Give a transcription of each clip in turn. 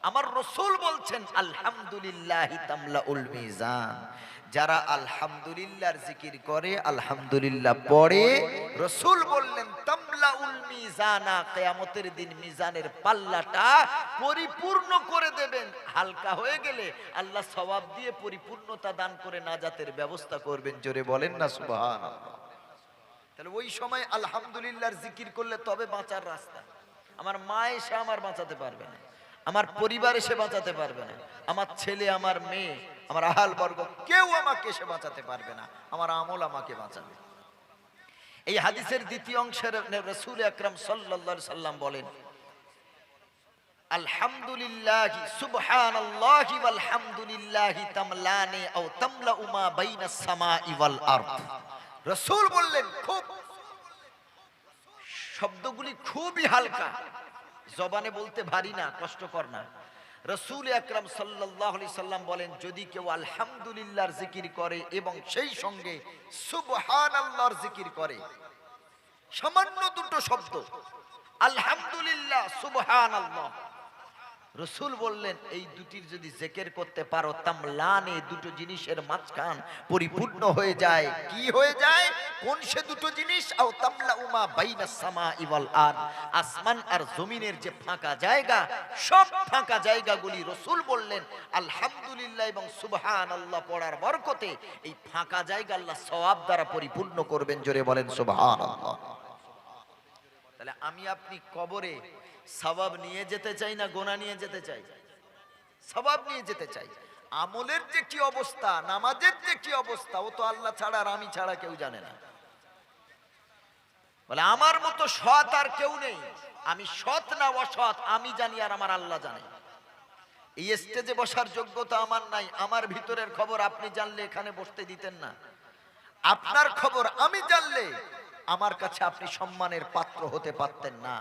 আমার রাসূল বলছেন আলহামদুলিল্লাহি তামলাউল মিজান, যারা আলহামদুলিল্লাহর জিকির করে, আলহামদুলিল্লাহ পড়ে, রাসূল বললেন তামলাউল মিজানা, কিয়ামতের দিন মিজানের পাল্লাটা পরিপূর্ণ করে দেবেন। হালকা হয়ে গেলে আল্লাহ সওয়াব দিয়ে পরিপূর্ণতা দান করে নাজাতের ব্যবস্থা করবেন। জোরে বলেন না সুবহানাল্লাহ। তাহলে ওই সময় আলহামদুলিল্লাহর জিকির করলে তবে বাঁচার রাস্তা। আমার মা এসে আমার বাঁচাতে পারবে না, আমার পরিবার এসে বাঁচাতে পারবে না, আমার ছেলে, আমার মেয়ে, আমার আহাল বর্গ কেউ আমাকে এসে বাঁচাতে পারবে না, আমার আমল আমাকে বাঁচাবে। এই হাদিসের দ্বিতীয় অংশের রাসূল আকরাম সাল্লাল্লাহু আলাইহি সাল্লাম বলেন আলহামদুলিল্লাহি সুবহানাল্লাহি ওয়াল হামদুলিল্লাহি তামলানি আও তামলাউ মা বাইনাস সামাই ওয়াল আরদ। রাসূল বললেন, খুব শব্দগুলি খুবই হালকা, জবানে বলতে ভারী না, কষ্টকর না। রাসূল আকরাম সাল্লাল্লাহু আলাইহি সাল্লাম বলেন, যদি কেউ আলহামদুলিল্লাহর জিকির করে এবং সেই সঙ্গে সুবহানাল্লাহর জিকির করে, সামান্য দুটো শব্দ আলহামদুলিল্লাহ সুবহানাল্লাহ, রাসূল বললেন এই দুটির যদি জিকির করতে পারো, তামলানে, দুটো জিনিসের মাঝখান পরিপূর্ণ হয়ে যায়। কি হয়ে যায়? কোন সে দুটো জিনিস? আও তামলাউমা বাইনাস সামাই ওয়াল আরদ, আসমান আর জমিনের যে ফাঁকা জায়গা, সব ফাঁকা জায়গাগুলি রাসূল বললেন আলহামদুলিল্লাহ এবং সুবহানাল্লাহ পড়ার বরকতে এই ফাঁকা জায়গা আল্লাহ সওয়াব দ্বারা পরিপূর্ণ করবেন। জোরে বলেন সুবহানাল্লাহ। তাহলে আমি আপনি কবরে সওয়াব নিয়ে যেতে চাই না গোনা নিয়ে যেতে চাই? সওয়াব নিয়ে যেতে চাই। আমলের যে কি অবস্থা, নামাজের যে কি অবস্থা, ও তো আল্লাহ ছাড়া আর আমি ছাড়া কেউ জানে না। বলে আমার মতো সৎ আর কেউ নেই, আমি সৎ না অসৎ আমি জানি আর আমার আল্লাহ জানে। এই স্টেজে বসার যোগ্যতা আমার নাই, আমার ভিতরের খবর আপনি জানলে এখানে বসতে দিতেন না। আপনার খবর আমি জানলে আমার কাছে আপনি সম্মানের পাত্র হতে পারতেন না।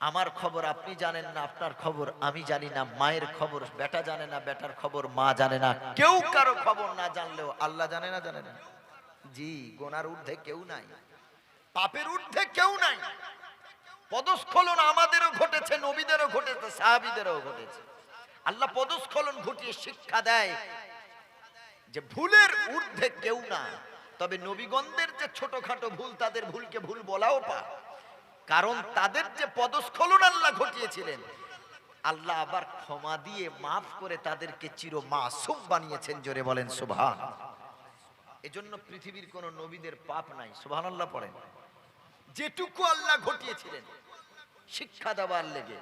আমার খবর আপনি জানেন না, আপনার খবর আমি জানি না, মায়ের খবর বেটা জানে না, বেটার খবর মা জানে না, কেউ কারো খবর না জানলেও আল্লাহ জানে না, জানে না? জি, গোনার ঊর্ধ্বে কেউ নাই, পাপের ঊর্ধ্বে কেউ নাই। পদস্খলন আমাদেরও ঘটেছে, নবীদেরও ঘটেছে, সাহাবীদেরও ঘটেছে। আল্লাহ পদস্খলন ঘটিয়ে শিক্ষা দেয় যে ভুলের ঊর্ধ্বে কেউ না। তবে নবীগণদের যে ছোটখাটো ভুল, তাদের ভুলকে ভুল বলাও পাপ, কারণ তাদের যে পদস্খলন আল্লাহ ঘটিয়েছিলেন, আল্লাহ আবার ক্ষমা দিয়ে মাফ করে তাদেরকে চির মাসুম বানিয়েছেন। জোরে বলেন সুবহান। এজন্য পৃথিবীর কোন নবীদের পাপ নাই। সুবহানাল্লাহ পড়েন। যেটুকু আল্লাহ ঘটিয়েছিলেন শিক্ষা দেওয়ার লেগে,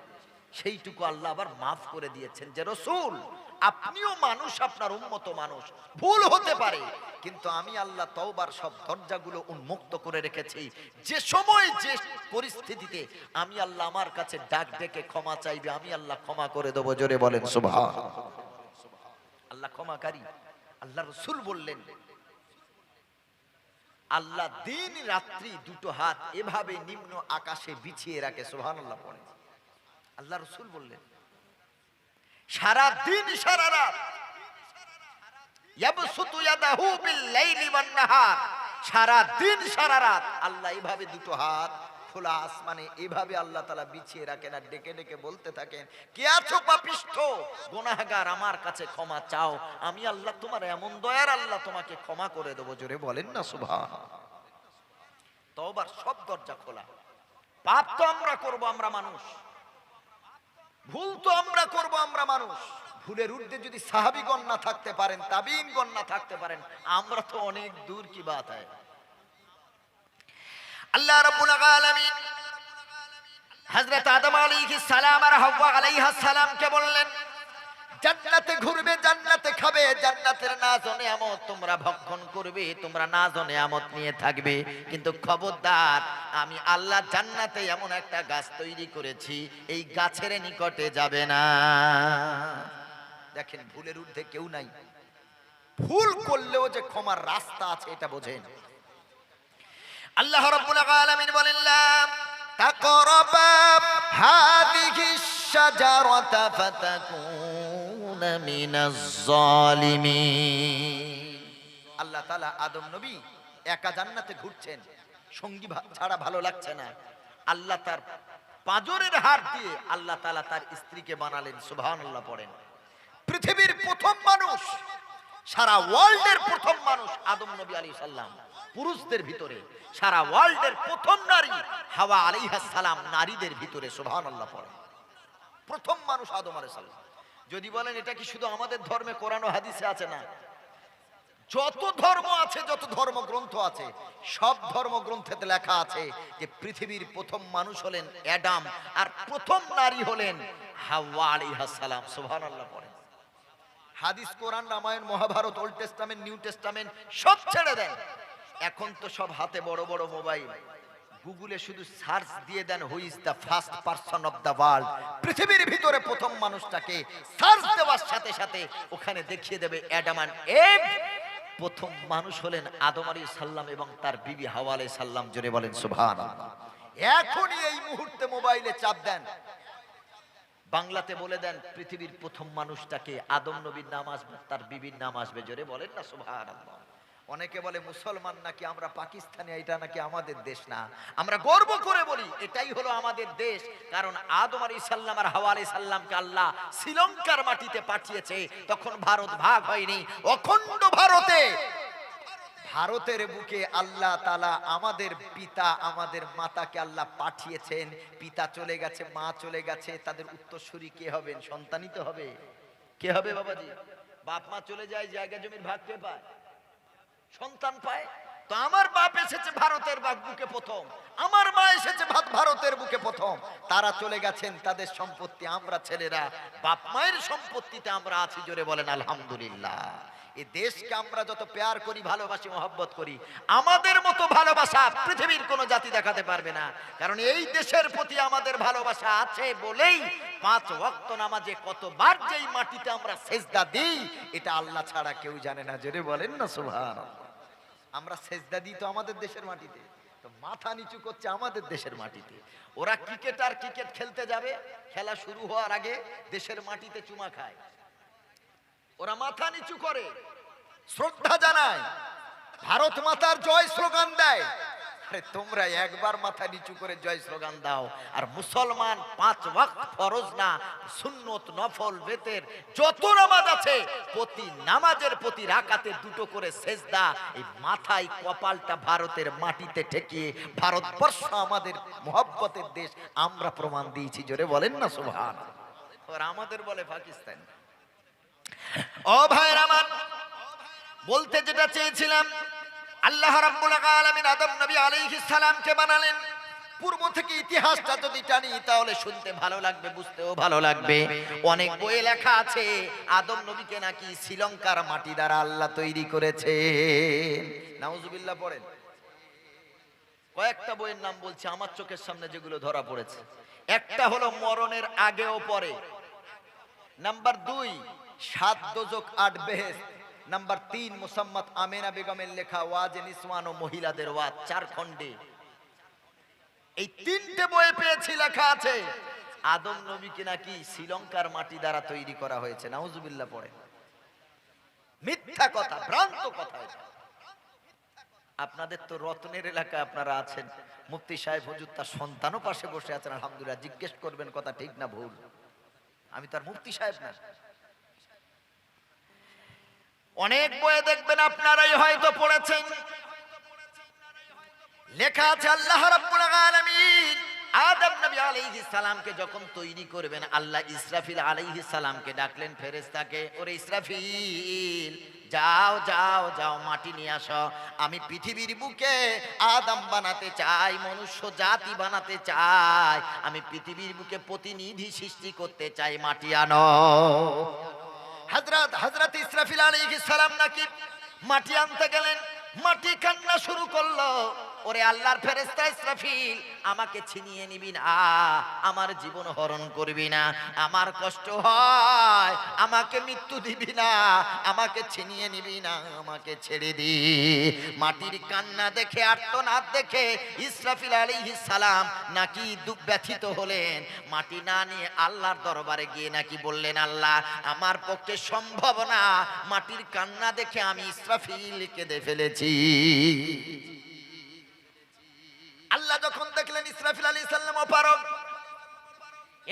সেইটুকু আল্লাহ আবার মাফ করে দিয়েছেন। যে রাসূল, আপনিও মানুষ, আপনার উম্মত মানুষ, ভুল হতে পারে, কিন্তু আমি আল্লাহ তওবার সব দরজাগুলো উন্মুক্ত করে রেখেছি। যে সময় যে পরিস্থিতিতে আমি আল্লাহ আমার কাছে ডাক ডেকে ক্ষমা চাইবে, আমি আল্লাহ ক্ষমা করে দেবো। জোরে বলেন সুবহান। আল্লাহ ক্ষমাকারী। আল্লাহ রাসূল বললেন আল্লাহ দিন রাত্রি দুটো হাত এভাবে নিম্ন আকাশে বিছিয়ে রাখে। সুবহানাল্লাহ পড়েন। আল্লাহ রাসূল বললেন সারা দিন সারা রাত ইয়াবসুতু ইয়াদাহু বিল লাইলি ওয়ান নাহার, সারা দিন সারা রাত আল্লাহ এইভাবে দুটো হাত খোলা আসমানে এভাবে আল্লাহ তাআলা বিছিয়ে রাখেন আর ডেকে ডেকে বলতে থাকেন, কে আছো পাপিষ্ঠ গুনাহগার, আমার কাছে ক্ষমা চাও, আমি আল্লাহ তোমার এমন দয়ার আল্লাহ, তোমাকে ক্ষমা করে দেব। জোরে বলেন না সুবহান। তওবার সব দরজা খোলা। পাপ তো আমরা করব, আমরা মানুষ, ভুল তো আমরা করব, আমরা মানুষ। ভুলের ঊর্ধ্বে যদি সাহাবীগণ না থাকতে পারেন, তাবিঈনগণ না থাকতে পারেন, আমরা তো অনেক দূর কি বাত হয়। আল্লাহ রাব্বুল আলামিন হযরত আদম আলাইহিস সালাম আর হাওয়া আলাইহাস সালামকে বললেন জান্নাতে ঘুরবে, জান্নাতে খাবে, জান্নাতের নাজ ও নিয়ামত তোমরা ভক্ষণ করবে, তোমরা নাজ ও নিয়ামত নিয়ে থাকবে, কিন্তু খবরদার আমি আল্লাহ জান্নাতে এমন একটা গাছ তৈরি করেছি, এই গাছের নিকটে যাবে না। দেখেন, ভুলের ঊর্ধ্বে কেউ নাই। ভুল করলেও যে ক্ষমার রাস্তা আছে এটা বোঝেন। আল্লাহ রাব্বুল আলামিন বলেন লা তাকরাবা হাদিহিশ শাজারাতা ফাতাকুনা মিনাজ জালিমিন। আল্লাহ তাআলা আদম নবী একা জান্নাতে ঘুরছেন, সঙ্গী ছাড়া ভালো লাগছে না। আল্লাহ তার পাঁজরের হাড় দিয়ে আল্লাহ তাআলা তার স্ত্রীকে বানালেন। সুবহানাল্লাহ পড়েন। পৃথিবীর প্রথম মানুষ, সারা ওয়ার্ল্ডের প্রথম মানুষ আদম নবী আলাইহিস সালাম। পুরুষদের ভিতরে সারা ওয়ার্ল্ডের প্রথম নারী হাওয়া আলাইহাস সালাম, নারীদের ভিতরে। সুবহানাল্লাহ পড়েন। প্রথম মানুষ আদম আলাইহিস সালাম। যদি বলেন এটা কি শুধু আমাদের ধর্মে, কোরআন ও হাদিসে আছে? না, যত ধর্ম আছে, যত ধর্মগ্রন্থ আছে, সব ধর্মগ্রন্থেতে লেখা আছে যে পৃথিবীর প্রথম মানুষ হলেন অ্যাডাম, আর প্রথম নারী হলেন হাওয়া আলাইহাস সালাম। সুবহানাল্লাহ পড়েন। হাদিস, Quran, Ramayan, Mahabharat, Old Testament, New Testament সব ছেড়ে দেন। এখন তো সব হাতে বড় বড় মোবাইল। গুগলে শুধু সার্চ দিয়ে দেন who is the first person of the world. পৃথিবীর ভিতরে প্রথম মানুষটাকে সার্চ দেওয়ার সাথে সাথে ওখানে দেখিয়ে দেবে অ্যাডাম এন্ড এভ। প্রথম মানুষ হলেন আদম আলাইহিস সালাম এবং তার বিবি হাওয়া আলাইহিস সালাম। জোরে বলেন সুবহানাল্লাহ। এখনই এই মুহূর্তে মোবাইলে চাপ দেন, বাংলাতে বলে দেন পৃথিবীর প্রথম মানুষটাকে, আদম নবীর নাম আসবে, তার বিবির নাম আসবে। জোরে বলেন না সুবহানাল্লাহ। অনেকে বলে মুসলমান নাকি আমরা পাকিস্তানি, এটা নাকি আমাদের দেশ না। আমরা গর্ব করে বলি এটাই হলো আমাদের দেশ, কারণ আদম আলাইহিস সালাম আর হাওয়া আলাইহিস সালামকে আল্লাহ শ্রীলঙ্কার মাটিতে পাঠিয়েছে। তখন ভারত ভাগ হয়নি, অখণ্ড ভারতে, ভারতের বুকে আল্লাহ তাআলা আমাদের পিতা, আমাদের মাতাকে আল্লাহ পাঠিয়েছেন। পিতা চলে গেছে, মা চলে গেছে, তাদের উত্তরসূরি কে হবেন? সন্তানই তো হবে। কে হবে বাবাজি? বাপ মা চলে যায়, জায়গা জমির ভাগ কে পায়? সন্তান পায়। তো আমার বাপ এসেছে ভারতের বুকে প্রথম, আমার মা এসেছে ভারতের বুকে প্রথম। তারা চলে গেছেন, তাদের সম্পত্তি, আমরা ছেলেরা বাপ মায়ের সম্পত্তিতে আমরা আছি। জোরে বলেন আলহামদুলিল্লাহ। এই দেশকে আমরা যত প্যার করি, ভালোবাসি, মহব্বত করি, আমাদের মতো ভালোবাসা পৃথিবীর কোনো জাতি দেখাতে পারবে না। কারণ এই দেশের প্রতি আমাদের ভালোবাসা আছে বলেই 5 ওয়াক্ত নামাজে কতবার যেই মাটিতে আমরা সেজদা দিই, এটা আল্লাহ ছাড়া কেউ জানে না। জোরে বলেন না সুবহানাল্লাহ। আমরা সেজদা দিই তো আমাদের দেশের মাটিতে, তো মাথা নিচু করছে আমাদের দেশের মাটিতে। ওরা ক্রিকেটার ক্রিকেট খেলতে যাবে, খেলা শুরু হওয়ার আগে দেশের মাটিতে চুমা খায়, ওরা মাথা নিচু করে শ্রদ্ধা জানায়, ভারত মাতার জয় স্লোগান দেয়। আরে তোমরা একবার মাথা নিচু করে জয় স্লোগান দাও। আর মুসলমান 5 ওয়াক্ত ফরজ না, সুন্নত, নফল, বেতের যত নামাজ আছে, প্রতি নামাজের প্রতি রাকাতে 2টো করে সেজদা। এই মাথায় কপালটা ভারতের মাটিতে ঠেকিয়ে, ভারতবর্ষ আমাদের মহব্বতের দেশ, আমরা প্রমাণ দিয়েছি। জোরে বলেন না সুবহানাল্লাহ। আর আমাদের বলে পাকিস্তান। ও ভাইরা আমার, বলতে যেটা চেয়েছিলাম, আল্লাহ রাব্বুল আলামিন আদম নবী আলাইহিস সালামকে বানালেন। পূর্ব থেকে ইতিহাসটা যদি টানি তাহলে শুনতে ভালো লাগবে, বুঝতেও ভালো লাগবে। অনেক বইয়ে লেখা আছে আদম নবীকে নাকি শ্রীলঙ্কার মাটি দ্বারা আল্লাহ তৈরি করেছে। নাউজুবিল্লাহ পড়েন। কয়েকটা বইয়ের নাম বলছি আমার চোখের সামনে যেগুলো ধরা পড়েছে। একটা হলো মরণের আগে ও পরে, নাম্বার 2 7 দোজক 8 বেহেশত, নাম্বার 3 মুসাম্মাত আমেনা বেগমের লেখা ওয়াজে নিসওয়ান ও মহিলাদের ওয়াজ 4 খণ্ডে। এই 3টে বইয়ে পেয়েছি লেখা আছে আদম নবীকে নাকি শ্রীলঙ্কার মাটি দ্বারা তৈরি করা হয়েছে। নাউজুবিল্লাহ পড়ে। মিথ্যা কথা, ভ্রান্ত কথা এটা। আপনাদের তো রত্নের এলাকায় আপনারা আছেন, মুফতি সাহেব হুজুর তার সন্তানও পাশে বসে আছেন, আলহামদুলিল্লাহ। জিজ্ঞেস করবেন কথা ঠিক না ভুল, আমি তার মুফতি সাহেব না। অনেক বইয়ে দেখবেন আপনারাই হয়তো পড়েছেন, লেখা আছে আল্লাহ রাব্বুল আলামিন আদম নবী আলাইহিস সালামকে যখন তৈরি করবেন, আল্লাহ ইসরাফিল আলাইহিস সালামকে ডাকলেন, ফেরেশতাকে, ওরে ইসরাফিল যাও যাও যাও মাটি নিয়ে আসো, আমি পৃথিবীর বুকে আদম বানাতে চাই, মনুষ্য জাতি বানাতে চাই, আমি পৃথিবীর বুকে প্রতিনিধি সৃষ্টি করতে চাই, মাটি আনো। হযরত ইসরাফিল আলাইহিস সালাম নাকি মাটি আনতে গেলেন, মাটি কান্না শুরু করলো, ওরে আল্লাহর ফেরেশতা ইসরাফিল আমাকে ছিনিয়ে নিবি না, আমার জীবন হরণ করবি না, আমার কষ্ট হয়, আমাকে মৃত্যু দিবি না, আমাকে ছিনিয়ে নিবি না, আমাকে ছেড়ে দি। মাটির কান্না দেখে, আর্তনাদ দেখে ইসরাফিল আলাইহিস সালাম নাকি দুঃখ ব্যথিত হলেন। মাটি না নিয়ে আল্লাহর দরবারে গিয়ে নাকি বললেন, আল্লাহ আমার পক্ষে সম্ভব না, মাটির কান্না দেখে আমি ইসরাফিল কেঁদে ফেলেছি। আল্লাহ যখন দেখলেন ইসরাফিল আলাইহিস সালাম অপারগ,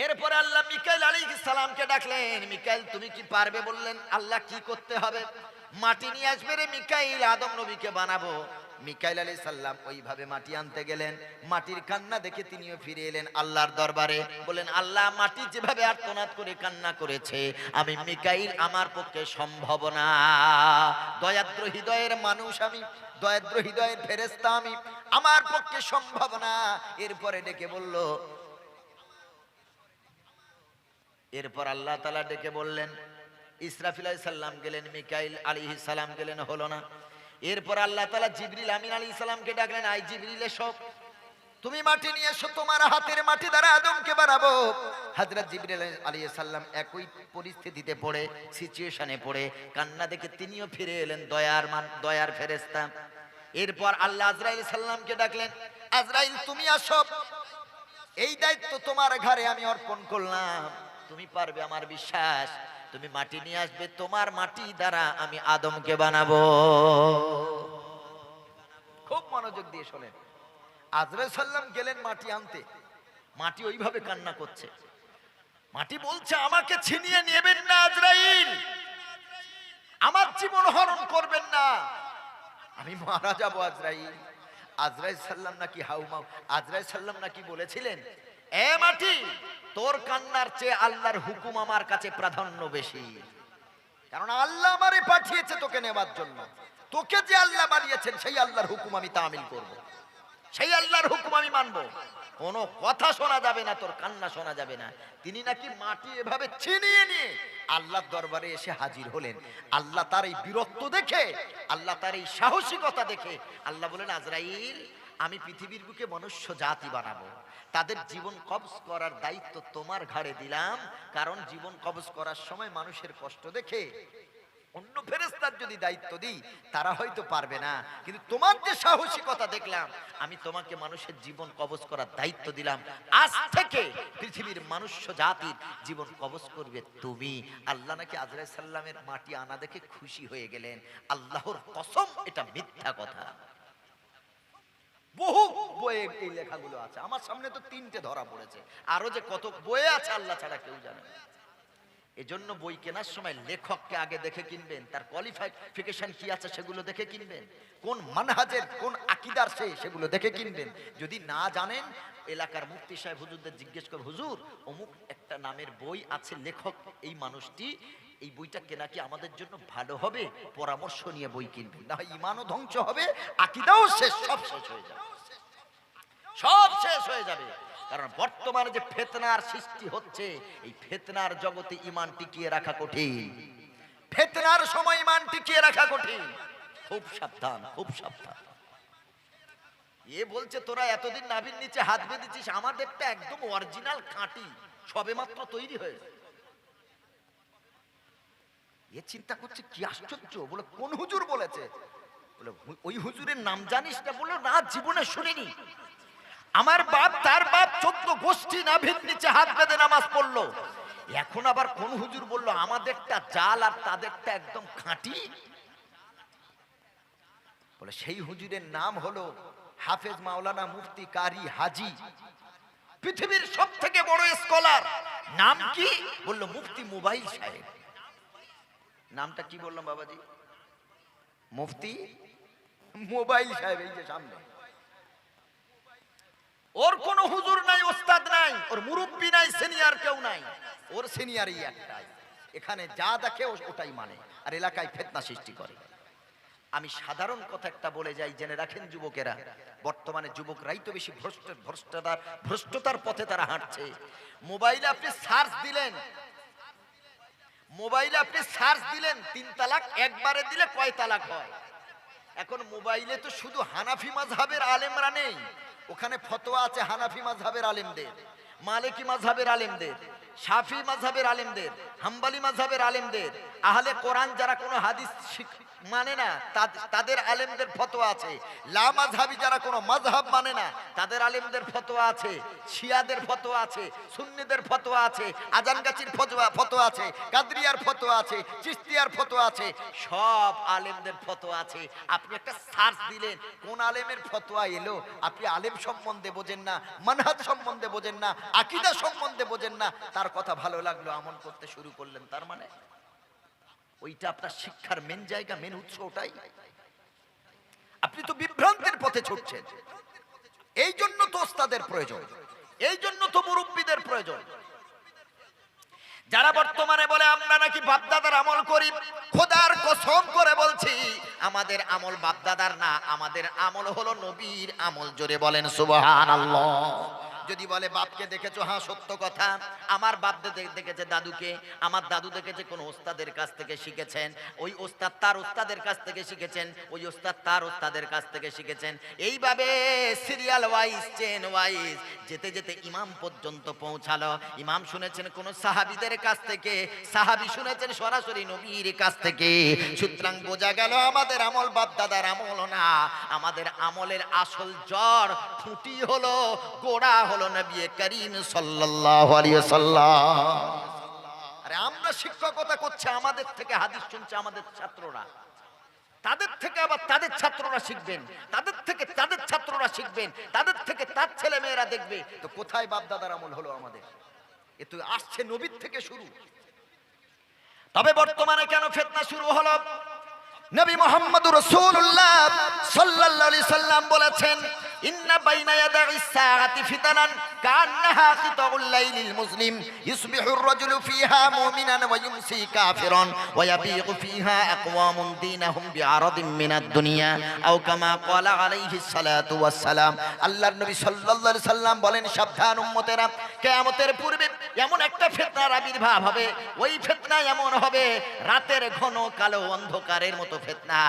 এরপরে আল্লাহ মিকাইল আলাইহিস সালামকে ডাকলেন। মিকাইল তুমি কি পারবে? বললেন আল্লাহ কি করতে হবে? মাটি নিয়ে আসবে রে মিকাইল, আদম নবীকে বানাবো। মিকাইল আলাইহিস সালাম ওইভাবে মাটি আনতে গেলেন। মাটির কান্না দেখে তিনিও ফিরে এলেন আল্লাহর দরবারে। বলেন আল্লাহ, মাটি যেভাবে আর্তনাদ করে কান্না করেছে, আমি মিকাইল আমার পক্ষে সম্ভব না। দয়াদ্র হৃদয়ের মানুষ আমি, দয়াদ্র হৃদয়ের ফেরেশতা আমি, আমার পক্ষে সম্ভব না। এরপরে ডেকে বলল, এরপর আল্লাহ তাআলা ডেকে বললেন, ইসরাফিল আলাইহিস সালাম গেলেন, মিকাইল আলাইহিস সালাম গেলেন, হলো না। এরপর আল্লাহ তাআলা জিবরিল আমিন আলাইহিস সালামকে ডাকলেন, আই জিবরিল এসো, তুমি মাটি নিয়ে এসো, তোমার হাতের মাটি দ্বারা আদমকে বানাবো। হযরত জিবরিল আলাইহিস সালাম একই পরিস্থিতিতে পড়ে, সিচুয়েশনে পড়ে কান্না দেখে তিনিও ফিরে এলেন, দয়ার ফেরেশতা। এরপর আল্লাহ আজরাইল সাল্লামকে ডাকলেন, আজরাইল তুমি আসো, এই দায়িত্ব তোমার ঘাড়ে আমি অর্পণ করলাম, তুমি পারবে আমার বিশ্বাস। তুমি মাটি নিয়ে আসবে, তোমার মাটি দ্বারা আমি আদমকে বানাবো। খুব মনোযোগ দিয়ে শোনেন। আজরাইল সাল্লাম গেলেন মাটি আনতে, মাটি ওইভাবে কান্না করছে। মাটি বলছে আমাকে ছিনিয়ে নেবেন না আজরাইল, আমার জীবন হরণ করবেন না, আমি মারা যাব আজরাইল। আজরাইল সাল্লাম নাকি হাউমাউ, আজরাইল সাল্লাম নাকি বলেছিলেন, এ মাটি, তোর কান্নার চেয়ে আল্লাহর হুকুম আমার কাছে প্রাধান্য বেশি, কারণ আল্লাহ আমারে পাঠিয়েছে তোকে নেবার জন্য। তোকে যে আল্লাহ বানিয়েছেন সেই আল্লাহর হুকুম আমি তামিল করব, সেই আল্লাহর হুকুম আমি মানবো। কোনো কথা শোনা যাবে না, তোর কান্না শোনা যাবে না। তিনি নাকি মাটি এভাবে ছিনিয়ে নিয়ে আল্লাহর দরবারে এসে হাজির হলেন। আল্লাহ তার এই বীরত্ব দেখে, আল্লাহ তার এই সাহসিকতা দেখে আল্লাহ বলেন, আজরাইল, আমি পৃথিবীর বুকে মনুষ্য জাতি বানাবো, তাদের জীবন কবজ করার দায়িত্ব তোমার ঘাড়ে দিলাম। কারণ জীবন কবজ করার সময় মানুষের কষ্ট দেখে অন্য ফেরেশতার যদি দায়িত্ব দিই তারা হয়তো পারবে না, কিন্তু তোমার যে সাহসিকতা দেখলাম, আমি তোমাকে মানুষের জীবন কবজ করার দায়িত্ব দিলাম। আজ থেকে পৃথিবীর মনুষ্য জাতির জীবন কবজ করবে তুমি। আল্লাহ নাকি আজরাইল সাল্লামের মাটি আনা দেখে খুশি হয়ে গেলেন। আল্লাহর কসম, এটা মিথ্যা কথা। বহু বইয়ে এই লেখাগুলো আছে, আমার সামনে তো 3টে ধরা পড়েছে, আরো যে কত বইয়ে আছে আল্লাহ ছাড়া কেউ জানে না। এজন্য বই কেনার সময় লেখককে আগে দেখে কিনবেন, তার কোয়ালিফিকেশন কি আছে সেগুলো দেখে কিনবেন, কোন মানহাজের কোন আকীদার সে সেগুলো দেখে কিনবেন। যদি না জানেন, এলাকার মুফতি সাহেব হুজুরদের জিজ্ঞেস করবেন, হুজুর অমুক একটা নামের বই আছে, লেখক এই মানুষটি, এই বইটা কেনা কি আমাদের জন্য ভালো হবে? পরামর্শ নিয়ে বই কিনবেন, না হয় ঈমানও ধ্বংস হবে, আকীদাও শেষ, সব শেষ হয়ে যাবে, সব শেষ হয়ে যাবে। কারণ বর্তমানে যে ফিতনার সৃষ্টি হচ্ছে, এই ফিতনার জগতে ঈমান টিকিয়ে রাখা কঠিন, ফিতনার সময় ঈমান টিকিয়ে রাখা কঠিন। খুব সাবধান, খুব সাবধান। এ বলছে তোরা এতদিন নাভির নিচে হাত বেঁধেছিস, আমাদেরটা একদম অরিজিনাল খাঁটি, সবেমাত্র তৈরি হয়েছে। এ চিন্তা করছে কি আশ্চর্য, বলে কোন হুজুর বলেছে? বলে ওই হুজুরের নাম জানিস না? বললো না, জীবনে শুনিনি। আমার বাপ, তার বাপ 14 গোষ্ঠী নাভির নিচে হাত বেঁধে নামাজ পড়লো। এখন আবার কোন হুজুর বললো আমাদেরটা জাল আর তাদেরটা একদম খাঁটি? বলে সেই হুজুরের নাম হলো হাফেজ মাওলানা মুফতি কারি হাজি, পৃথিবীর সবথেকে বড় স্কলার। নাম কি? বললো মুফতি মোবাইল সাহেব। নামটা কি বললাম বাবাজি? মুফতি মোবাইল সাহেব। এই যে সামনে, ওর কোনো হুজুর নাই, ওস্তাদ নাই, ওর মুরব্বি নাই, সিনিয়র কেউ নাই, ওর সিনিয়রই একটাই। এখানে যা দেখে ওটাই মানে, আর এলাকায় ফিতনা সৃষ্টি করে। আমি সাধারণ কথা একটা বলে যাই, জেনে রাখেন যুবকেরা, বর্তমানে যুবকরাই তো বেশি ভ্রষ্টতার পথে তারা হাঁটছে। মোবাইলে আপনি সার্চ দিলেন, মোবাইলে আপনি সার্চ দিলেন 3 তালাক, একবারে দিলে কয় তালাক হয়? এখন মোবাইলে তো শুধু হানাফি মাযহাবের আলেমরা নেই, ওখানে ফতোয়া আছে হানাফি মাযহাবের আলেমদের, মালিকি মাযহাবের আলেমদের, শাফি মাযহাবের আলেমদের, হাম্বলি মাযহাবের আলেমদের, আহলে কোরআন যারা কোনো হাদিস মানে না তাদের আলেমদের ফতোয়া আছে। লা মাযহাবি যারা কোনো মাযহাব মানে না তাদের আলেমদের ফতোয়া আছে। শিয়াদের ফতোয়া আছে, সুন্নিদের ফতোয়া আছে, আজানগাছির ফতোয়া আছে, কাদরিয়ার ফতোয়া আছে, চিশতিয়ার ফতোয়া আছে, সব আলেমদের ফতোয়া আছে। আপনি একটা সার্চ দিলেন কোন আলেমের ফতোয়া এলো, আপনি আলেম সম্বন্ধে বোঝেন না, মানহাজ সম্বন্ধে বোঝেন না, আকীদা সম্বন্ধে বোঝেন না, তার কথা ভালো লাগলো আমল করতে শুরু করলেন, তার মানে ওইটা আপনার শিক্ষার মেন জায়গা, মেন উৎস ওটাই। আপনি তো বিভ্রান্তের পথে ছুটছেন। এই জন্য তো ওস্তাদের প্রয়োজন, এই জন্য তো মুরব্বীদের প্রয়োজন। যারা বর্তমানে বলে আমরা নাকি বাপদাদার আমল করি, খোদার কসম করে বলছি আমাদের আমল বাপদাদার না, আমাদের আমল হলো নবীর আমল। জোরে বলেন সুবহানাল্লাহ। যদি বলে বাপকে দেখেছো, হ্যাঁ সত্য কথা, আমার বাপ দেখেছে দাদুকে, আমার দাদু দেখেছে কোন ওস্তাদের কাছ থেকে শিখেছেন, ওই ওস্তাদ তার ওস্তাদের কাছ থেকে শিখেছেন, ওই ওস্তাদ তার ওস্তাদের কাছ থেকে শিখেছেন, এইভাবে সিরিয়াল ওয়াইজ, চেন ওয়াইজ যেতে যেতে ইমাম পর্যন্ত পৌঁছালো। ইমাম শুনেছেন কোন সাহাবীদের কাছ থেকে, সাহাবী শুনেছেন সরাসরি নবীর কাছ থেকে। সুতরাং বোঝা গেল আমাদের আমল বাপ দাদার আমল না, আমাদের আমলের আসল জড় খুঁটি হলো, গোড়া হলো নবী করিম সাল্লাল্লাহু আলাইহি ওয়াসাল্লাম। আরে আমরা শিক্ষকতা করছে, আমাদের থেকে হাদিস শুনছে আমাদের ছাত্ররা, তাদের থেকে আবার তাদের ছাত্ররা শিখবেন, তাদের থেকে তাদের ছাত্ররা শিখবেন, তাদের থেকে তার ছেলে মেয়েরা দেখবে। তো কোথায় বাপ দাদার আমল হলো আমাদের? এ তো আসছে নবীর থেকে শুরু। তবে বর্তমানে কেন ফিতনা শুরু হলো? নবী মুহাম্মদুর রাসূলুল্লাহ সাল্লাল্লাহু আলাইহি সাল্লাম বলেছেন, ইন্না বাইনা ইয়াদাইস সাআতি ফিতানান কান্নাহা কিতাউল লাইলিল মুসলিম ইসবিহুর রাজুলু ফিহা মুমিনান ওয়া ইউমসি কাফিরান ওয়া ইয়াবিগু ফিহা আকওয়ামুন দীনাহুম বিআরাদিন মিনাদ দুনিয়া আও কামা ক্বালা আলাইহিস সালাতু ওয়াস সালাম। আল্লাহর নবী সাল্লাল্লাহু আলাইহি সাল্লাম বলেন, সাবধান উম্মতেরা, কিয়ামতের পূর্বে এমন একটা ফিতনার আবির্ভাব হবে, ওই ফিতনা এমন হবে রাতের ঘন কালো অন্ধকারের মতো ফিতনা,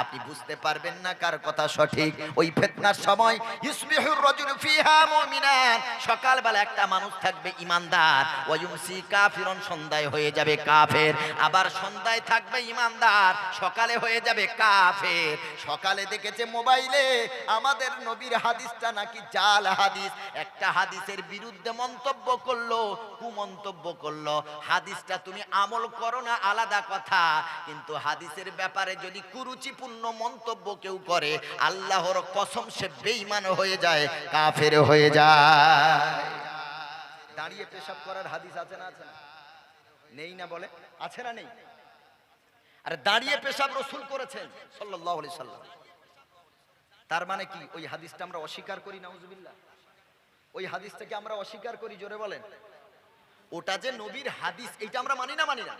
আপনি বুঝতে পারবেন না কার কথা সঠিক। ওই ফিতনার সময় ইসবিহুর রাজুলু ফিহা মুমিনান, সকালবেলা একটা মানুষ থাকবে ইমানদার, ওয়া ইউমসি কাফিরন, সন্ধ্যায় হয়ে যাবে কাফের, আবার সন্ধ্যায় থাকবে ইমানদার, সকালে হয়ে যাবে কাফের। সকালে দেখেছে মোবাইলে আমাদের নবীর হাদিসটা নাকি জাল হাদিস, একটা হাদিসের বিরুদ্ধে মন্তব্য করলো, কুমন্তব্য করলো। হাদিসটা তুমি আমল করো না আলাদা কথা, কিন্তু হাদিসের ব্যাপারে যদি কুরুচিপূর্ণ মন্তব্য কেউ করে, আল্লাহর কসম সে বেঈমান হয়ে যায়, কাফের হয়ে যায়। দাঁড়িয়ে পেশাব করার হাদিস আছে না? আছে না? নেই না? বলে আছে না? নেই? আরে দাঁড়িয়ে পেশাব রাসূল করেছেন সাল্লাল্লাহু আলাইহি সাল্লাম, তার মানে কি ওই হাদিসটা আমরা অস্বীকার করি? নাউজুবিল্লাহ। ওই হাদিসটাকে আমরা অস্বীকার করি? জোরে বলেন। ওটা যে নবীর হাদিস, এইটা আমরা মানি না? মানি না।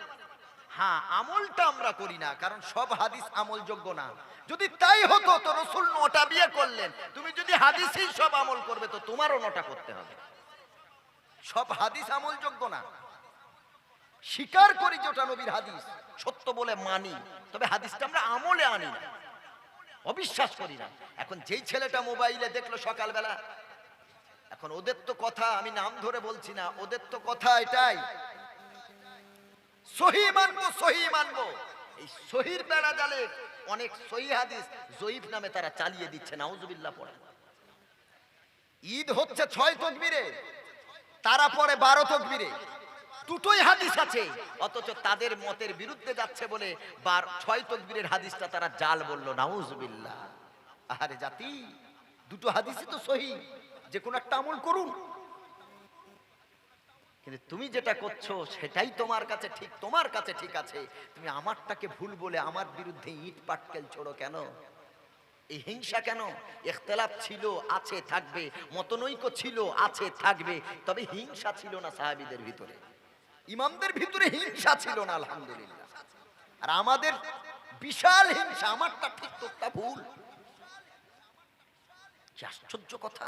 হ্যাঁ, আমলটা আমরা করি না, কারণ সব হাদিস আমলযোগ্য না। যদি তাই হতো তো রাসূল 9টা বিয়ে করলেন, তুমি যদি হাদিসেই সব আমল করবে তো তোমারও 9টা করতে হবে। সব হাদিস আমলযোগ্য না। স্বীকার করি যে ওটা নবীর হাদিস, সত্য বলে মানি, তবে হাদিসটা আমরা আমলে আনি না, অবিশ্বাস করি না। এখন যেই ছেলেটা মোবাইলে দেখলো সকালবেলা, এখন ওদের তো কথা, আমি নাম ধরে বলছি না, ওদের তো কথা এটাই, সহি মানবো, সহি মানবো। এই সহির বেড়া জালে অনেক সহি হাদিস জয়ীফ নামে তারা চালিয়ে দিচ্ছে, নাউজুবিল্লাহ। পড়ে ঈদ হচ্ছে 6 তাকবীরে, তারা পরে 12 তাকবীরে, দুটোই হাদিস আছে, অথচ তাদের মতের বিরুদ্ধে যাচ্ছে বলে 6 তাকবীরের হাদিসটা তারা জাল বলল, নাউজুবিল্লাহ। আরে জাতি, দুটো হাদিসই তো সহি, যে কোনো একটা আমল করুন। কিন্তু তুমি যেটা করছো সেটাই তোমার কাছে ঠিক, তোমার কাছে ঠিক আছে, তুমি আমারটাকে ভুল বলে আমার বিরুদ্ধে ইট পাটকেল ছোড়ো কেন? এই হিংসা কেন? ইখতিলাফ ছিল, আছে, থাকবে, মতনৈক্য ছিল, আছে, থাকবে, তবে হিংসা ছিল না সাহাবীদের ভিতরে, ইমামদের ভিতরে হিংসা ছিল না, আলহামদুলিল্লাহ। আর আমাদের বিশাল হিংসা, আমারটা ঠিক তোরটা ভুল। কি আশ্চর্য কথা!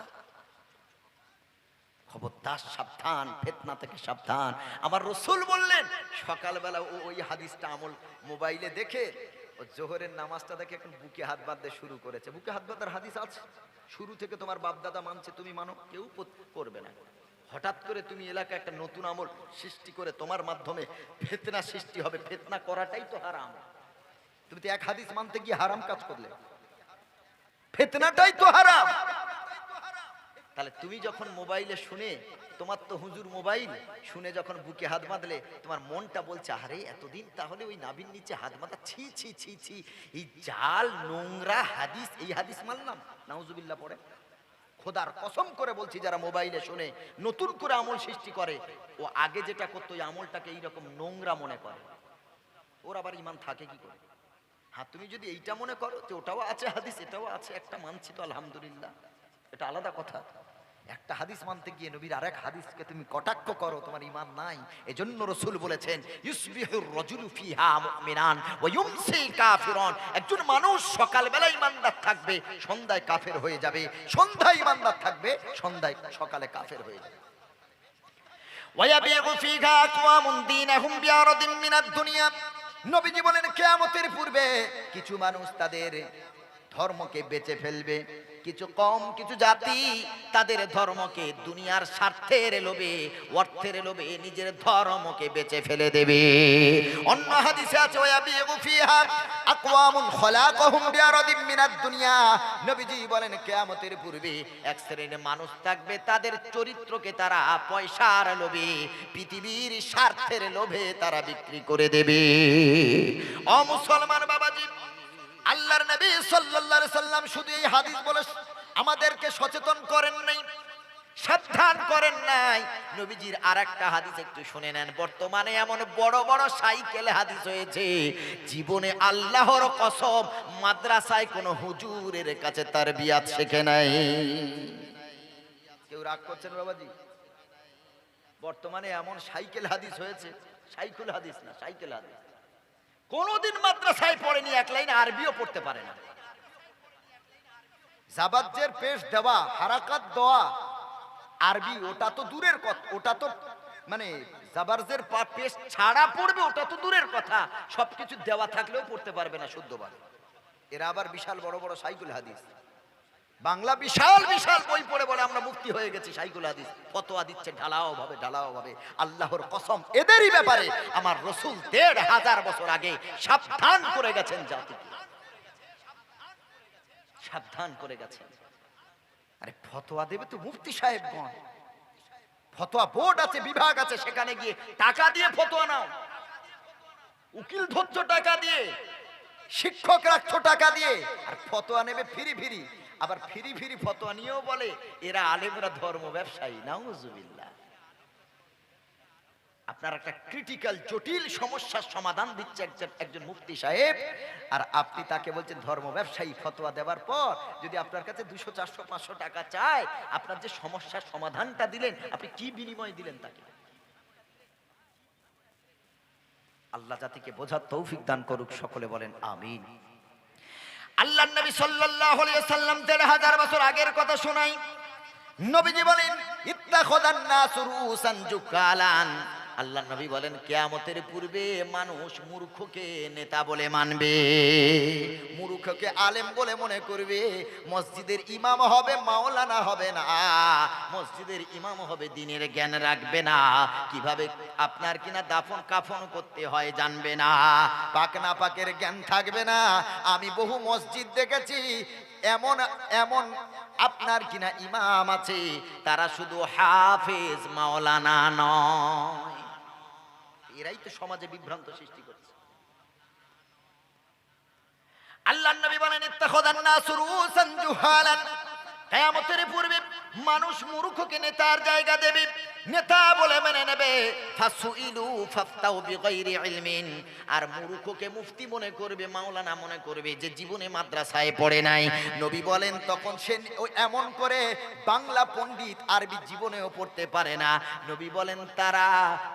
খবরদার, সাবধান, ফিতনা থেকে সাবধান। আমার রাসূল বললেন সকালবেলা ওই হাদিসটা আমল মোবাইলে দেখে, ও জোহরের নামাজটা দেখে এখন বুকে হাত বাঁধতে শুরু করেছে। বুকে হাত বাঁধার হাদিস আছে, শুরু থেকে তোমার বাপ দাদা মানছে, তুমি মানো, কেউ করবে না। হঠাৎ করে তুমি এলাকায় একটা নতুন আমল সৃষ্টি করে তোমার মাধ্যমে ফিতনা সৃষ্টি হবে, ফিতনা করাটাই তো হারাম। তুমি তো এক হাদিস মানতে গিয়ে হারাম কাজ করলে, ফিতনাটাই তো হারাম। তাহলে তুমি যখন মোবাইলে শুনে, তোমার তো হুজুর মোবাইল শুনে যখন বুকে হাত বাঁধলে, তোমার মনটা বলছে আরে এতদিন তাহলে ওই নাভির নিচে হাত বাঁধা, ছি ছি ছি ছি, এই জাল নোংরা হাদিস, এই হাদিস মানলাম, নাউজুবিল্লাহ পড়ে। খোদার কসম করে বলছি, যারা মোবাইলে শুনে নতুন করে আমল সৃষ্টি করে, ও আগে যেটা করতো ওই আমলটাকে এইরকম নোংরা মনে করে, ওর আবার ইমান থাকে কি করে? হ্যাঁ, তুমি যদি এইটা মনে করো যে ওটাও আছে হাদিস, এটাও আছে, একটা মানছি তো আলহামদুলিল্লাহ, এটা আলাদা কথা। একটা হাদিস মানতে গিয়ে নবীর আরেক হাদিসকে তুমি কটাক্ষ করো, তোমার ঈমান নাই। এজন্য রাসূল বলেছেন ইউসবিহুর রাজুলু ফিহা মুমিনান ওয়া ইউমসি কাফিরান। একজন মানুষ সকালবেলা ঈমানদার থাকবে, সন্ধ্যায় কাফের হয়ে যাবে, সন্ধ্যায় ঈমানদার থাকবে, সন্ধ্যায় সকালে কাফের হয়ে যাবে। ওয়া ইয়াবিউ ফিহা আকওয়ামুন দীনাহুম বিআরাদিন মিনাদ দুনিয়া। নবীজি বলেন কিয়ামতের পূর্বে কিছু মানুষ তাদের ধর্মকে বেচে ফেলবে, কিছু জাতি তাদের ধর্মকে দুনিয়ার স্বার্থের লোভে, অর্থের লোভে নিজের ধর্মকে বেচে ফেলে দেবে। অন্য হাদিসে আছে ওয়াবিউ ফিহা আকওয়ামুন খলাকাহুম বিআরাদিন মিনাদ দুনিয়া। নবীজি বলেন কিয়ামতের পূর্বে এক শ্রেণীর মানুষ থাকবে, তাদের চরিত্রকে তারা পয়সার লোভে, পৃথিবীর স্বার্থের লোভে তারা বিক্রি করে দেবে। ও মুসলমান বাবাজি, আল্লাহর নবী সাল্লাল্লাহু আলাইহি সাল্লাম শুধু এই হাদিস বলে আমাদেরকে সচেতন করেন নাই, সাবধান করেন নাই। নবীজির আরেকটা হাদিস একটু শুনে নেন। বর্তমানে এমন বড় বড় সাইকেল হাদিস হয়েছে, জীবনে আল্লাহর কসম মাদ্রাসায় কোনো হুজুরের কাছে তারবিয়াত শেখে নাই। কেউ রাগ করছেন বাবাজি? বর্তমানে এমন সাইকেল হাদিস হয়েছে, সাইকেল হাদিস না, সাইকেল হাদিস, কোনদিন মাদ্রাসায় পড়েনি, এক লাইন আরবিও পড়তে পারে না। জাবাজ্জের পেশ দেওয়া, হারাকাত দেওয়া, আরবি ওটা তো দূরের কথা, ওটা তো মানে জাবারজের পেশ ছাড়া পড়বে ওটা তো দূরের কথা, সবকিছু দেওয়া থাকলেও পড়তে পারবে না শুদ্ধভাবে। এরা আবার বিশাল বড় বড় সাইকুল হাদিস, বাংলা বিশাল বিশাল বই পড়ে বলে আমরা মুক্তি হয়ে গেছি, সাইকুল হাদিস ফতোয়া দিচ্ছে ঢালাও ভাবে। আল্লাহর কসম, এদেরই ব্যাপারে আমার রাসূল ১৫০০ বছর আগে সাবধান করে গেছেন, জাতিকে সাবধান করে গেছেন। আরে ফতোয়া দেবে তো মুফতি সাহেবগণ, ফতোয়া বোর্ড আছে, বিভাগ আছে, সেখানে গিয়ে টাকা দিয়ে ফতোয়া নাও, উকিল ধরছো টাকা দিয়ে, শিক্ষক রাখছো টাকা দিয়ে, আর ফতোয়া নেবে ফিরি। আবার ফিরি ফতোয়া নিয়েও বলে এরা আলেমরা ধর্ম ব্যবসায়ী। নাউজুবিল্লাহ। আপনার একটা ক্রিটিক্যাল জটিল সমস্যার সমাধান দিচ্ছে একজন মুফতি সাহেব, আর আপনি তাকে বলছেন ধর্ম ব্যবসায়ী। ফতোয়া দেওয়ার পর যদি আপনার কাছে 200, 400, 500 টাকা চায়, আপনার যে সমস্যার সমাধানটা দিলেন, আপনি কি বিনিময় দিলেন তাকে? আল্লাহ জাতিকে বোঝার তৌফিক দান করুক, সকলে বলেন আমিন। আল্লাহর নবী সাল্লাল্লাহু আলাইহি ওয়াসাল্লাম ১৫০০ বছর আগের কথা শোনাই। নবীজি বলেন ইত্তাখাযান নাসু রুসান জুকালান। আল্লাহর নবী বলেন কিয়ামতের পূর্বে মানুষ মূর্খকে নেতা বলে মানবে, মূর্খকে আলেম বলে মনে করবে। মসজিদের ইমাম হবে, মাওলানা হবে না, মসজিদের ইমাম হবে, দ্বীনের জ্ঞান রাখবে না, কিভাবে আপনার কিনা দাফন কাফন করতে হয় জানবে না, পাক না পাকের জ্ঞান থাকবে না। আমি বহু মসজিদ দেখেছি, এমন আপনার কিনা ইমাম আছে, তারা শুধু হাফেজ, মাওলানা নয়। এরাই তো সমাজে বিভ্রান্ত সৃষ্টি করছে। আল্লাহর নবী বলেন ইত্তাখাযান নাসু রুসান জুহালান। কিয়ামতের পূর্বে মানুষ মূর্খকে নেতার জায়গা দেবে, নেতা বলে মেনে নেবে। ফাসুইলু ফাফতাউ বিগাইরি ইলমিন। আর মূর্খকে মুফতি মনে করবে, মাওলানা মনে করবে, যে জীবনে মাদ্রাসায় পড়ে নাই। নবী বলেন তখন সে এমন করে বাংলা পণ্ডিত, আরবি জীবনেও পড়তে পারে না। নবী বলেন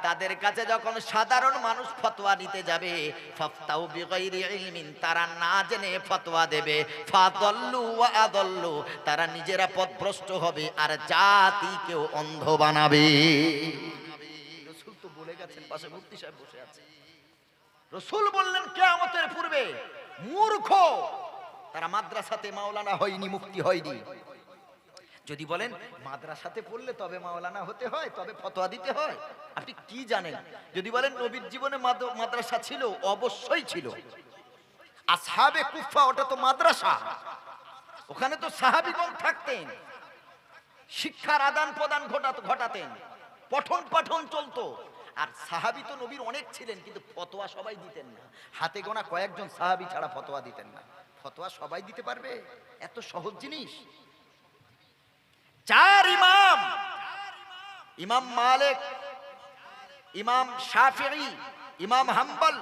তাদের কাছে যখন সাধারণ মানুষ ফতোয়া নিতে যাবে, ফাফতাউ বিগাইরি ইলমিন, তারা না জেনে ফতোয়া দেবে। ফাদাল্লু ওয়া আদাল্লু, তারা নিজেরা পথভ্রষ্ট হবে আর জাতিকেও অন্ধ বানাবে। রাসূল তো বলে গেছেন, পাশে মুফতি সাহেব বসে আছে। রাসূল বললেন কিয়ামতের পূর্বে মূর্খ, তারা মাদ্রাসাতে মাওলানা হয়নি, মুফতি হয়নি, যদি বলেন মাদ্রাসাতে পড়লে তবে মাওলানা হতে হয়, তবে ফতোয়া দিতে হয়, আপনি কি জানেন? যদি বলেন নবীর জীবনে মাদ্রাসা ছিল, অবশ্যই ছিল। আসহাবে কুফা ওটা তো মাদ্রাসা, ওখানে তো সাহাবীগণ থাকতেন, শিক্ষার আদান প্রদান ঘটাতেন, পঠন পাঠন চলতো। আর সাহাবী তো নবীর অনেক ছিলেন, কিন্তু ফতোয়া সবাই দিতেন না। হাতে গোনা কয়েকজন সাহাবী ছাড়া ফতোয়া দিতেন না। ফতোয়া সবাই দিতে পারবে? এত সহজ জিনিস। চার ইমাম, ইমাম মালিক, ইমাম শাফিঈ, ইমাম হাম্বল,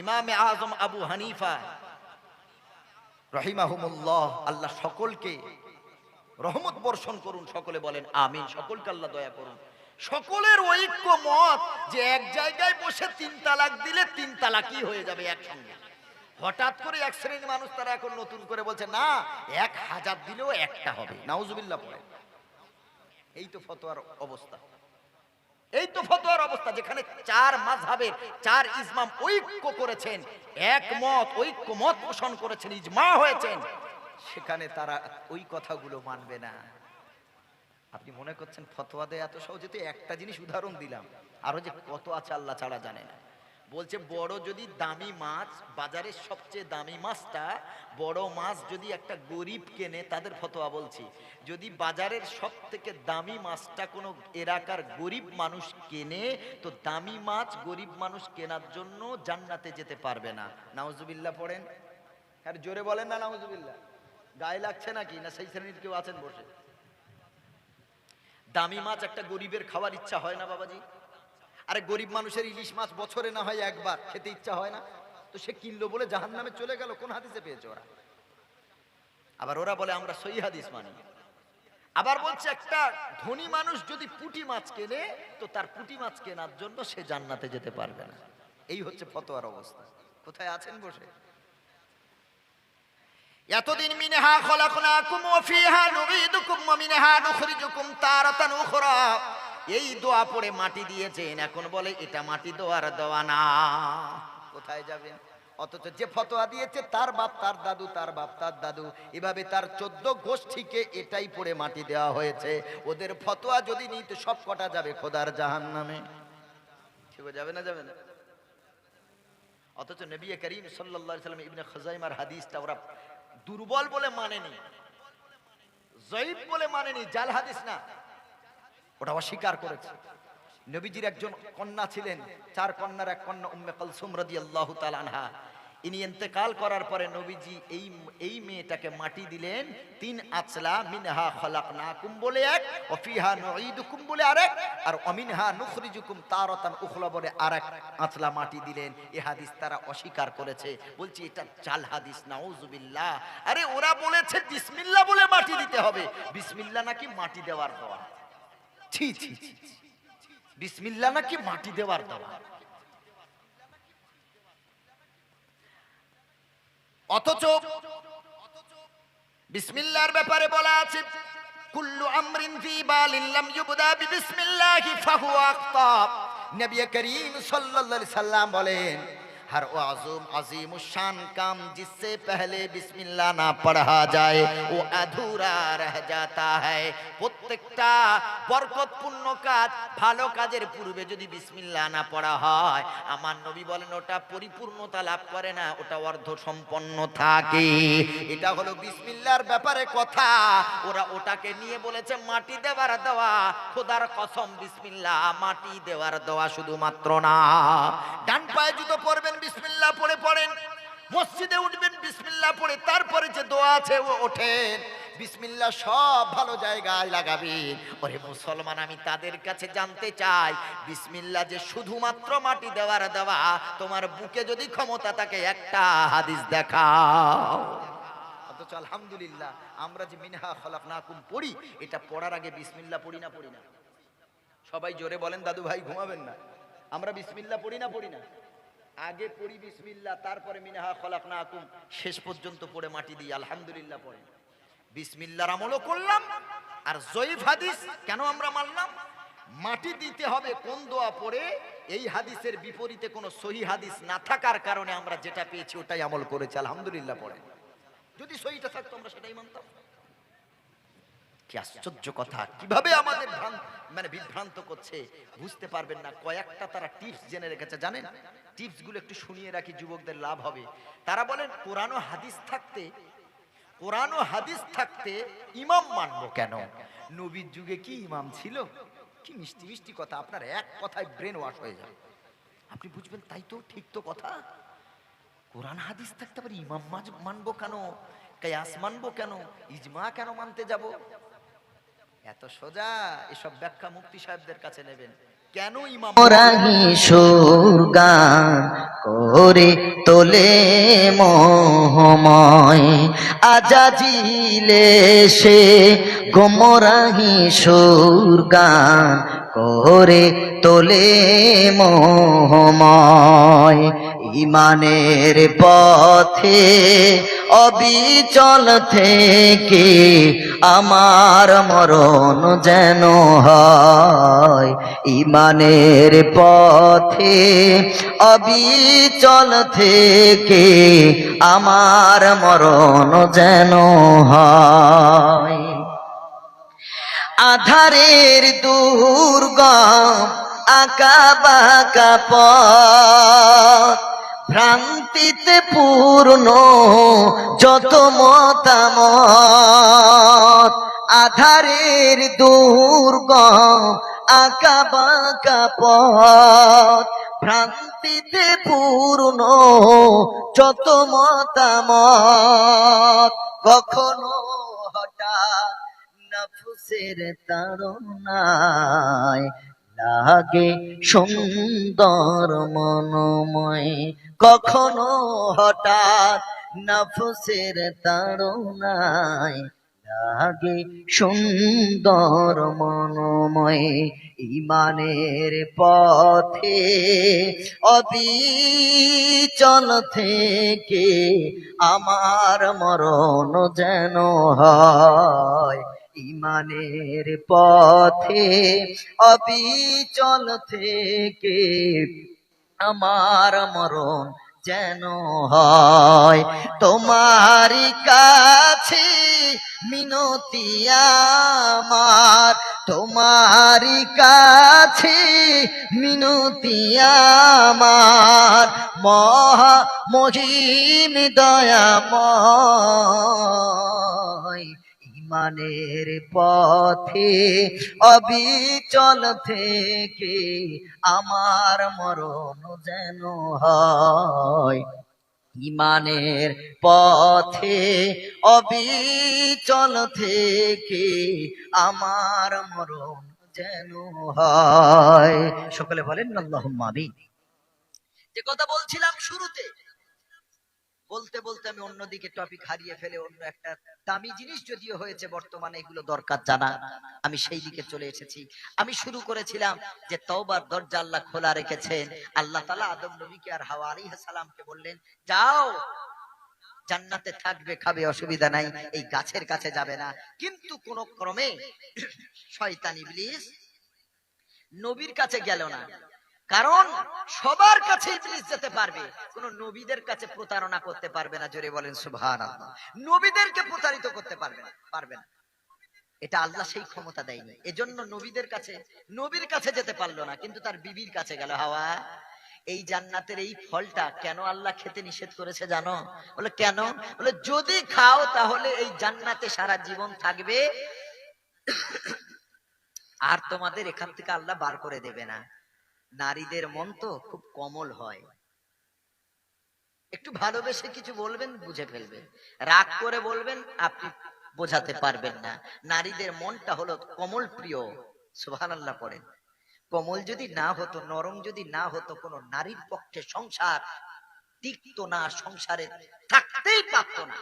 ইমাম আজম আবু হানিফা রহিমাহুমুল্লাহ, আল্লাহ সকলকে রহমত বর্ষণ করুন। সকলে বলেন আমিন। সকলকে আল্লাহ দয়া করুন। সকলের ঐক্য মত যে এক জায়গায় বসে 3 তালাক দিলে 3 তালাকই হয়ে যাবে একসঙ্গে। হঠাৎ করে এক শ্রেণীর মানুষ তারা এখন নতুন করে বলছে না 1000 দিলেও একটা হবে। নাউজুবিল্লাহ পড়ে। এই তো ফতোয়ার অবস্থা, এই তো ফতোয়ার অবস্থা, যেখানে 4 মাযহাবের 4 ইমাম ঐক্য করেছেন, একমত ঐক্যমত পোষণ করেছেন, ইজমা হয়েছেন, সেখানে তারা ওই কথাগুলো মানবে না। আপনি মনে করছেন ফতোয়া দেয় এত সহজে? তো একটা জিনিস উদাহরণ দিলাম, আরো যে কত আছে আল্লাহ ছাড়া জানে না। বলছে বড় যদি দামি মাছ, বাজারের সবচেয়ে দামি মাছটা, বড় মাছ যদি একটা গরিব কেনে, তাদের ফতোয়া বলছি, যদি বাজারের সব থেকে দামি মাছটা কোনো এলাকার গরিব মানুষ কেনে, তো দামি মাছ গরিব মানুষ কেনার জন্য জান্নাতে যেতে পারবে না। নাউজুবিল্লাহ পড়েন। আর জোরে বলেন না নাউজুবিল্লাহ। গায়ে লাগছে নাকি? না সেই শ্রেণীর কেউ আছেন বসে? দামি মাছ একটা গরিবের খাওয়ার ইচ্ছা হয় না বাবাজি? আরে গরিব মানুষের ইলিশ মাছ বছরে না হয় একবার খেতে ইচ্ছা হয় না? তো সে কিনলো বলে জাহান্নামে চলে গেল। কোন হাদিসে পেয়েছে ওরা? আবার ওরা বলে আমরা সহিহ হাদিস মানি। আবার বলছে একটা ধনী মানুষ যদি পুঁটি মাছ কেনে, তো তার পুঁটি মাছ কেনার জন্য সে জান্নাতে যেতে পারবে না। এই হচ্ছে ফতোয়ার অবস্থা। কোথায় আছেন বসে? এতদিন মিনহা খলাকনাকুম ওয়া ফিহা নুঈদুকুম ওয়া মিনহা নুখরিজুকুম তারাতান উখরা, এই দোয়া পড়ে মাটি দিয়েছেন, এখন বলে এটা মাটি দেওয়ার দোয়া না। কোথায় যাবেন? অথচ যে ফতোয়া দিয়েছে তার বাপ তার দাদু, তার বাপ তার দাদু, এভাবে তার 14 গোষ্ঠীকে এটাই পড়ে মাটি দেওয়া হয়েছে। ওদের ফতোয়া যদি নিত সব কটা যাবে খোদার জাহান্নামে। ঠিক যাবে না? যাবে না। অথচ নবী করিম সাল্লাল্লাহু আলাইহি সাল্লাম ইবনে খুজাইমার হাদিসটা ওরা দুর্বল বলে মানেনি, জয়ীফ বলে মানেনি, জাল হাদিস না, ওটা অস্বীকার করেছে। নবীজির একজন কন্যা ছিলেন, 4 কন্যার এক কন্যা উম্মে কুলসুম রাদিয়াল্লাহু তাআলা আনহা। ইনি ইন্তেকাল করার পরে নবীজি এই মেয়েটাকে মাটি দিলেন 3 আছলা, মিনহা খলাকনাকুম বলে এক, ওয়া ফিহা নুঈদুকুম বলে আরেক, আর ওয়া মিনহা নুখরিজুকুম তারাতান উখরা বলে আরেক আছলা মাটি দিলেন। এই হাদিস তারা অস্বীকার করেছে, বলছি এটা জাল হাদিস। নাউজুবিল্লাহ। আরে ওরা বলেছে বিসমিল্লাহ বলে মাটি দিতে হবে। বিসমিল্লাহ নাকি মাটি দেওয়ার দোয়া? ছি ছি ছি, বিসমিল্লাহ নাকি মাটি দেওয়ার দোয়া? অথচ বিসমিল্লাহর ব্যাপারে বলা আছে কুল্লু আমরিন ফি বালিন লাম ইউবদা বিসমিল্লাহি ফাহুয়া আখতা। নবী করিম সাল্লাল্লাহু আলাইহি সাল্লাম বলেন हर वो अजीम शान काम जिससे पहले बिस्मिल्लाह ना पढ़ा जाए वो अधूरा रह जाता है। প্রত্যেকটা বরকতপূর্ণ কাজ, ভালো কাজের পূর্বে যদি বিসমিল্লাহ না পড়া হয়, আমার নবী বলেন ওটা পরিপূর্ণতা লাভ করে না, ওটা অর্ধ সম্পন্ন থাকে। এটা হলো বিসমিল্লাহর ব্যাপারে কথা। ওরা ওটাকে নিয়ে বলেছে মাটি দেওয়ার দোয়া। খোদার কসম, বিসমিল্লাহ মাটি দেওয়ার দোয়া শুধুমাত্র না। ডান পায়ে জুতো পরবেন বিসমিল্লাহ পড়ে পড়েন, মসজিদে উঠবেন বিসমিল্লাহ পড়ে, তারপরে যে দোয়া আছে ও ওঠেন। বিসমিল্লাহ সব ভালো জায়গায় লাগাবেন। ওরে মুসলমান, আমি তাদের কাছে জানতে চাই, বিসমিল্লাহ যে শুধুমাত্র মাটি দেওয়ার দেওয়া, তোমার বুকে যদি ক্ষমতা থাকে একটা হাদিস দেখাও। অথচ আলহামদুলিল্লাহ আমরা যে মিনহা খলাকনাকুম পড়ি, এটা পড়ার আগে বিসমিল্লাহ পড়ি না? পড়ি না? সবাই জোরে বলেন, দাদু ভাই ঘুমাবেন না। আমরা বিসমিল্লাহ পড়ি না? পড়ি না? আগে পড়ি বিসমিল্লাহ, তারপরে মিনহা খলাকনাকুম শেষ পর্যন্ত পড়ে মাটি দিই আলহামদুলিল্লাহ পড়ে। বিসমিল্লাহর আমলও করলাম। আর জয়ীফ হাদিস কেন আমরা মানলাম? মাটি দিতে হবে কোন দোয়া পড়ে, এই হাদিসের বিপরীতে কোনো সহি হাদিস না থাকার কারণে আমরা যেটা পেয়েছি ওটাই আমল করেছি আলহামদুলিল্লাহ পড়ে। যদি সহিটা থাকতো আমরা সেটাই মানতাম। কি আশ্চর্য কথা, কিভাবে আমাদের মানে বিভ্রান্ত করছে বুঝতে পারবেন না। কয়েকটা তারা টিপস জেনে রেখেছে, জানেন? টিপস গুলো একটু শুনিয়ে রাখি, যুবকদের লাভ হবে। তারা বলেন কোরআন ও হাদিস থাকতে, কোরআন ও হাদিস থাকতে ইমাম মানবো কেন? নবীর যুগে কি ইমাম ছিল? কি মিষ্টি মিষ্টি কথা, আপনার এক কথায় ব্রেন ওয়াশ হয়ে যাবে। আপনি বুঝবেন তাই তো, ঠিক তো কথা। কোরআন হাদিস থাকতে পারে ইমাম মানবো কেন? কিয়াস মানবো কেন? ইজমা কেন মানতে যাব? এত সোজা। এসব ব্যাখ্যা মুফতি সাহেবদের কাছে নেবেন। কেন ইমাম রাহি সুর গান করে তোলে মোহময় আজাজিলে সে গোমরাহি সুর গান করে তোলে মোহময় ইমানের পথে অবিচল থেকে আমার মরণ যেন হয় ইমানের পথে অবিচল থেকে আমার মরণ যেন হয় আধারের দুর্গম আঁকা বাঁকা পথ ভ্রান্তিতে পূর্ণ যত মতামত আধারের দুর্গম আঁকা বাঁকা পথ ভ্রান্তিতে পূর্ণ যত মতামত কখনো হঠাৎ নফসের তাড়নায় লাগে সুন্দর মনোময় কখনো হঠাৎ নফসের তাড়নায় লাগে সুন্দর মনোময় ইমানের পথে অবিচল থেকে আমার মরণ যেন হয় ইমানের পথে অবিচল থেকে আমার মরণ যেন হয় তোমারই কাছে মিনতি আমার তোমারই কাছে মিনতি আমার মহা মহিম দয়াময় ইমানের পথে অবিচল থেকে আমার মরণ যেন হয় ইমানের পথে অবিচল থেকে আমার মরণ যেন হয় সকলে বলেন আল্লাহুম্মা আমিন যে কথা বলছিলাম শুরুতে বলতে বলতে আমি অন্যদিকে টপিক হারিয়ে ফেলে অন্য একটা দামি জিনিস যদিও হয়েছে বর্তমানে এগুলো দরকার জানা আমি সেই দিকে চলে এসেছি আমি শুরু করেছিলাম যে তওবার দরজা আল্লাহ খোলা রেখেছেন আল্লাহ তাআলা আদম নবীকে আর হাওয়া আলাইহিস সালামকে বললেন যাও জান্নাতে থাকবে খাবে অসুবিধা নাই এই গাছের কাছে যাবে না কিন্তু কোন ক্রমে শয়তান ইবলিস নবীর কাছে গেল না কারণ সবার কাছে ইবলিস যেতে পারবে কোন নবীদের কাছে প্রতারণা করতে পারবে না জোরে বলেন সুবহানাল্লাহ নবীদেরকে প্রতারিত করতে পারবে না এটা আল্লাহ সেই ক্ষমতা দেয়নি এজন্য নবীর কাছে যেতে পারলো না কিন্তু তার বিবির কাছে গেল হাওয়া এই জান্নাতের এই ফলটা কেন আল্লাহ খেতে নিষেধ করেছে জানো বলে কেন বলে যদি খাও তাহলে এই জান্নাতে সারা জীবন থাকবে আর তোমাদের এখান থেকে আল্লাহ বার করে দেবে না নারীদের মন তো খুব কোমল হয় একটু ভালোবেসে কিছু বলবেন বুঝে ফেলবে রাগ করে বলবেন আপনি বোঝাতে পারবেন না নারীদের মনটা হলো কোমল প্রিয় সুবহানাল্লাহ পড়েন কোমল যদি না হতো নরম যদি না হতো কোন নারীর পক্ষে সংসার টিকতো না সংসারে থাকতেই পারতো না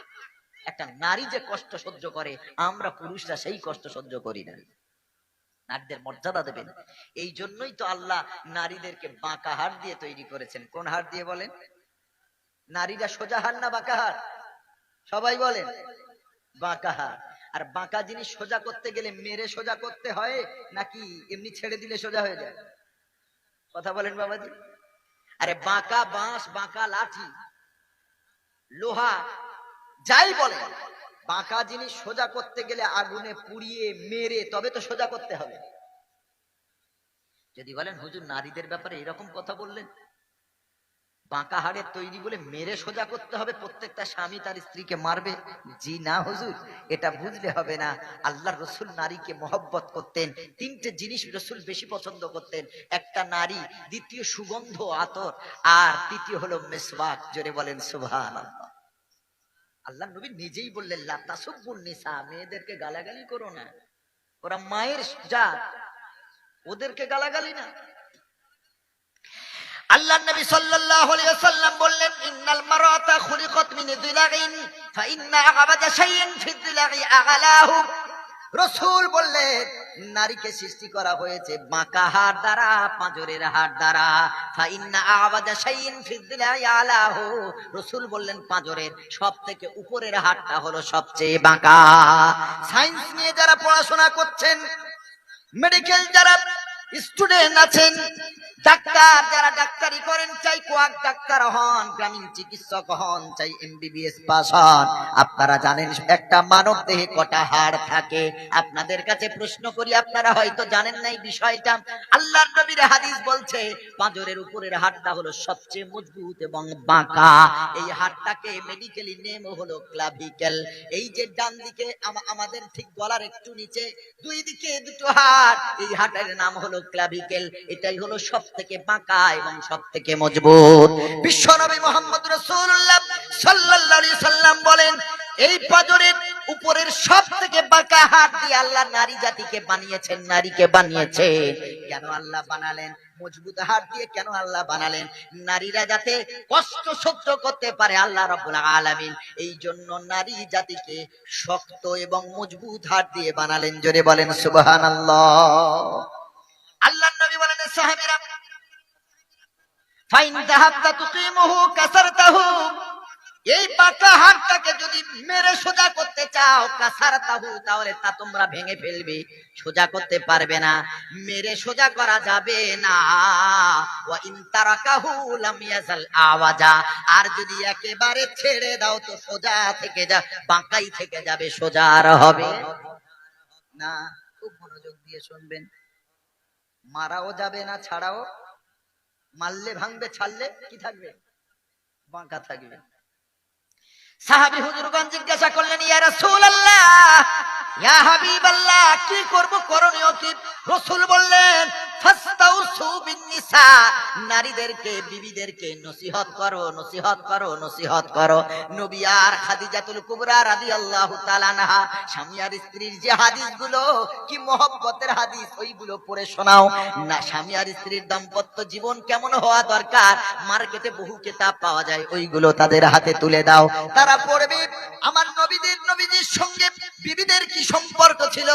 একটা নারী যে কষ্ট সহ্য করে আমরা পুরুষরা সেই কষ্ট সহ্য করি না নারীদের মর্যাদা দেবেন এই জন্যই তো আল্লাহ নারীদেরকে বাঁকা হাত দিয়ে তৈরি করেছেন কোন হাত দিয়ে বলেন নারীরা সোজা হাত না বাঁকা হাত সবাই বলেন বাঁকা হাত আর বাঁকা জিনিস সোজা করতে গেলে মেরে সোজা করতে হয় নাকি এমনি ছেড়ে দিলে সোজা হয়ে যায় কথা বলেন বাবাজি আরে বাঁকা বাঁশ বাঁকা লাঠি লোহা যাই বলে বাঁকা জিনিস সোজা করতে গেলে আগুনে পুড়িয়ে মেরে তবে তো সোজা করতে হবে। যদি বলেন হুজুর নারীদের ব্যাপারে এরকম কথা বললেন, বাঁকা হাড়ের তৈরি বলে মেরে সোজা করতে হবে, প্রত্যেকটা স্বামী তার স্ত্রীকে মারবে? জি না হুজুর, এটা বুঝলে হবে না। আল্লাহর রসুল নারীকে মহব্বত করতেন, তিনটে জিনিস রসুল বেশি পছন্দ করতেন। একটা নারী, দ্বিতীয় সুগন্ধ আতর, আর তৃতীয় হলো মেসওয়াক। জোরে বলেন সুবহানাল্লাহ। আল্লাহ নবী নিজেই বললেন লা তাসুব্বুন নিসা, মেয়েদেরকে গালাগালি করো না, ওরা মায়ের জাত, ওদেরকে গালাগালি না। আল্লাহ নবী সাল্লাল্লাহু আলাইহি ওয়াসাল্লাম বললেন ইন্নাল মারাতা খুলিকাত মিন দিলাগিন ফা ইন্না আগাবাদা শাইইন ফি দিলাগি আগালাহু। রাসূল বললেন নারীকে সৃষ্টি করা হয়েছে বাঁকা হাড় দ্বারা, পাঁজরের হাড় দ্বারা। ফা ইন্না আগাবাদা শাইইন ফি দিলাগি আগালাহু। রাসূল বললেন পাঁজরের সবথেকে উপরের হাড়টা হলো সবচেয়ে বাঁকা। সায়েন্স নিয়ে যারা পড়াশোনা করছেন, মেডিকেল যারা স্টুডেন্ট আছেন, ডাক্তার যারা ডাক্তারি করেন, চাই কোয়াক ডাক্তার হন, গ্রামীণ চিকিৎসক হন, চাই এমবিবিএস পাস হন, আপনারা জানেন একটা মানব দেহে কটা হাড় থাকে? আপনাদের কাছে প্রশ্ন করি, আপনারা হয়তো জানেন না এই বিষয়টা। আল্লাহর নবীর হাদিস বলছে পাঁজরের উপরের হাড়টা হলো সবচেয়ে মজবুত এবং বাঁকা। এই হাড়টাকে মেডিকেলি নেম হলো ক্লাভিকেল। এই যে ডান দিকে আমাদের ঠিক গলার একটু নিচে দুই দিকে দুটো হাড়, এই হাড়ের নাম হলো ক্লাভিকেল। এটাই হলো সব থেকে বাঁকা এবং সব থেকে মজবুত। বিশ্বনবী মুহাম্মদ রাসূলুল্লাহ সাল্লাল্লাহু আলাইহি সাল্লাম বলেন এই পাঁজরের উপরের সব থেকে বাঁকা হাড় দিয়ে আল্লাহ নারী জাতিকে বানিয়েছেন, নারীকে বানিয়েছেন। কেন আল্লাহ বানালেন? মজবুত হাড় দিয়ে কেন আল্লাহ বানালেন? নারীরা যাতে কষ্ট সহ্য করতে পারে আল্লাহ রাব্বুল আলামিন এই জন্য নারী জাতিকে শক্ত এবং মজবুত হাড় দিয়ে বানালেন। জোরে বলেন সুবহানাল্লাহ। আল্লাহর নবী বলেন সাহাবীরা ফাইন যাহাবতা তুকিমুহু কাসারতাহু, এই বাঁকা হাড়টাকে যদি মেরে সোজা করতে চাও, কাসারতাহু, তাহলে তা তোমরা ভেঙে ফেলবে, সোজা করতে পারবে না, মেরে সোজা করা যাবে না। ওয়া ইন তারাকাহু লাম ইয়াজাল আওয়াজা, আর যদি একেবারে ছেড়ে দাও তো সোজা থেকে যা বাঁকাই থেকে যাবে, সোজা আর হবে না। খুব মনোযোগ দিয়ে শুনবেন, মারাও যাবে না, ছাড়াও, মারলে ভাঙবে, ছাড়লে কি থাকবে? বাঁকা থাকবে। সাহাবী হুজুরগণ জিজ্ঞাসা করলেন ইয়া রাসূলুল্লাহ, ইয়া হাবিবাল্লাহ, কি করব, করণীয় কি? রাসূল বললেন ফাস্তাউসু বিন-নিসা, নারীদেরকে, বিবিদেরকে নসিহত করো, নসিহত করো, নসিহত করো। নবী আর খাদিজাতুল কুবরা রাদিয়াল্লাহু তাআলা আনহা স্বামী আর স্ত্রীর যে হাদিসগুলো, কি মহব্বতের হাদিস, ওইগুলো পড়ে শোনাও না। স্বামী আর স্ত্রীর দাম্পত্য জীবন কেমন হওয়া দরকার, মার্কেটে বহু কিতাব পাওয়া যায়, ওইগুলো তাদের হাতে তুলে দাও, তারা পড়বে। আমার নবীজির সঙ্গে বিবিদের কি সম্পর্ক ছিল,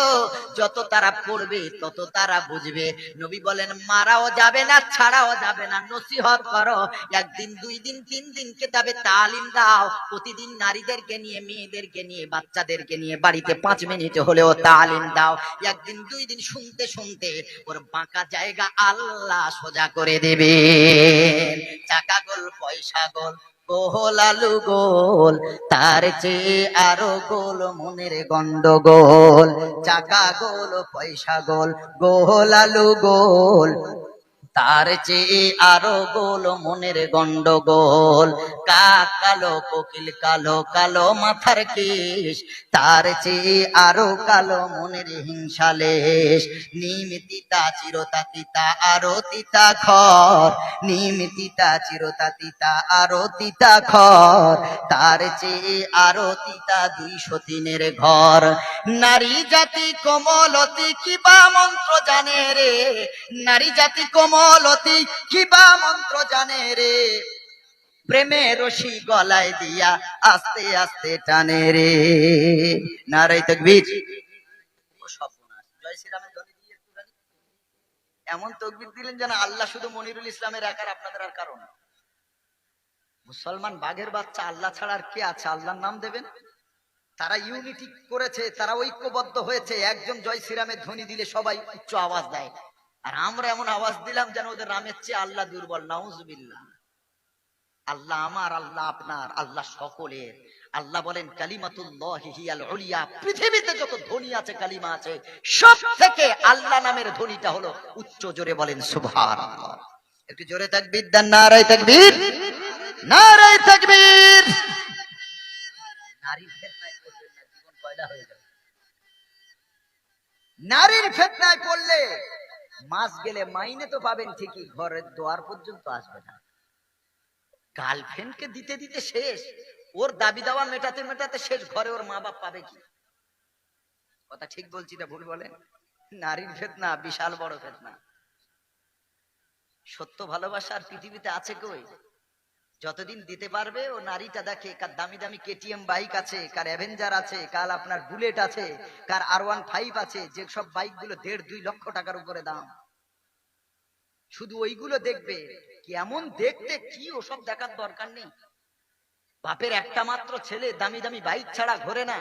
যত তারা পড়বে তত তারা বুঝবে। নবী বলেন মারাও যাবে না, ছাড়াও যাবে না, নসিহত করো। একদিন, দুই দিন, তিন দিন কিতাবে তালিম দাও। প্রতিদিন নারীদেরকে নিয়ে, মেয়েদেরকে নিয়ে, বাচ্চাদেরকে নিয়ে বাড়িতে 5 মিনিট হলেও তালিম দাও। একদিন, দুই দিন শুনতে শুনতে ওর বাঁকা জায়গা আল্লাহ সোজা করে দেবে। টাকা গোল, পয়সা গোল, গোল আলু গোল, তার চেয়ে আরো গোল মনের গন্ডগোল। চাকা গোল, পয়সা গোল, গোল আলু গোল, তার চেয়ে আরো গোল মনের গন্ডগোল। কাক কালো, কোকিল কালো, কালো মাথার কেশ, তার চেয়ে আরো কালো মনের হিংসালেশ। নিম তিতা চিরতা তিতা আরো তিতা খর, নিম তিতা চিরতা তিতা আরো তিতা খর, তার চেয়ে আরো তিতা 203 ঘর। নারী জাতি কোমলতি কিবা মন্ত্র জানে রে, নারী জাতি কোমলতি কিবা মন্ত্র জানে রে, প্রেমের রশি গলায় দিয়া আস্তে আস্তে টানে রে। নারায়ে তাকবীর। ও সর্বনাশ, জয় শ্রীরামের ধ্বনি দিয়ে একটুখানি এমন তাকবীর দিলেন যেন আল্লাহ শুধু মনিরুল ইসলামের একার, আপনাদের আর কারণ। মুসলমান বাঘের বাচ্চা, আল্লাহ ছাড়া আর কে আছে? আল্লাহর নাম দেবেন। তারা ইউনিটি করেছে, তারা ঐক্যবদ্ধ হয়েছে। একজন জয় শ্রীরামের ধ্বনি দিলে সবাই উচ্চ আওয়াজ দেয়, আর আমরা এমন আওয়াজ দিলাম যেন ওদের রামের চেয়ে আল্লাহ দুর্বল। নাউজুবিল্লাহ। আল্লাহ আমার, আল্লাহ আপনার, আল্লাহ সকলের। আল্লাহ বলেন কালিমাতুল্লাহি হিয়াল উলিয়া, পৃথিবীতে যত ধ্বনি আছে কালিমা আছে সব থেকে আল্লাহ নামের ধ্বনিটা হলো উচ্চ। জোরে বলেন সুবহানাল্লাহ। একটু জোরে তাকবীর দেন, নারায়ে তাকবীর, নারায়ে তাকবীর। নারীর ফিতনায় পড়বেন না, জীবন পয়দা হয়ে যাবে। নারীর ফিতনায় পড়লে মাস গেলে মাইনে তো পাবেন ঠিকই, ঘরের দোয়ার পর্যন্ত আসবে না। গার্লফ্রেন্ডকে দিতে দিতে শেষ, ওর দাবি দাওয়া মেটাতে মেটাতে শেষ, ঘরে ওর মা বাপ পাবে কি? কথা ঠিক বলছি না ভুল বলেন? নারীর ফিতনা বিশাল বড় ফিতনা। সত্য ভালোবাসা আর পৃথিবীতে আছে কই? যতদিন দিতে পারবে ও নারীটা দেখে, কার দামি দামি কেটিএম বাইক আছে, কার অ্যাভেঞ্জার আছে, কার আপনার বুলেট আছে, কার R15 আছে, যে সব বাইক গুলো 1.5-2 লক্ষ টাকার উপরে দাম। শুধু ওইগুলো দেখবে, কেমন দেখতে কি ওসব দেখার দরকার নেই। বাপের একটা মাত্র ছেলে, দামি দামি বাইক ছাড়া ঘোরে না,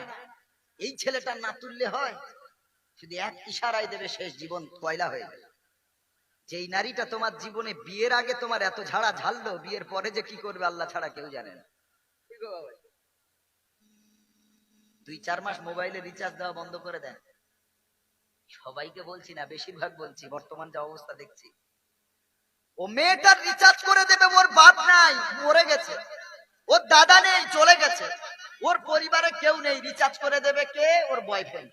এই ছেলেটার না তুললে হয়? শুধু এক ইশারায় দেবে, শেষ, জীবন কয়লা হয়ে যাবে। যেই নারীটা তোমার জীবনে বিয়ের আগে তোমার এত ঝাড়া ঝাড়লো, বিয়ের পরে যে কি করবে আল্লাহ ছাড়া কেউ জানে না। 2-4 মাস মোবাইলে রিচার্জ দেওয়া বন্ধ করে দেন। সবাইকে বলছি না, বেশিরভাগ বলছি, বর্তমান যা অবস্থা দেখছি। ও মেয়েটার রিচার্জ করে দেবে, ওর বাপ নাই, মরে গেছে, ওর দাদা নেই, চলে গেছে, ওর পরিবারে কেউ নেই, রিচার্জ করে দেবে কে? ওর বয়ফ্রেন্ড।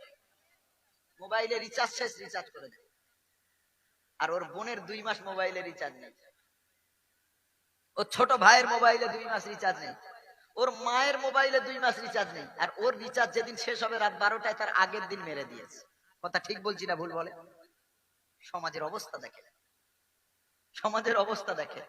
মোবাইলে রিচার্জ শেষ, রিচার্জ করে দেবে। আর ওর বোনের 2 মাস মোবাইলে রিচার্জ নেই, ওর ছোট ভাইয়ের মোবাইলে 2 মাস রিচার্জ নেই, ওর মায়ের মোবাইলে 2 মাস রিচার্জ নেই। আর ওর রিচার্জ যেদিন শেষ হবে রাত 12টায়, তার আগের দিন মেরে দিয়েছে। কথা ঠিক বলছি না ভুল বলে? সমাজের অবস্থা দেখে, সমাজের অবস্থা দেখে।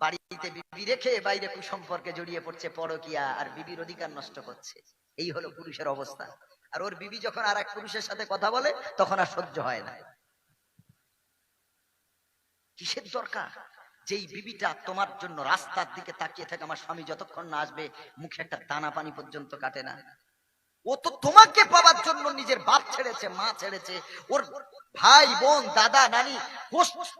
বাড়িতে বিবি রেখে বাইরে কুসম্পর্কে জড়িয়ে পড়ছে, পরকিয়া, আর বিবির অধিকার নষ্ট করছে। এই হলো পুরুষের অবস্থা। আর ওর বিবি যখন আর এক পুরুষের সাথে কথা বলে তখন আর সহ্য হয় না। কিসের দরকার? যেই বিবিটা তোমার জন্য রাস্তার দিকে তাকিয়ে থাকে, আমার স্বামী যতক্ষণ না আসবে মুখে একটা দানা পানি পর্যন্ত কাটে না। ও তো তোমাকে পাওয়ার জন্য নিজের বাপ ছেড়েছে, মা ছেড়েছে, ওর ভাই বোন দাদা নানি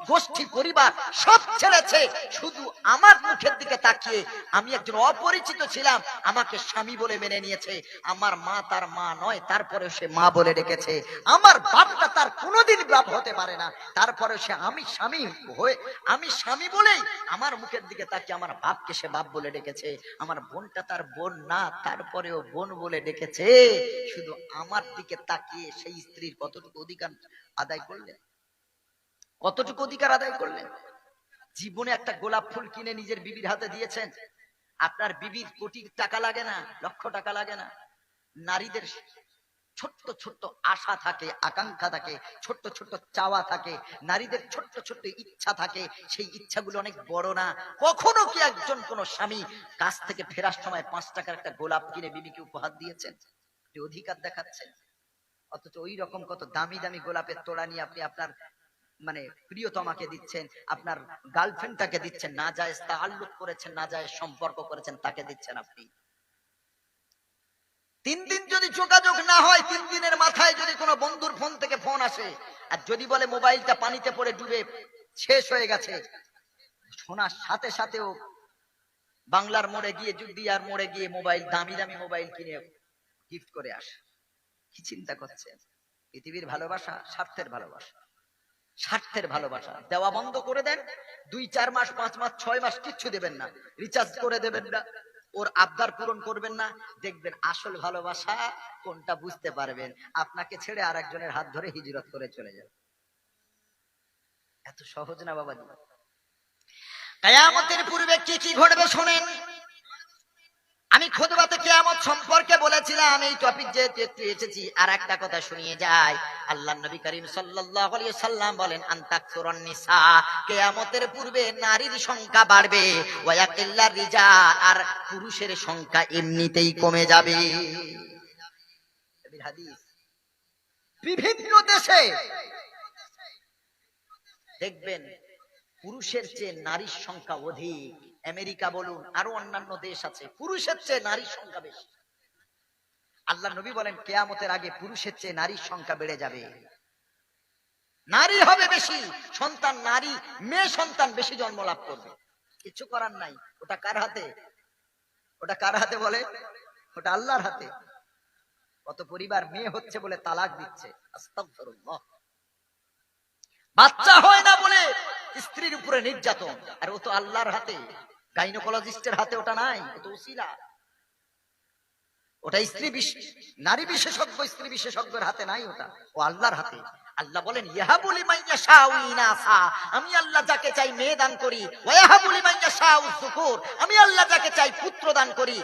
গোষ্ঠী পরিবার সব ছেড়েছে, শুধু আমার মুখের দিকে তাকিয়ে। আমি একজন অপরিচিত ছিলাম, আমাকে স্বামী বলে মেনে নিয়েছে। আমার মা তার মা নয়, তারপরে সে মা বলে ডেকেছে। আমার বাপটা তার কোনোদিন বাপ হতে পারে না, তারপরে সে আমি স্বামী বলেই আমার মুখের দিকে তাকিয়ে আমার বাপকে সে বাপ বলে ডেকেছে। আমার বোনটা তার বোন না, তারপরেও বোন বলে ডেকেছে। শুধু আমার দিকে তাকিয়ে সেই স্ত্রীর কতটুকু অধিকার আদায় করলেন? কতটুকু অধিকার আদায় করলেন? জীবনে একটা গোলাপ ফুল কিনে নিজের বিবির হাতে দিয়েছেন? আপনার বিবির কোটি টাকা লাগে না, লক্ষ টাকা লাগে না। নারীদের ছোট্ট ছোট্ট আশা থাকে, আকাঙ্ক্ষা থাকে, ছোট্ট ছোট্ট চাওয়া থাকে, নারীদের ছোট্ট ছোট্ট ইচ্ছা থাকে। সেই ইচ্ছাগুলো অনেক বড় না। কখনো কি একজন কোন স্বামী কাছ থেকে ফেরার সময় 5 টাকার একটা গোলাপ কিনে বিবিকে উপহার দিয়েছেন? অধিকার দেখাচ্ছেন। অথচ ওই রকম কত দামি দামি গোলাপের তোড়া নিয়ে আপনি আপনার মানে প্রিয়তমাকে দিচ্ছেন, আপনার গার্লফ্রেন্ডটাকে দিচ্ছেন, না জায়েজ তাআল্লুক করেছেন, না জায়েজ সম্পর্ক করেছেন, তাকে দিচ্ছেন আপনি। 3 দিন যদি যোগাযোগ না হয়, 3 দিনের মাথায় যদি কোনো বন্ধুর ফোন থেকে ফোন আসে, আর যদি বলে মোবাইলটা পানিতে পড়ে ডুবে শেষ হয়ে গেছে, শোনার সাথে সাথেও বাংলার মোড়ে গিয়ে, যুগদিয়ার মোড়ে গিয়ে মোবাইল, দামি দামি মোবাইল কিনে গিফট করে আসে। কি চিন্তা করছেন? পৃথিবীর ভালোবাসা স্বার্থের ভালোবাসা, স্বার্থের ভালোবাসা। দেওয়া বন্ধ করে দেন, 2-4 মাস 5 মাস 6 মাস কিচ্ছু দেবেন না, রিচার্জ করে দেবেন না, ওর আবদার পূরণ করবেন না, দেখবেন আসল ভালোবাসা কোনটা বুঝতে পারবেন। আপনাকে ছেড়ে আর একজনের হাত ধরে হিজরত করে চলে যাবে। এত সহজ না বাবাজি। কিয়ামতের পূর্বে কি কি ঘটবে শোনেন। আমি খুতবাতে কিয়ামত সম্পর্কে বলেছিলাম, এই টপিক যেহেতু একটু এসেছি আর একটা কথা শুনিয়ে যায়। আল্লাহর নবী করিম সাল্লাল্লাহু আলাইহি সাল্লাম বলেন, আনতাকসুরান নিসা, কিয়ামতের পূর্বে নারীর সংখ্যা বাড়বে, ওয়া ইয়াকিল্লার রিজাল, আর পুরুষের সংখ্যা এমনিতেই কমে যাবে। হাদিস। বিভিন্ন দেশে দেখবেন পুরুষের চেয়ে নারীর সংখ্যা অধিক। আমেরিকা বলুন, আরো অন্যান্য দেশ আছে, পুরুষের চেয়ে নারীর সংখ্যা বেশি। আল্লাহ নবী বলেন, কিয়ামতের আগে পুরুষের চেয়ে নারীর সংখ্যা বেড়ে যাবে, নারী হবে বেশি, সন্তান নারী, মেয়ে সন্তান বেশি জন্ম লাভ করবে। কিছু করার নাই, ওটা কার হাতে? ওটা কার হাতে বলে? ওটা আল্লাহর হাতে। কত পরিবার মেয়ে হচ্ছে বলে তালাক দিচ্ছে, আস্তাগফিরুল্লাহ। বাচ্চা হয় না বলে স্ত্রীর উপরে নির্যাতন, আর ও তো আল্লাহর হাতে, গাইনোকোলজিস্টের হাতে ওটা নাই, ও তো উসিলা। ওটা নারী বিশেষজ্ঞ, স্ত্রী বিশেষজ্ঞের হাতে নাই, ওটা ও আল্লাহর হাতে। আল্লাহ বলেন ইয়াহাবু লিমান ইয়াশাউ ইনাসা, আমি আল্লাহ যাকে চাই মেয়ে দান করি, ওয়া ইয়াহাবু লিমান ইয়াশাউ যুকুর, আমি আল্লাহ যাকে চাই পুত্র দান করি,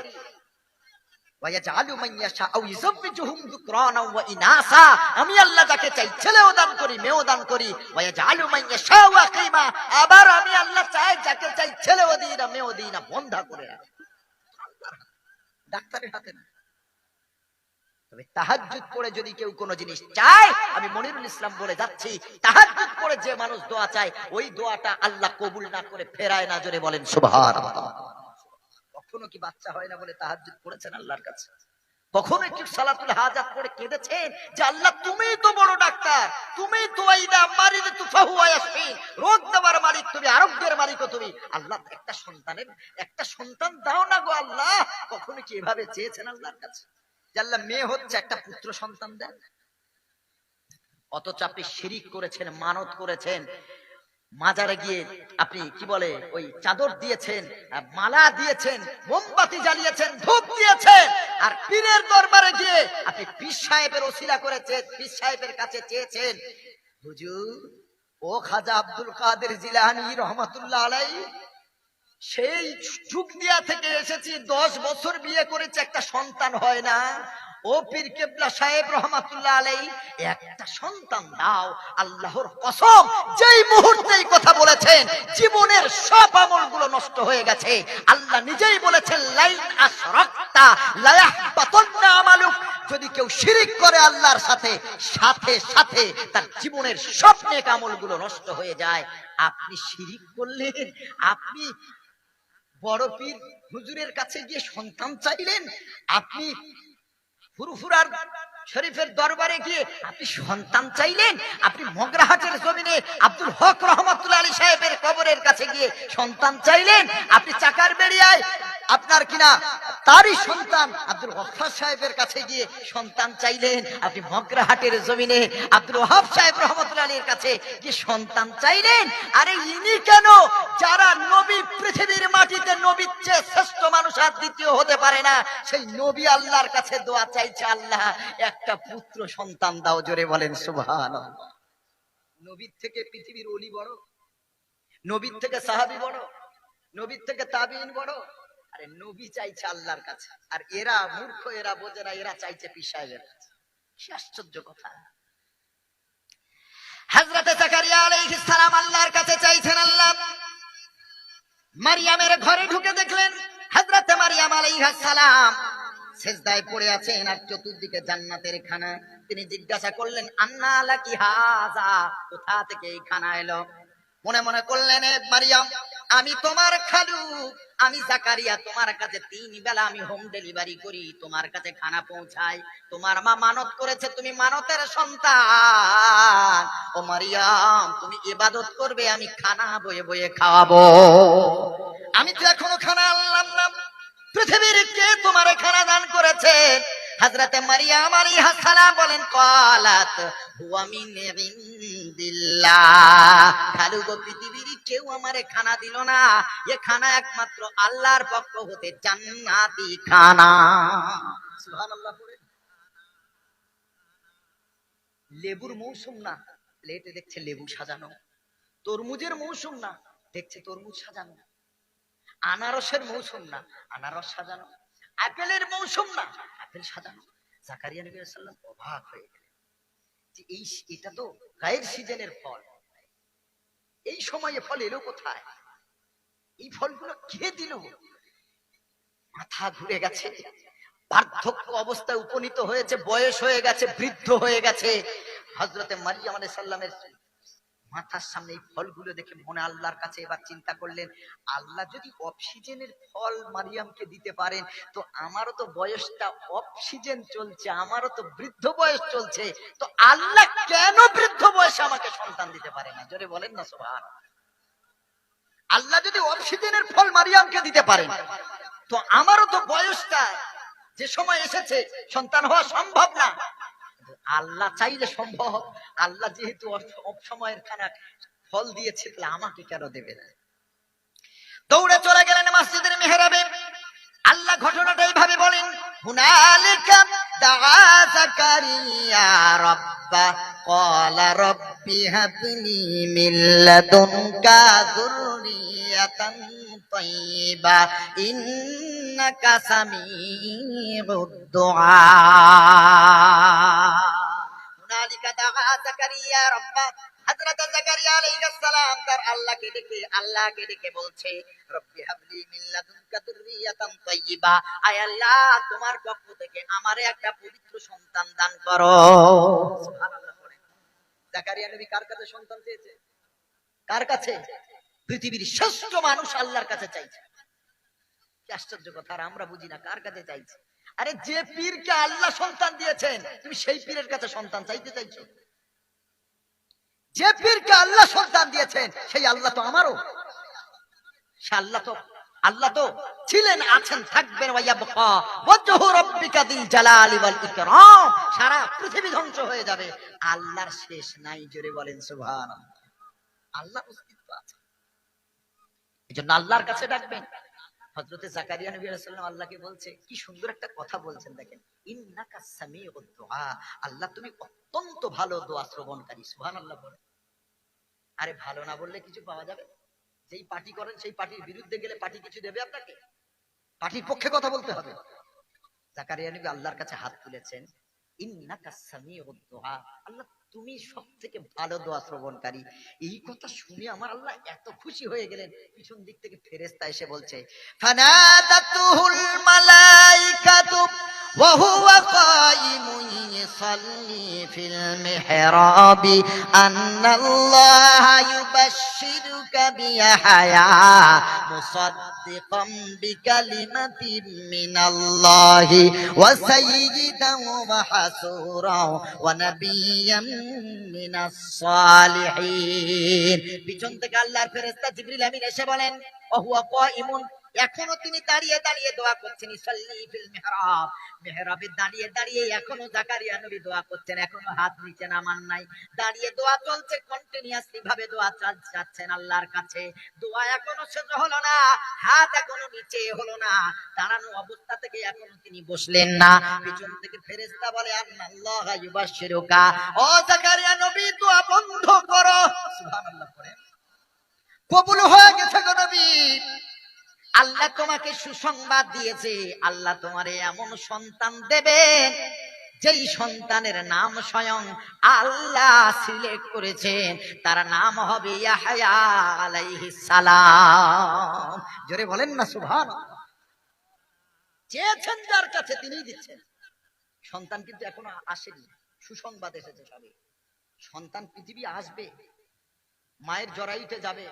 ওয়া ইয়াজআলু মান ইয়াশাউ ইউযাব্বিজুহুম যুকরানা ওয়া ইনাসা, আমি আল্লাহ যাকে চাই ছেলেও দান করি মেয়েও দান করি, ওয়া ইয়াজআলু মান ইয়াশাউ আকিমা, আবার আমি আল্লাহ চাই যাকে চাই ছেলেও দিই না মেয়েও দিই না, বন্ধা করে রাখি। ডাক্তারের হাতে না। তবে তাহাজ্জুদ পড়ে যদি কেউ কোনো জিনিস চায়, আমি মনিরুল ইসলাম বলে যাচ্ছি, তাহাজ্জুদ পড়ে যে মানুষ দোয়া চায়, ওই দোয়াটা আল্লাহ কবুল না করে ফেরায় না। জোরে বলেন সুবহানাল্লাহ। কখনো কি বাচ্চা হয় না বলে তাহাজ্জুদ পড়েছেন আল্লাহর কাছে? কখনো একটু সালাতুল হাজাত পড়ে কেঁদেছেন যে আল্লাহ তুমিই তো বড় ডাক্তার, তুমিই তো আইদা মারিদ তুফাহুয়া ইয়াশফিন, রোগ দেওয়ার মালিক তুমি, আরোগ্যের মালিকও তুমি, আল্লাহ একটা সন্তান দাও না গো আল্লাহ? কখনো কি এভাবে চেয়েছেন আল্লাহর কাছে যে আল্লাহ মেয়ে হচ্ছে একটা পুত্র সন্তান দেন? অথচ আপনি শিরিক করেছেন, মানত করেছেন, মাজারে গিয়ে আপনি কি বলে ওই চাদর দিয়েছেন, মালা দিয়েছেন, মোমবাতি জ্বালিয়েছেন, ধূপ দিয়েছেন, আর পীরের দরবারে গিয়ে আপনি পীর সাহেবের ওসিলা করেছেন, পীর সাহেবের কাছে চেয়েছেন হুজুর ও খাজা আব্দুল কাদের জিলানী রহমাতুল্লাহ আলাইহি, সেই যুগ দিয়া থেকে এসেছি, 10 বছর বিয়ে করেছে, একটা সন্তান হয় না, ও পীর কেবলা সাহেব রহমাতুল্লাহ আলাইহি একটা সন্তান দাও। আল্লাহর কসম, যেই মুহূর্তেই কথা বলেছেন জীবনের সব আমলগুলো নষ্ট হয়ে গেছে। আল্লাহ নিজেই বলেছেন লাইন আশরাকতা লা ইয়াহবাতান্না আমালুক, যদি কেউ শিরিক করে আল্লাহর সাথে, সাথে সাথে তার জীবনের সব নেক আমলগুলো নষ্ট হয়ে যায়। আপনি শিরিক করলেন, আপনি বড় পীর হুজুরের কাছে গিয়ে সন্তান চাইলেন, আপনি ফুরফুরার শরীফের দরবারে গিয়ে আপনি সন্তান চাইলেন, আপনি মগরাহাটের জমিনে আব্দুল হক রহমাতুল্লাহ আলী সাহেবের কবরের কাছে গিয়ে সন্তান চাইলেন, আপনি চাকার বেড়িয়ায় আপনার কিনা তারই সন্তান আব্দুল গফফার সাহেবের কাছে গিয়ে সন্তান চাইলেন, আপনি মগরাহাটের জমিনে আব্দুল ওয়াহাব সাহেব রহমাতুল্লাহ আলীর কাছে গিয়ে সন্তান চাইলেন। আরে ইনি কেন, যারা নবী পৃথিবীর মাটিতে নবীর চেয়ে শ্রেষ্ঠ মানুষ আর দ্বিতীয় হতে পারে না, সেই নবী আল্লাহর কাছে দোয়া চাইছে, আল্লাহ একটা পুত্র সন্তান দাও। জোরে বলেন সুবহানাল্লাহ। নবীর থেকে পৃথিবীর ওলি বড়, নবীর থেকে সাহাবী বড়, নবীর থেকে তাবিঈন বড়? আরে নবী চাইছে আল্লাহর কাছে, আর এরা মূর্খ, এরা বোঝে না, এরা চাইছে পীর সাহেবের কাছে। কি আশ্চর্য কথা! হযরতে জাকারিয়া আলাইহিস সালাম আল্লাহর কাছে চাইছেন, আল্লাহ মারিয়ামের ঘরে ঢুকে দেখলেন হযরতে মারিয়াম আলাইহিস সালাম সেজদায় পড়ে আছেন, আর চতুর্দিকে জান্নাতের খানা। তিনি জিজ্ঞাসা করলেন আন্না লাকি হাযা, কোথা থেকে এই খানা এলো? মনে মনে করলেন এ মারিয়াম, আমি তোমার খালু, আমি জাকারিয়া, তোমার কাছে 3 বেলা আমি হোম ডেলিভারি করি, তোমার কাছে খানা পৌঁছাই। তোমার মা মানত করেছে, তুমি মানতের সন্তান। ও মারিয়াম, তুমি ইবাদত করবে, আমি খানা বয়ে বয়ে খাওয়াবো। আমি তো এখনো খানা আনলাম না, পৃথিবীর কে তোমার খানা দান করেছে? হযরতে মারিয়াম আলাইহিস সালাম বলেন ক্বালাত হুয়া মিন ইনদিল্লাহ, খালু গো পৃথিবীর কেউ আমারে খানা দিল না, এ খানা একমাত্র আল্লাহর পক্ষ হতে জান্নাতি খানা। সুবহানাল্লাহ। পড়ে লেবুর মৌসুম না, প্লেটে দেখছে লেবু সাজানো, তরমুজের মৌসুম না, দেখছে তরমুজ সাজানো, আনারসের মৌসুম না, আনারস সাজানো, আপেলের মৌসুম না, আপেল সাজানো। জাকারিয়া নবী সাল্লাল্লাহু আলাইহি ওয়াসাল্লাম অবাক হয়ে গেলেন যে এটা তো গায়ের সিজনের ফল, এই সময়ে ফল এলো কোথায়? এই ফলগুলো কে দিল? মাথা ঘুরে গেছে, বার্ধক্য অবস্থায় উপনীত হয়েছে, বয়স হয়ে গেছে, বৃদ্ধ হয়ে গেছে। হযরতে মারিয়াম আলাইহিস সালামের মাথার সামনে এই ফলগুলো দেখে মনে আল্লাহর কাছে এবার চিন্তা করলেন, আল্লাহ যদি অক্সিজেনের ফল মারিয়ামকে দিতে পারেন, তো আমারও তো বয়সটা অক্সিজেন চলছে, আমারও তো বৃদ্ধ বয়স চলছে, তো আল্লাহ কেন বৃদ্ধ বয়সে আমাকে সন্তান দিতে পারে না? জোরে বলেন না সুবহানাল্লাহ। আল্লাহ যদি অক্সিজেনের ফল মারিয়ামকে দিতে পারেন, তো আমারও তো বয়সটা যে সময় এসেছে সন্তান হওয়া সম্ভব না, আল্লাহ চাইলে সম্ভব। আল্লাহ যেহেতু সময়ের খানা ফল দিয়েছে, তাহলে আমাকে কেন দেবে না? দৌড়ে চলে গেলেন মসজিদের মেহরাবে। আল্লাহ ঘটনাটা এইভাবে বলেন, হুনালিকা দাআ যাকারিয়া রাব্বা ক্বালা রাব্বি হাবলি মিন লাদুনকা যুররিয়াতান তাইয়্যিবা ইন্নাকা সামিউদ দুআ। হুনালিকা দাআ যাকারিয়া রাব্বা, হযরত যাকারিয়া আলাইহিস সালাম তার আল্লাহকে ডেকে বলছে, রব্বি হাবলি মিন লাদুনকা যুররিয়াতান তাইয়্যিবা, আয় আল্লাহ তোমার পক্ষ থেকে আমারে একটা পবিত্র সন্তান দান করো। সুবহানাল্লাহ। যাকারিয়া নবী কার কাছে সন্তান চেয়েছে? কার কাছে? পৃথিবীর শ্রেষ্ঠ মানুষ আল্লাহর কাছে চাইছে। কি আশ্চর্য কথা! আর আমরা বুঝি না কার কাছে চাইছে। আরে যে পীরকে আল্লাহ সন্তান দিয়েছেন, তুমি সেই পীরের কাছে সন্তান চাইতে চাইছো? যে পীরকে আল্লাহ সন্তান দিয়েছেন সেই আল্লাহ তো আমারও। সে আল্লাহ তো ছিলেন, আছেন, থাকবেন। ওয়ায়াবকা ওয়াজহু রাব্বিকা যিল জালালি ওয়াল ইকরাম। সারা পৃথিবী ধ্বংস হয়ে যাবে, আল্লাহর শেষ নাই। জোরে বলেন সুবহানাল্লাহ। আল্লাহর অস্তিত্ব আছে, এজন্য আল্লাহর কাছে ডাকবেন। হযরতে যাকারিয়া নবী আলাইহিস সালাম আল্লাহকে বলছে, কি সুন্দর একটা কথা বলছেন দেখেন, ইন্নাকা সামিউদ দুআ, আল্লাহ তুমি অত্যন্ত ভালো দোয়া শ্রবণকারী। সুবহানাল্লাহ বলে। আরে ভালো না বললে কিছু পাওয়া যাবে? যেই পার্টি করেন সেই পার্টির বিরুদ্ধে গেলে পার্টি কিছু দেবে আপনাকে? পার্টির পক্ষে কথা বলতে হবে। যাকারিয়া নবী আল্লাহর কাছে হাত তুলেছেন, ইন্নাকা সামিউদ দুআ, আল্লাহ তুমি সবথেকে ভালো দোয়া শ্রবণকারী। এই কথা শুনে আমার আল্লাহ এত খুশি হয়ে গেলেন, পিছন দিক থেকে ফেরেশতা এসে বলছে, ফানাদাতুহুল মালাইকাতু ওয়া হুয়া কাইমুন ইসাল্লি ফিল মিহরাবি আন্নাল্লাহা ইউবাশশিরুকা বিয়াহয়া মুসাদ্দিকাম বিকালিমাতিন মিনাল্লাহি ওয়া সাইয়্যিদান ওয়া হাসুরা ওয়া নাবিয়্যান মিনাস সালিহিন। পিছন থেকে আল্লাহর ফেরেশতা জিবরিল আমিন এসে বলেন, ওয়া হুয়া কাইমুন, এখনো তিনি দাঁড়িয়ে দাঁড়িয়ে দোয়া করছেন। ইসাল্লি ফিল মিহরাব, মেহরাবে দাঁড়িয়ে দাঁড়িয়ে এখনো যাকারিয়া নবী দোয়া করছেন, এখনো হাত নিচে নামান নাই। দাঁড়িয়ে দোয়া চলছে, কন্টিনিউয়াসলি ভাবে দোয়া চাচ্ছেন আল্লাহর কাছে। দোয়া এখনো শেষ হলো না, হাত এখনো নিচে হলো না, দাঁড়ানো অবস্থা থেকে এখনো তিনি বসলেন না। পিছন থেকে ফেরেশতা বলে, আল্লাহ ইউবাশশিরুকা, ও যাকারিয়া নবী দোয়া বন্ধ করো। সুবহানাল্লাহ পড়েন, কবুল হয়ে গেছে গো নবী। আল্লাহ তোমাকে সুসংবাদ দিয়েছে, আল্লাহ তোমারে এমন সন্তান দেবেন যেই সন্তানের নাম স্বয়ং আল্লাহ সিলেক্ট করেছেন, তার নাম হবে ইয়াহইয়া আলাইহিস সালাম। জোরে বলেন না সুবহানাল্লাহ। চেয়েছেন যার কাছে তিনিই দিচ্ছেন। সন্তান কিন্তু এখনো আসেনি, সুসংবাদ এসেছে সবে। সন্তান পৃথিবী আসবে, মায়ের জরায়ুতে যাবে,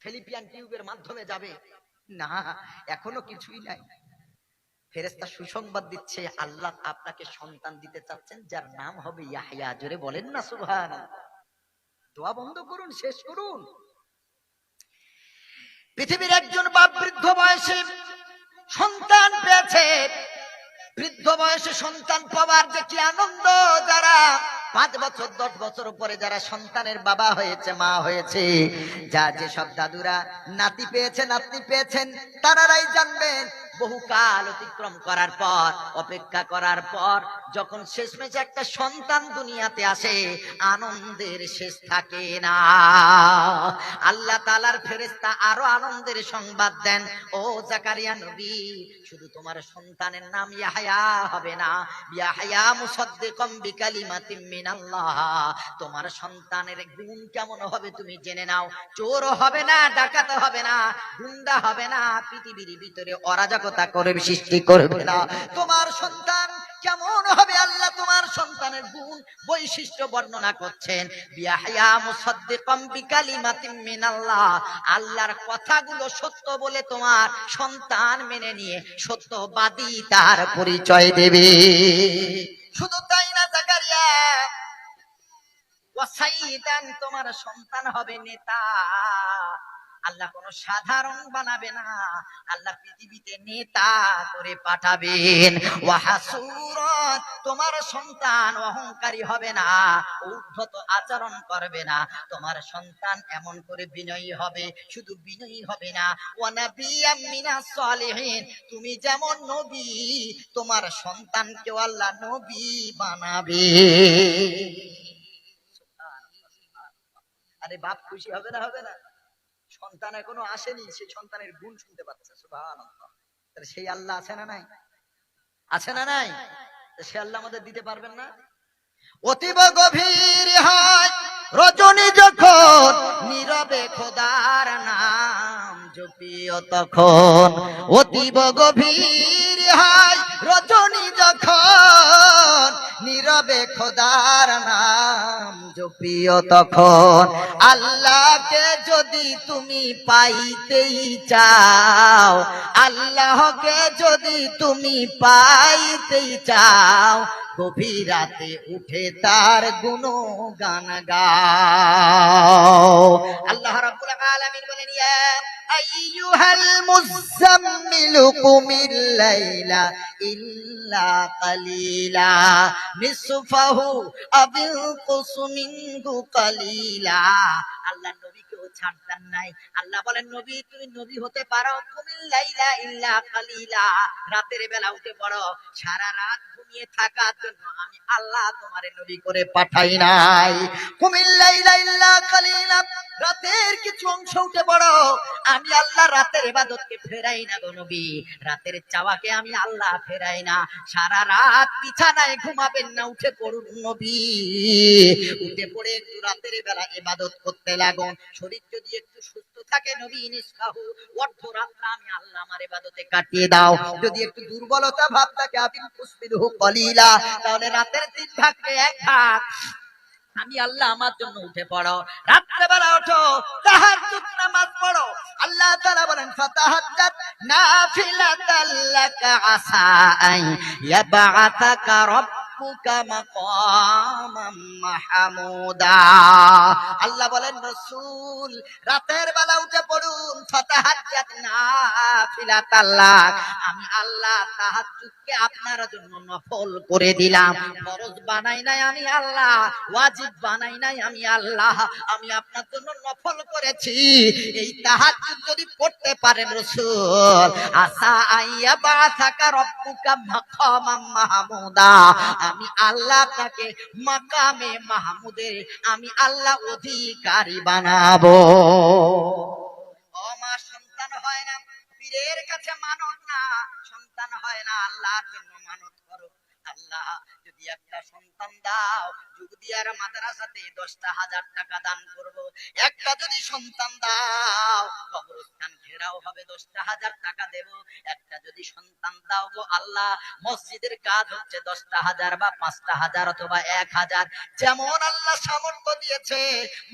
ফেলিপিয়ান টিউবের মাধ্যমে যাবে না, এখনো কিছুই নাই। ফেরেশতা সুসংবাদ দিচ্ছে, আল্লাহ আপনাকে সন্তান দিতে চাচ্ছেন যার নাম হবে ইয়াহইয়া। জোরে বলেন না সুবহানাল্লাহ। দোয়া বন্ধ করুন, শেষ করুন। পৃথিবীর একজন বাপ বৃদ্ধ বয়সে সন্তান পেয়েছে। বৃদ্ধ বয়সে সন্তান পাওয়ার যে কি আনন্দ, যারা 5 বছর 10 বছর পরে যারা সন্তানের বাবা হয়েছে, মা হয়েছে, যা যেসব দাদুরা নাতি পেয়েছে, নাতনি পেয়েছেন, তারাই জানবেন বহুকাল অতিক্রম করার পর, অপেক্ষা করার পর যখন শেষমেশ একটা সন্তান দুনিয়াতে আসে, আনন্দের শেষ থাকে না। আল্লাহ তাআলার ফেরেশতা আরো আনন্দের সংবাদ দেন, ও যাকারিয়া নবী, শুধু তোমার সন্তানের নাম ইয়াহইয়া হবে না, ইয়াহইয়া মুসাদ্দিকাম বিকালিমাতিন মিনাল্লাহ। তোমার সন্তানের গুণ কেমন হবে তুমি জেনে নাও। চোর হবে না, ডাকাত হবে না, গুন্ডা হবে না, পৃথিবীর ভিতরে অরাজকতা করে সৃষ্টি করবে না। তোমার সন্তান কেমন হবে, আল্লাহ তোমার সন্তানের গুণ বৈশিষ্ট্য বর্ণনা করছেন। ইয়াহইয়া মুসাদ্দিকাম বিকালিমাতিন মিনাল্লাহ, আল্লাহর কথাগুলো সত্য বলে তোমার সন্তান মেনে নিয়ে সত্যবাদী তার পরিচয় দেবে। শুধু তাই না যাকারিয়া, ওয়া সাইয়্যিদান, তোমার সন্তান হবে নেতা। আল্লাহ কোনো সাধারণ বানাবে না, আল্লাহ পৃথিবীতে নেতা করে পাঠাবেন। ওয়াহাসুরাত, তোমার সন্তান অহংকারী হবে না, উদ্ধত আচরণ করবে না, তোমার সন্তান এমন করে বিনয়ী হবে, শুধু বিনয়ী হবে না, ওয়া নাবিয়্যাম মিনাস সালিহিন, তুমি যেমন নবী তোমার সন্তানকেও আল্লাহ নবী বানাবে। আরে বাপ খুশি হবে না, হবে না? সন্তান এখনো আসেনি, সেই সন্তানের গুণ শুনতে পাচ্ছে, সুবহানাল্লাহ। তাহলে সেই আল্লাহ আছে না নাই? আছে না নাই? তো সে আল্লাহ আমাদের দিতে পারবেন না? অতীব গভীর হয় রজনী যখন নীরবে খোদার নাম জপিও তখন, অতীব গভীর হয় রজনী যখন নীরবে খোদার নাম জপিও তখন, আল্লাহকে যদি তুমি পাইতেই চাও, আল্লাহকে যদি তুমি পাইতেই চাও, গভীর রাতে উঠে তার গুণগান গাও। আল্লাহ রাব্বুল আলামিন বলেন, ইয়া আইয়ুহাল মুযাম্মিলু কুমিল লাইলা ইল্লা কালিলা নিসফাহু আবিল কুসমিনহু কালিলা। আল্লাহ নবীকেও ছাড় দেন নাই। আল্লাহ বলেন, নবী তুমি নবী হতে পারো, কুমিল লাইলা ইল্লা কালিলা, রাতের বেলা উঠে পড়ো, সারা রাত ঘুমিয়ে থাকার জন্য আমি আল্লাহ তোমারে নবী করে পাঠাই নাই। কুমিল লাইলা ইল্লা কালিলা, রাতের কিছু অংশ উঠে পড়ো, আমি আল্লাহ রাতের ইবাদতকে ফেরাই না গো নবী, রাতের চাওয়াকে আমি আল্লাহ ফেরাই না। সারা রাত বিছানায় ঘুমাবেন না, উঠে পড়ুন নবী, উঠে পড়ে একটু রাতের বেলা ইবাদত করতে লাগুন। শরীর যদি একটু সুস্থ থাকে নবী, নিসফাহু, অর্ধ রাতটা আমি আল্লাহ আমার ইবাদতে কাটিয়ে দাও। যদি একটু দুর্বলতা ভাব থাকে, আবিল কুসমিনহু কলিলা, তাহলে রাতের 3 ভাগকে 1 ভাগ আমি আল্লাহ আমার জন্য উঠে পড়ো, রাত্রে বেলা ওঠো, তাহাজ্জুদ নামাজ পড়ো। আল্লাহ তাআলা বলেন, ফাতাহাজ্জাত নাফিলাতাল লাকা আসা আন ইয়াবআতাকা রাব্বুকা মাকামাম মাহমুদা। আল্লাহ বলেন, রাসূল রাতের বেলা উঠে পড়ুন, ফাতাহাজ্জাত নাফিলাতাল লাক, আমি আল্লাহ তাহাজ্জুদকে আপনার জন্য নফল করে দিলাম, ফরজ বানাই নাই আমি আল্লাহ, ওয়াজিব বানাই নাই আমি আল্লাহ, আমি আপনার জন্য নফল করেছি। এই তাহাজ্জুদ যদি পড়তে পারেন রাসূল, আসা আইয়া বাসাকা রব্বুকা মাকামাম মাহমুদা, আমি আল্লাহ তাকে মাকামে মাহমুদের আমি আল্লাহ অধিকারী বানাবো। ও মা, সন্তান হয় না পীরের কাছে মানত না, সন্তান হয় না আল্লাহর জন্য মানত করো। আল্লাহ যদি একটা সন্তান দাও, যুগদিয়ার মাদ্রাসাতে 10,000 টাকা দান করব। একটা যদি সন্তান দাও, কবরস্থান ঘেরাও হবে 10,000 টাকা দেব। একটা যদি সন্তান দাও গো আল্লাহ, মসজিদের কাজ হচ্ছে 10,000 বা 5,000 অথবা 1,000, যেমন আল্লাহ সামর্থ্য দিয়েছে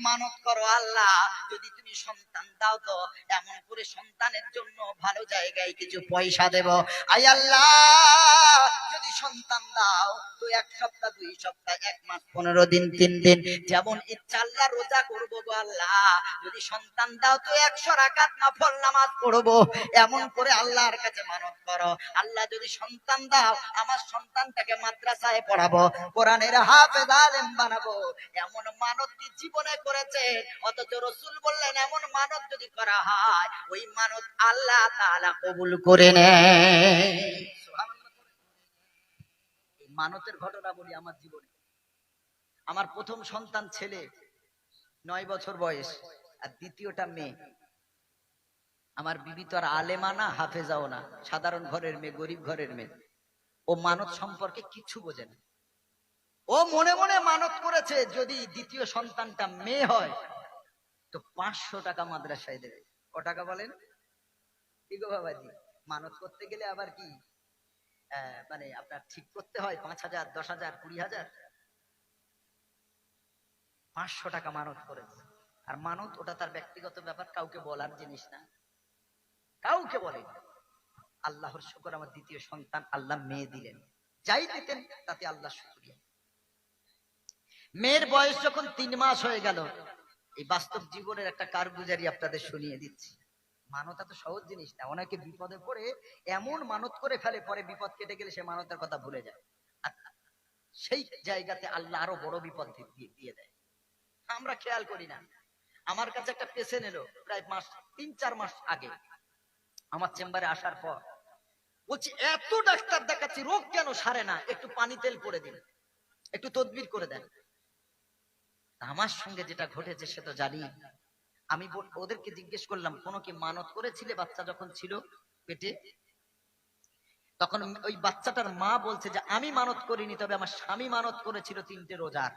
মানত করো। আল্লাহ যদি তুমি সন্তান দাও তো এমন করে সন্তানের জন্য ভালো জায়গায় কিছু পয়সা দেব। আই আল্লাহ যদি সন্তান দাও তো 1 সপ্তাহ 2 সপ্তাহ 1 মাস 15 দিন 3 দিন যেমন ইচ্ছা আল্লাহ রোজা করব গো আল্লাহ। যদি সন্তান দাও তো 100 রাকাত নফল নামাজ পড়ব। এমন করে আল্লাহর কাছে মানত করো। আল্লাহ যদি সন্তান দাও, আমার সন্তানটাকে মাদ্রাসায় পড়াবো, কোরআনের হাফেজ আলেম বানাবো। এমন মানত কি জীবনে করেছে? অথচ রাসূল বললেন, এমন মানত যদি করা হয় ওই মানত আল্লাহ তাআলা কবুল করে নেয়। মানতের ঘটনা বলি আমার জীবনে। আমার প্রথম সন্তান ছেলে, 9 বছর বয়স, আর দ্বিতীয়টা মেয়ে। আমার বিবি তো আর আলেমা না, হাফেজাও না, সাধারণ ঘরের মেয়ে, গরিব ঘরের মেয়ে। ও মানত সম্পর্কে কিছু বোঝে না। ও মনে মনে মানত করেছে যদি দ্বিতীয় সন্তানটা মেয়ে হয় তো 500 টাকা মাদ্রাসায় দেবে। ক টাকা বলেন? কি গো বাবাজি, মানত করতে গেলে আবার কি মানে আপনার ঠিক করতে হয় 5,000, 10,000, 20,000। 500 টাকা মানত করেছে। আর মানত ওটা তার ব্যক্তিগত ব্যাপার, কাউকে বলার জিনিস না, কাউকে বলে। আল্লাহর শুকর, আমার দ্বিতীয় সন্তান আল্লাহ মেয়ে দিলেন। যাই দিতেন তাতে আল্লাহ শুকরিয়া। মেয়ের বয়স যখন 3 মাস হয়ে গেল, এই বাস্তব জীবনের একটা কারগুজারি আপনাদের শুনিয়ে দিচ্ছি। মানত এত সহজ জিনিস না। অনেকে বিপদে পড়ে এমন মানত করে ফেলে, পরে বিপদ কেটে গেলে সে মানতের কথা ভুলে যায়, আর সেই জায়গাতে আল্লাহ আরো বড় বিপদ দিয়ে দেয়। আমরা খেয়াল করি না। আমার কাছে একটা পেশেন্ট এলো প্রায় 3-4 মাস আগে আমার চেম্বারে আসার পর, বলছি এত ডাক্তার দেখাচ্ছি রোগ কেন সারে না, একটু পানি তেল করে দিন, একটু তদবির করে দেন। আমার সঙ্গে যেটা ঘটেছে সে তো জানি। আমি ওদেরকে জিজ্ঞেস করলাম, কোনো কি মানত করেছিলে বাচ্চা যখন ছিল পেটে? তখন ওই বাচ্চাটার মা বলছে যে আমি মানত করিনি, তবে আমার স্বামী মানত করেছিল 3টে রোজার।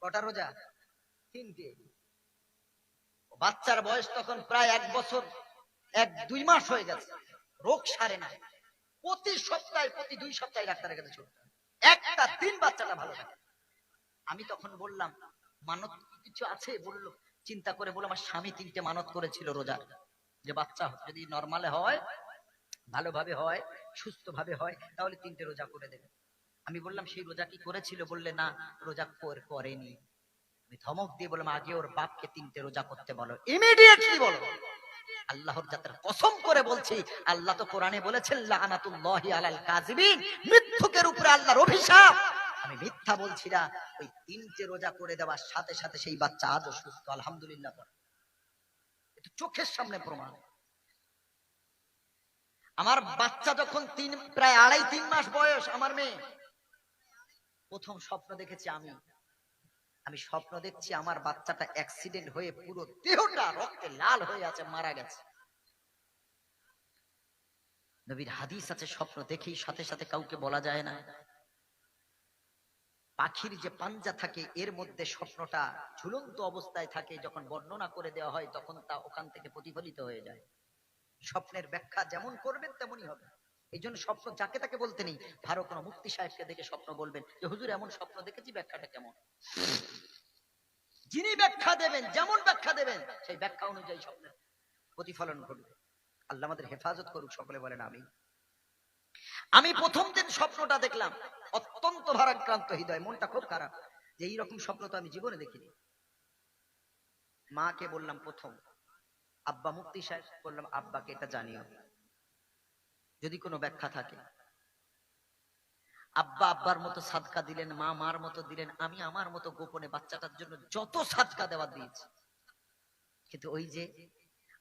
কটা রোজা? 3টে। বাচ্চার বয়স তখন প্রায় 1 বছর 1-2 মাস হয়ে গেছে, রোগ সারে না। প্রতি সপ্তাহে প্রতি 2 সপ্তাহে ডাক্তারের কাছে ছুটতে হয়, একটা দিন বাচ্চাটা ভালো থাকে। আমি তখন বললাম মানত কিছু আছে? বললো, চিন্তা করে বললো আমার স্বামী 3টে মানত করেছিল রোজা, যে বাচ্চা যদি নরমালে হয়, ভালোভাবে হয়, সুস্থভাবে হয়, তাহলে 3টে রোজা করে দেবে। আমি বললাম সেই রোজা কি করেছিল? বললে না, রোজা করেনি। আমি ধমক দিয়ে বললাম আগে ওর বাপকে 3টে রোজা করতে বলো, ইমিডিয়েটলি বলো। আল্লাহর জাতের কসম করে বলছি, আল্লাহ তো কোরআনে বলেছেন লানাতুল্লাহি আলাল কাযিবিন, মিথ্যুকের উপরে আল্লাহর অভিশাপ। আমি মিথ্যা বলছি না। ওই 3টে রোজা করে দেওয়ার সাথে সাথে সেই বাচ্চা আজও সুস্থ, আলহামদুলিল্লাহ। এটা চোখের সামনে প্রমাণ। আমার বাচ্চা যখন প্রায় 2.5-3 মাস বয়স, আমার মেয়ে প্রথম স্বপ্ন দেখেছি আমি স্বপ্ন দেখছি আমার বাচ্চাটা অ্যাক্সিডেন্ট হয়ে পুরো দেহটা রক্তে লাল হয়ে আছে, মারা গেছে। নবীর হাদিস আছে, স্বপ্ন দেখেই সাথে সাথে কাউকে বলা যায় না। পাখির যে পাঞ্জা থাকে এর মধ্যে স্বপ্নটা ঝুলন্ত অবস্থায় থাকে, যখন বর্ণনা করে দেওয়া হয় তখন তা ওখান থেকে প্রতিফলিত হয়ে যায়। স্বপ্নের ব্যাখ্যা যেমন করবেন তেমনই হবে। এই জন্য স্বপ্ন যাকে তাকে বলতে নেই। ভালো কোনো মুফতি সাহেবকে দেখে স্বপ্ন বলবেন যে হুজুর এমন স্বপ্ন দেখেছি, ব্যাখ্যাটা কেমন। যিনি ব্যাখ্যা দেবেন, যেমন ব্যাখ্যা দেবেন, সেই ব্যাখ্যা অনুযায়ী স্বপ্নের প্রতিফলন ঘটবে। আল্লাহ আমাদের হেফাজত করুক, সকলে বলেন আমিন। আমি প্রথম দিন স্বপ্নটা দেখলাম, অত্যন্ত ভারাক্রান্ত হৃদয়, মনটা খুব খারাপ, যে এইরকম স্বপ্ন তো আমি জীবনে দেখিনি। মাকে বললাম প্রথম, আব্বা মুফতি সাহেব, বললাম আব্বাকে এটা জানিও, যদি কোনো ব্যাখ্যা থাকে। আব্বা আব্বার মতো সাদকা দিলেন, মা মার মতো দিলেন, আমি আমার মতো গোপনে বাচ্চাটার জন্য যত সাদকা দেওয়া দিয়েছি। কিন্তু ওই যে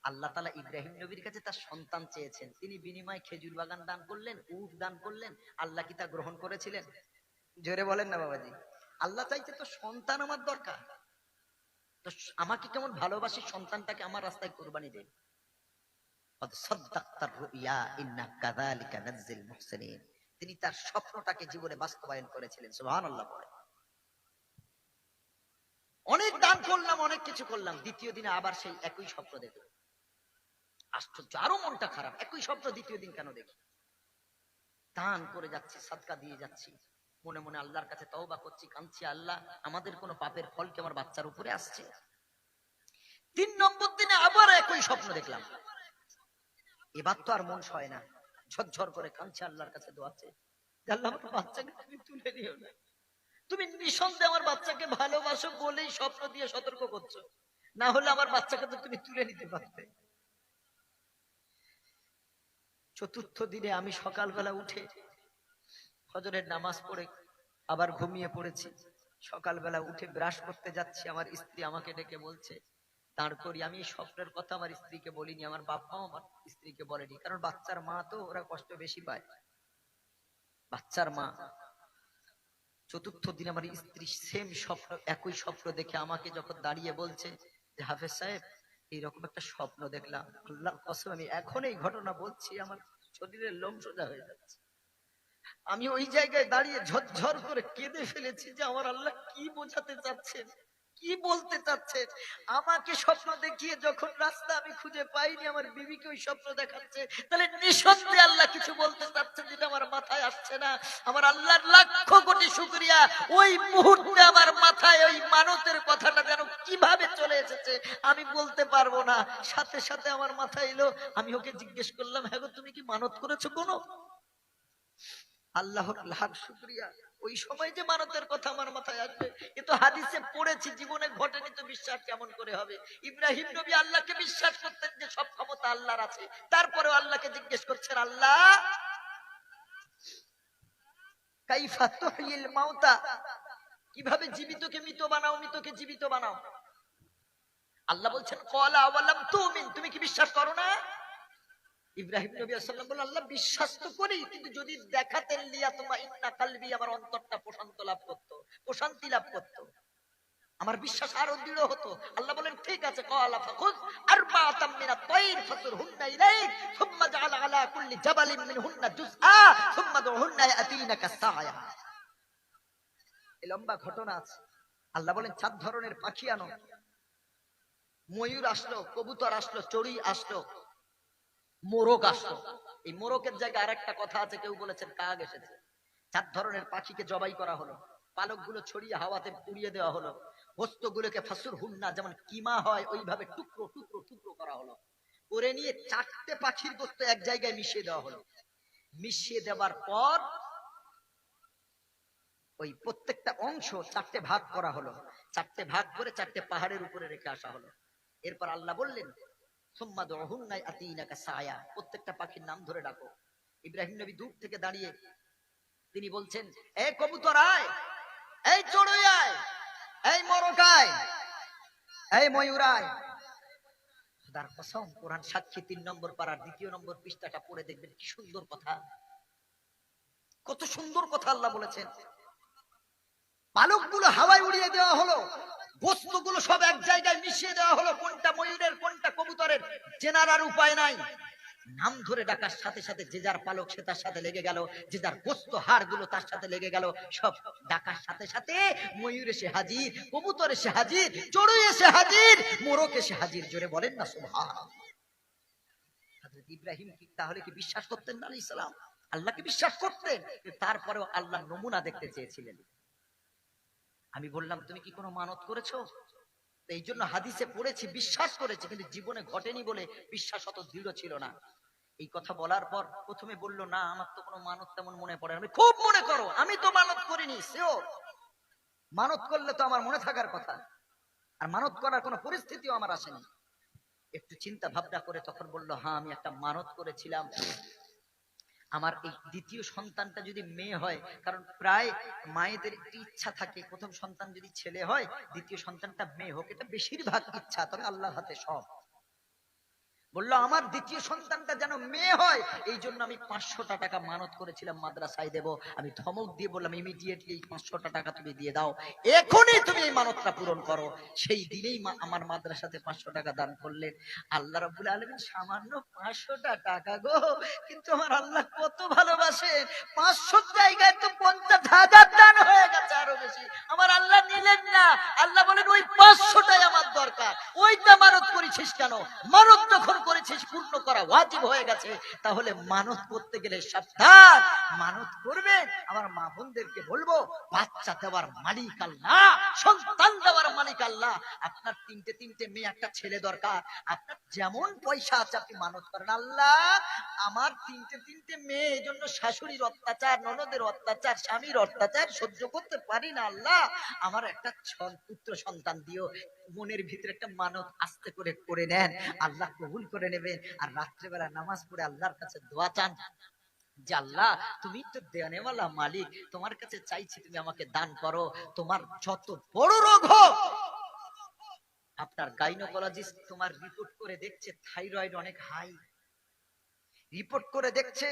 আল্লাহ তাআলা ইব্রাহিম নবীর কাছে তার সন্তান চেয়েছেন, তিনি বিনিময়ে খেজুর বাগান দান করলেন, উট দান করলেন, আল্লাহ কি তা গ্রহণ করেছিলেন? জোরে বলেন না বাবাজি। আল্লাহ চাইছে তো সন্তান আমার দরকার, তো আমাকে কেমন ভালোবাসি, সন্তানটাকে আমার রাস্তায় কুরবানি দেন। তিনি তার স্বপ্নটাকে জীবনে বাস্তবায়ন করেছিলেন, সুবহানাল্লাহ। অনেক দান করলাম, অনেক কিছু করলাম, দ্বিতীয় দিনে আবার সেই একই স্বপ্ন দেখলাম। আশ্চর্য, আরো মনটা খারাপ, একই স্বপ্ন দ্বিতীয় দিন কেন দেখি। দান করে যাচ্ছি, সাদকা দিয়ে যাচ্ছি, মনে মনে আল্লাহর কাছে তওবা করছি, কাঁদছি, আল্লাহ আমাদের কোনো পাপের ফল কি আমার বাচ্চার উপরে আসছে? 3 নম্বর দিনে আবার একই স্বপ্ন দেখলাম। এবার তো আর মন সয় না, ঝরঝর করে কাঁদছে, আল্লাহর কাছে দোয়াচ্ছে, আল্লাহ আমার বাচ্চাকে তুমি তুলে নিও না। তুমি নিঃসন্দেহে আমার বাচ্চাকে ভালোবাসো বলেই স্বপ্ন দিয়ে সতর্ক করছো, না হলে আমার বাচ্চাকে তো তুমি তুলে নিতে পারতে। চতুর্থ দিনে আমি সকালবেলা উঠে ফজরের নামাজ পড়ে আবার ঘুমিয়ে পড়েছি। সকালবেলা উঠে ব্রাশ করতে যাচ্ছি, আমার স্ত্রী আমাকে ডেকে বলছে, দাঁড় করি। আমি এই স্বপ্নের কথা আমার স্ত্রীকে বলিনি, আমার বাপ্পাও আমার স্ত্রীকে বলেনি, কারণ বাচ্চার মা তো ওরা কষ্ট বেশি পায়, বাচ্চার মা। চতুর্থ দিন আমার স্ত্রী সেম স্বপ্ন, একই স্বপ্ন দেখে আমাকে যখন দাঁড়িয়ে বলছে যে হাফেজ সাহেব এইরকম একটা স্বপ্ন দেখলাম, আল্লাহর কসম আমি এখন এই ঘটনা বলছি আমার শরীরের লোম সোজা হয়ে যাচ্ছে। আমি ওই জায়গায় দাঁড়িয়ে ঝরঝর করে কেঁদে ফেলেছি যে আমার আল্লাহ কি বোঝাতে চাচ্ছেন, কি বলতে চাচ্ছেন। আমাকে স্বপ্ন দেখিয়ে যখন রাস্তা আমি খুঁজে পাইনি, আমার বিবিকে ওই স্বপ্ন দেখাচ্ছে, তাহলে নিঃসন্দেহে আল্লাহ কিছু বলতে চাচ্ছেন যেটা আমার মাথায় আসছে না। আমার আল্লাহর লাখ কোটি শুকরিয়া, ওই মুহূর্তে আমার মাথায় ওই মানতের কথাটা যেন কিভাবে চলে এসেছে আমি বলতে পারবো না। সাথে সাথে আমার মাথায় এলো, আমি ওকে জিজ্ঞেস করলাম, হ্যাঁ গো তুমি কি মানত করেছো কোনো? আল্লাহর লাখ শুকরিয়া, ওই সময় যে মানতের কথা আমার মাথায় আসবে, এ তো হাদিসে পড়েছি, জীবনে ঘটেনি, তো বিশ্বাস কেমন করে হবে? ইব্রাহিম নবী আল্লাহকে বিশ্বাস করতেন যে সব ক্ষমতা আল্লাহর আছে, তারপরেও আল্লাহকে জিজ্ঞেস করছেন, আল্লাহ কাইফা তুহয়িল মাউতা, কিভাবে জীবিতকে মৃত বানাও, মৃতকে জীবিত বানাও? আল্লাহ বলছেন ক্বালা আওয়ালাম তুমিন, তুমি কি বিশ্বাস করো না? ইব্রাহিম নবী আলাইহিস সালাম বললেন, আল্লাহ বিশ্বাস তো করি, কিন্তু যদি দেখাতেন লিয়াতমা ইন্না কলবি, আমার অন্তরটা প্রশান্তি লাভ করত, আমার বিশ্বাস আরো দৃঢ় হতো। আল্লাহ বলেন ঠিক আছে, ক্বালা ফাখুয আরবাআতাম মিনাত তায়র ফাসুরহুন্না ইলাইক সুম্মা জাআল আলা কুল্লি জাবালিন মিনহুন্না জুজআ সুম্মা দুহুন্না ইয়াতিনাকা সায়া। এই লম্বা ঘটনা আছে। আল্লাহ বলেন 4 ধরনের পাখি আনো। ময়ূর আসলো, কবুতর আসলো, চড়ুই আসলো, মোরগ আসলো। এই মোরগের জায়গায় আরেকটা কথা আছে, কেউ বলেছেন কাক এসেছে। 4 ধরনের পাখিকে জবাই করা হলো, পালকগুলো ছড়িয়ে হাওয়াতে উড়িয়ে দেওয়া হলো, গোস্তগুলোকে ফাসুর হুন্না, যেমন কিমা হয় ওইভাবে টুকরো টুকরো টুকরো করা হলো, করে নিয়ে 4টে পাখির গোস্ত এক জায়গায় মিশিয়ে দেওয়া হলো। মিশিয়ে দেওয়ার পর ওই প্রত্যেকটা অংশ 4টে ভাগ করা হলো, 4টে ভাগ করে 4টে পাহাড়ের উপরে রেখে আসা হলো। এরপর আল্লাহ বললেন সুম্মা দুহুন্না ইয়াতিনাকা সায়া, প্রত্যেকটা পাখির নাম ধরে ডাকো। ইব্রাহিম নবী দূর থেকে দাঁড়িয়ে তিনি বলছেন, এই কবুতর আয়, এই চড়ুই আয়, এই মোরগ আয়, এই ময়ূর আয়। খোদার কসম, কোরআন সাক্ষী 3 নম্বর পারার 2 নম্বর পৃষ্ঠাটা পড়ে দেখবেন, কি সুন্দর কথা, কত সুন্দর কথা আল্লাহ বলেছেন। পালকগুলো হাওয়ায় উড়িয়ে দেওয়া হলো, বস্তুগুলো সব এক জায়গায় মিশিয়ে দেওয়া হলো, কোনটা ময়ূরের কোনটা কবুতরের চেনার আর উপায় নাই। নাম ধরে ডাকার সাথে সাথে যে যার পালক সে তার সাথে লেগে গেল, যে যার গোস্ত হাড় গুলো তার সাথে লেগে গেল। সব ডাকার সাথে সাথে ময়ূর এসে হাজির, কবুতর এসে হাজির, চড়ুই এসে হাজির, মোরগ এসে হাজির। জোরে বলেন না সুবহানাল্লাহ। হযরত ইব্রাহিম কি তাহলে কি বিশ্বাস করতেন না আলাইহিস সালাম? আল্লাহকে বিশ্বাস করতেন, তারপরেও আল্লাহ নমুনা দেখতে চেয়েছিলেন। আমি বললাম তুমি কি কোনো মানত করেছো? এই জন্য হাদিসে পড়েছি, বিশ্বাস করেছি, কিন্তু জীবনে ঘটেনি বলে বিশ্বাস অত দৃঢ় ছিল না। এই কথা বলার পর প্রথমে বলল, না আমার তো কোনো মানত তেমন মনে পড়ে না। আমি খুব মনে করো, আমি তো মানত করিনি, শিওর। মানত করলে তো আমার মনে থাকার কথা, আর মানত করার কোনো পরিস্থিতিও আমার আসেনি। একটু চিন্তা ভাবনা করে তখন বলল, হ্যাঁ আমি একটা মানত করেছিলাম, আমার এই দ্বিতীয় সন্তানটা যদি মেয়ে হয়, কারণ প্রায় মায়েদের একটি ইচ্ছা থাকে প্রথম সন্তান যদি ছেলে হয় দ্বিতীয় সন্তানটা মেয়ে হোক, এটা বেশিরভাগ ইচ্ছা, তবে আল্লাহর হাতে সব। বললো আমার দ্বিতীয় সন্তানটা যেন মেয়ে হয়, এই জন্য আমি 500টা টাকা মানত করেছিলাম মাদ্রাসায় দেব। আমি ধমক দিয়ে বললাম, ইমিডিয়েটলি 500টা টাকা তুমি দিয়ে দাও, এখনই তুমি এই মানতটা পূরণ করো। সেই দিনেই আমার মাদ্রাসাতে 500 টাকা দান করলেন। আল্লাহ রাব্বুল আলামিন সামান্য 500টা টাকা গো, কিন্তু আমার আল্লাহ কত ভালোবাসে। 500 জায়গায় তো 50,000 দান হয়ে গেছে, আরো বেশি। আমার আল্লাহ নিলেন না, আল্লাহ বলেন ওই 500টাই আমার দরকার, ওইটা মানত করেছিস কেন? মানত যখন করেছিস পূর্ণ করা ওয়াজিব হয়ে গেছে, তাহলে মানত করতে গেলে সাবধান। মানত করবেন, আমার মা বোনদেরকে বলবো, বাচ্চা দেওয়ার মালিক আল্লাহ, সন্তান দেওয়ার মালিক আল্লাহ। আপনার 3টে মেয়ে, একটা ছেলে দরকার, আপনার যেমন পয়সা আছে আপনি মানত করেন, আল্লাহ আমার 3টে মেয়ে, এই জন্য শাশুড়ির অত্যাচার, ননদের অত্যাচার, স্বামীর অত্যাচার সহ্য করতে পারি না, আল্লাহ আমার একটা পুত্র সন্তান দিও। মনের ভিতরে একটা মানত আস্তে করে করে নেন, আল্লাহ কবুল করে নেবেন। আর রাত্রেবেলা নামাজ পড়ে আল্লাহর কাছে দোয়া চান যে আল্লাহ তুমি তো দেনেওয়ালা মালিক, তোমার কাছে চাইছি তুমি আমাকে দান করো। তোমার যত বড় রোগ হোক, আপনার গাইনোকোলজিস্ট তোমার রিপোর্ট করে দেখছে থাইরয়েড অনেক হাই, রিপোর্ট করে দেখছে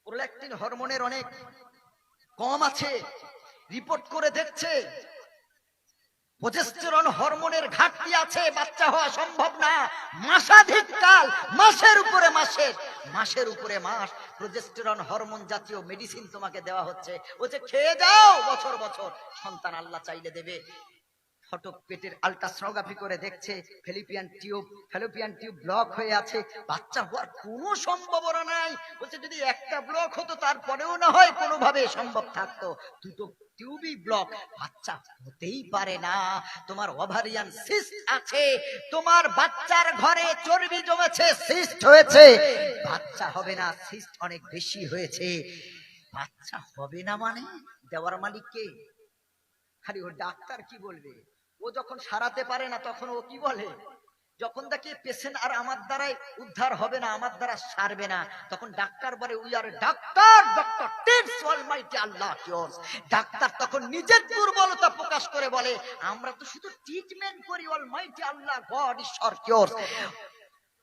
প্রোল্যাকটিন হরমোনের অনেক কম আছে, রিপোর্ট করে দেখছে প্রোজেস্টেরন হরমোনের ঘাটতি আছে, বাচ্চা হওয়া সম্ভব না। মাসাধিক কাল, মাসের উপরে মাস প্রোজেস্টেরন হরমোন জাতীয় মেডিসিন তোমাকে দেওয়া হচ্ছে, ওতে খেয়ে যাও, বছর বছর সন্তান আল্লাহ চাইলে দেবে। ফটক পেটের আল্ট্রাসোনোগ্রাফি করে দেখছে ফ্যালোপিয়ান টিউব ব্লক হয়ে আছে, বাচ্চা হওয়ার কোনো সম্ভাবনা নাই। বলছে যদি একটা ব্লক হতো তারপরেও না হয় কোনোভাবে সম্ভব থাকতো, 2টো টিউবই ব্লক, বাচ্চা হতেই পারে না। তোমার ওভারিয়ান সিস্ট আছে, তোমার বাচ্চার ঘরে চর্বি জমেছে, সিস্ট হয়েছে, বাচ্চা হবে না, সিস্ট অনেক বেশি হয়েছে। বাচ্চা হবে না মানে দেওয়ার মালিক কে? আরে ও ডাক্তার কি বলবে? ও যখন সারাতে পারে না তখন ও কি বলে? যখন দেখে পেশেন্ট আর আমার দ্বারাই উদ্ধার হবে না, আমার দ্বারা সারবে না, তখন ডাক্তার বলে we are doctor, doctor tips Almighty Allah cures. ডাক্তার তখন নিজের দুর্বলতা প্রকাশ করে বলে আমরা তো শুধু ট্রিটমেন্ট করি, অলমাইটি আল্লাহ গড ঈশ্বর কিওরস।